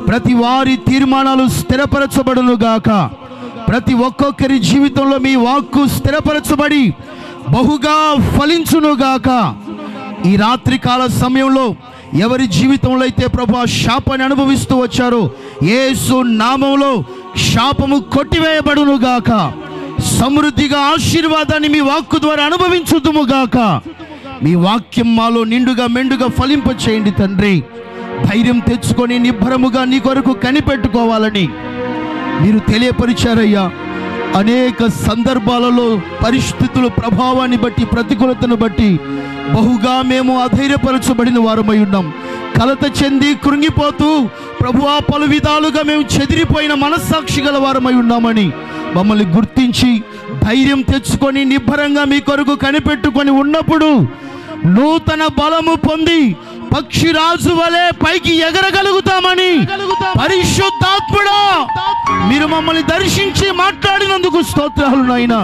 ప్రతి వారి తీర్మానాలు స్థిరపరచబడును గాక. ప్రతి ఒక్కొక్కరి జీవితంలో మీ వాక్కు స్థిరపరచబడి బహుగా ఫలించును గాక. ఈ రాత్రికాల సమయంలో ఎవరి జీవితంలో అయితే ప్రభువా శాపాన్ని అనుభవిస్తూ వచ్చారో యేసు నామములో శాపము కొట్టివేయబడును గాక. సమృద్ధిగా ఆశీర్వాదాన్ని మీ వాక్కు ద్వారా అనుభవించుదుము గాక. మీ వాక్యం మాలో నిండుగా మెండుగా ఫలింప చేయండి తండ్రి. ధైర్యం తెచ్చుకొని నిబ్బరముగా నీ కొరకు కనిపెట్టుకోవాలని మీరు తెలియపరిచారయ్యా. అనేక సందర్భాలలో పరిస్థితుల ప్రభావాన్ని బట్టి, ప్రతికూలతను బట్టి బహుగా మేము అధైర్యపరచబడిన వారమై ఉన్నాం. కలత చెంది కృంగిపోతూ ప్రభువా పలు విధాలుగా మేము చెదిరిపోయిన మనస్సాక్షి గల వారమై ఉన్నామని మమ్మల్ని గుర్తించి ధైర్యం తెచ్చుకొని నిబ్బరంగా మీ కొరకు కనిపెట్టుకొని ఉన్నప్పుడు నూతన బలము పొంది పక్షిరాజు వలె పైకి ఎగరగలుగుతామని పరిశుద్ధాత్ముడా మీరు మమ్మల్ని దర్శించి మాట్లాడినందుకు స్తోత్రాలు నాయనా.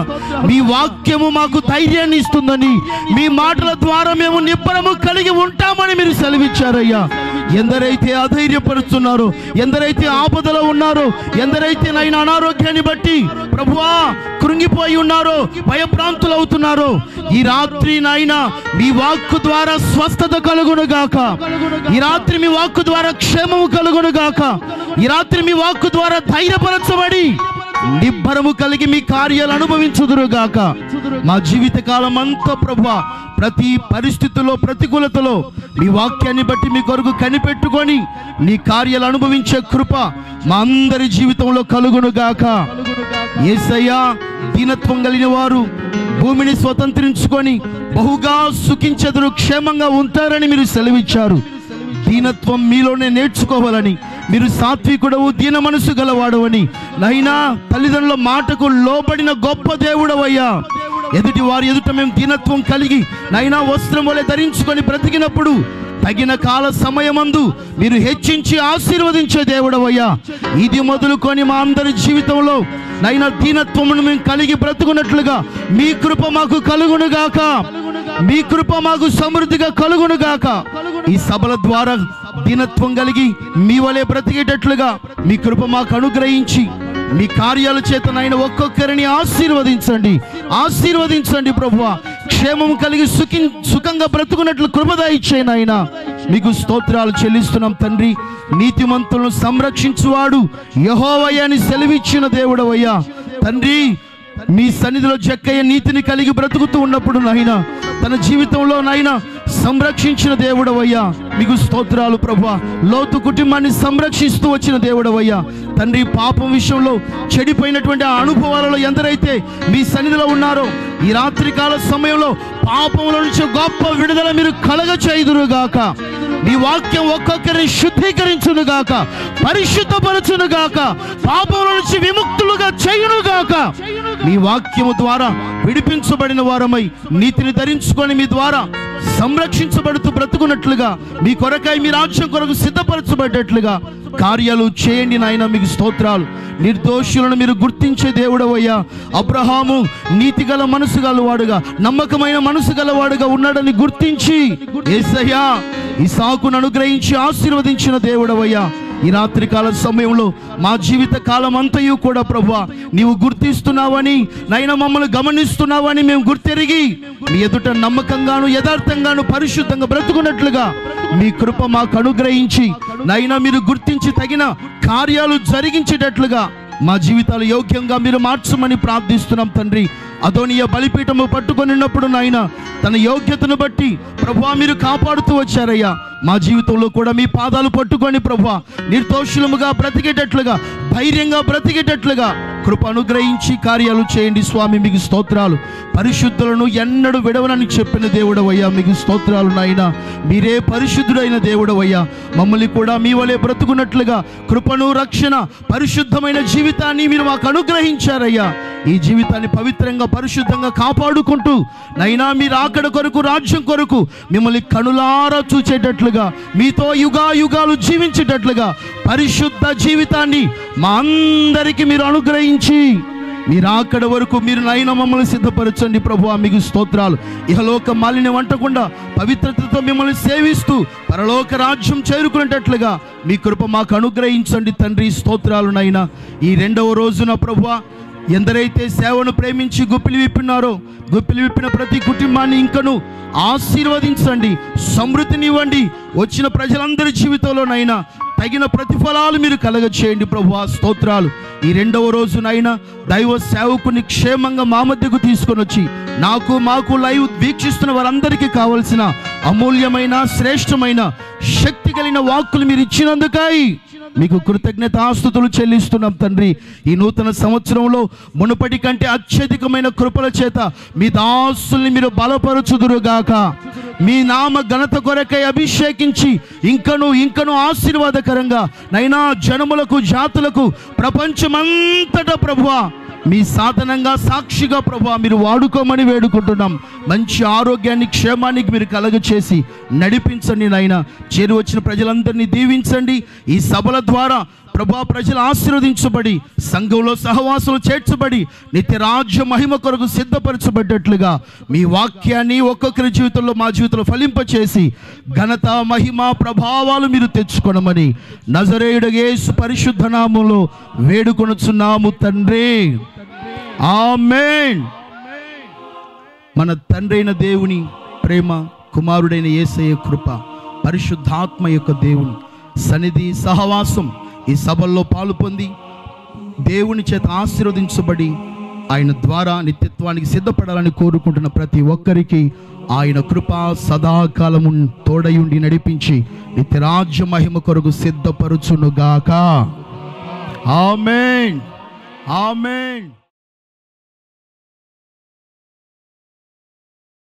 మీ వాక్యము మాకు ధైర్యాన్ని ఇస్తుందని, మీ మాటల ద్వారా మేము నిబ్బరము కలిగి ఉంటామని మీరు సెలవిచ్చారయ్యా. ఎందరైతే అధైర్యపరుస్తున్నారో, ఎందరైతే ఆపదలో ఉన్నారో, ఎందరైతే నాయన అనారోగ్యాన్ని బట్టి ప్రభువా కృంగిపోయి ఉన్నారో, భయభ్రాంతులు అవుతున్నారో, ఈ రాత్రి నాయన మీ వాక్కు ద్వారా స్వస్థత కలుగును గాక. ఈ రాత్రి మీ వాక్కు ద్వారా క్షేమము కలుగును గాక. ఈ రాత్రి మీ వాక్కు ద్వారా ధైర్యపరచబడి నిబ్బరము కలిగి మీ కార్యాలు అనుభవించుదురు గాక. మా జీవిత కాలం అంతా ప్రభువా ప్రతి పరిస్థితుల్లో, ప్రతికూలతలో మీ వాక్యాన్ని బట్టి మీ కొరకు కనిపెట్టుకొని నీ కార్యాలు అనుభవించే కృప మా అందరి జీవితంలో కలుగును గాక. యేసయ్యా, దీనత్వం కలిగిన వారు భూమిని స్వతంత్రించుకొని బహుగా సుఖించెదరు, క్షేమంగా ఉంటారని మీరు సెలవిచ్చారు. దీనత్వం మీలోనే నేర్చుకోవాలని, మీరు సాత్వికుడవు, దీన మనసు గలవాడవని నైనా తల్లిదండ్రుల మాటకు లోబడిన గొప్ప దేవుడవయ్యా. ఎదుటి వారి ఎదుట మేము దీనత్వం కలిగి నైనా వస్త్రం వలె ధరించుకొని బ్రతికినప్పుడు తగిన కాల సమయమందు మీరు హెచ్చించి ఆశీర్వదించే దేవుడవయ్యా. ఇది మొదలుకొని మా అందరి జీవితంలో నైనా దీనత్వమును మేము కలిగి బ్రతుకున్నట్లుగా మీ కృప మాకు కలుగునుగాక. మీ కృప మాకు సమృద్ధిగా కలుగునుగాక. ఈ సభల ద్వారా దీనత్వం కలిగి మీ వలె బ్రతికేటట్లుగా మీ కృప మాకు అనుగ్రహించి మీ కార్యాల చేత నాయన ఒక్కొక్కరిని ఆశీర్వదించండి. ఆశీర్వదించండి ప్రభువా. క్షేమం కలిగి సుఖంగా బ్రతుకున్నట్లు కృప దయచేయండి నాయన. మీకు స్తోత్రాలు చెల్లిస్తున్నాం తండ్రి. నీతిమంతులను సంరక్షించువాడు యెహోవా అని సెలవిచ్చిన దేవుడవయ్యా తండ్రి. మీ సన్నిధిలో జక్కయ్య నీతిని కలిగి బ్రతుకుతూ ఉన్నప్పుడు నాయన తన జీవితంలో నాయన సంరక్షించిన దేవుడవయ్యా. మీకు స్తోత్రాలు ప్రభువా. లోతు కుటుంబాన్ని సంరక్షిస్తూ వచ్చిన దేవుడవయ్యా తండ్రి. పాపం విషయంలో చెడిపోయినటువంటి ఆ అనుభవాలలో ఎందరైతే మీ సన్నిధిలో ఉన్నారో ఈ రాత్రికాల సమయంలో పాపంలో నుంచి గొప్ప విడుదల మీరు కలగ చేయుదురుగాక. మీ వాక్యం ఒక్కొక్కరిని శుద్ధీకరించునుగాక, పరిశుద్ధపరచునుగాక, పాపంలో నుంచి విముక్తులుగా చేయునుగాక. మీ వాక్యము ద్వారా విడిపించబడిన వారమై నీతిని ధరించుకొని మీ ద్వారా సంరక్షించబడుతూ బ్రతుకున్నట్లుగా మీ కొరకై మీ రాజ్యం కొరకు సిద్ధపరచబడ్డట్లుగా కార్యాలు చేయండి నాయన. మీకు స్తోత్రాలు. నిర్దోషులను మీరు గుర్తించే దేవుడవయ్యా. అబ్రహాము నీతిగల మనసు గలవాడుగా నమ్మకమైన మనసు గలవాడుగా ఉన్నాడని గుర్తించి యేసయ్యా ఇస్సాకును అనుగ్రహించి ఆశీర్వదించిన దేవుడవయ్యా. ఈ రాత్రికాల సమయంలో మా జీవిత కాలం అంతయు కూడా ప్రభువా నీవు గుర్తిస్తున్నావని నైనా మమ్మల్ని గమనిస్తున్నావని మేము గుర్తెరిగి మీ ఎదుట నమ్మకంగాను యథార్థంగాను పరిశుద్ధంగా బ్రతుకున్నట్లుగా మీ కృప మాకు అనుగ్రహించి నైనా మీరు గుర్తించి తగిన కార్యాలు జరిగించేటట్లుగా మా జీవితాలు యోగ్యంగా మీరు మార్చమని ప్రార్థిస్తున్నాం తండ్రి. అదోనియ బలిపీఠము పట్టుకొనిన్నప్పుడు నాయన తన యోగ్యతను బట్టి ప్రభువా మీరు కాపాడుతూ వచ్చారయ్యా. మా జీవితంలో కూడా మీ పాదాలు పట్టుకొని ప్రభువా నిర్దోషులముగా బ్రతికేటట్లుగా ధైర్యంగా బ్రతికేటట్లుగా కృప అనుగ్రహించి కార్యాలు చేయండి స్వామి. మీకు స్తోత్రాలు. పరిశుద్ధులను ఎన్నడూ విడవనని చెప్పిన దేవుడవయ్యా. మీకు స్తోత్రాలు నాయన. మీరే పరిశుద్ధుడైన దేవుడవయ్యా. మమ్మల్ని కూడా మీ వలె బ్రతుకున్నట్లుగా కృపను రక్షణ పరిశుద్ధమైన జీవితాన్ని మీరు మాకు అనుగ్రహించారయ్యా. ఈ జీవితాన్ని పవిత్రంగా పరిశుద్ధంగా కాపాడుకుంటూ నైనా మీరు ఆకడ కొరకు రాజ్యం కొరకు మిమ్మల్ని కనులారా చూచేటట్లుగా మీతో యుగాయుగాలు జీవించేటట్లుగా పరిశుద్ధ జీవితాన్ని మా అందరికీ మీరు అనుగ్రహించి మీరు అక్కడ వరకు మీరు నైనా మమ్మల్ని సిద్ధపరచండి ప్రభువా. మీకు స్తోత్రాలు. ఇహలోక మాలిన్యం అంటకుండా పవిత్రతతో మిమ్మల్ని సేవిస్తూ పరలోక రాజ్యం చేరుకునేటట్లుగా మీ కృప మాకు అనుగ్రహించండి తండ్రి. స్తోత్రాలు నైనా. ఈ రెండవ రోజున ప్రభువా ఎందరైతే సేవను ప్రేమించి గుప్పిలి విప్పినారో గుప్పిలి విప్పిన ప్రతి కుటుంబాన్ని ఇంకను ఆశీర్వదించండి, సమృద్ధినివ్వండి. వచ్చిన ప్రజలందరి జీవితంలోనైనా తగిన ప్రతిఫలాలు మీరు కలగచేయండి ప్రభువా. స్తోత్రాలు. ఈ రెండవ రోజునైనా దైవ సేవకుని క్షేమంగా మా మధ్యకు తీసుకొని వచ్చి మాకు లైవ్ వీక్షిస్తున్న వారందరికీ కావలసిన అమూల్యమైన శ్రేష్టమైన శక్తి కలిగిన వాక్కులు మీరు ఇచ్చినందుకై మీకు కృతజ్ఞతాస్తుతులు చెల్లిస్తున్నాం తండ్రి. ఈ నూతన సంవత్సరంలో మునుపటి కంటే అత్యధికమైన కృపల చేత మీ దాసుల్ని మీరు బలపరచుదురుగాక. మీ నామ ఘనత కొరకై అభిషేకించి ఇంకను ఆశీర్వాదకరంగా నైనా జనములకు జాతులకు ప్రపంచమంతటా ప్రభువా మీ సాధనంగా సాక్షిగా ప్రభువా మీరు వాడుకోమని వేడుకుంటున్నాం. మంచి ఆరోగ్యాన్ని క్షేమానికి మీరు కలగచేసి నడిపించండి నాయన. చేరి వచ్చిన ప్రజలందరినీ దీవించండి. ఈ సభల ద్వారా ప్రభా ప్రజలు ఆశీర్వదించబడి సంఘంలో సహవాసులు చేర్చబడి నిత్య రాజ్య మహిమ కొరకు సిద్ధపరచబడ్డట్లుగా మీ వాక్యాన్ని ఒక్కొక్కరి జీవితంలో మా జీవితంలో ఫలింపచేసి ఘనత మహిమ ప్రభావాలు మీరు తెచ్చుకొనమని నజరేయుడు యేసు పరిశుద్ధ నామములో వేడుకొనుచున్నాము తండ్రి. ఆమేన్. మన తండ్రి అయిన దేవుని ప్రేమ, కుమారుడైన యేసయ్య కృప, పరిశుద్ధాత్మ యొక్క దేవుని సన్నిధి సహవాసం ఈ సభల్లో పాలు పొంది దేవుని చేత ఆశీర్వదించబడి ఆయన ద్వారా నిత్యత్వానికి సిద్ధపడాలని కోరుకుంటున్న ప్రతి ఒక్కరికి ఆయన కృప సదాకాలము తోడయుండి నడిపించి నిత్యరాజ్య మహిమ కొరకు సిద్ధపరచునుగాక. ఆమేన్. ఆమేన్.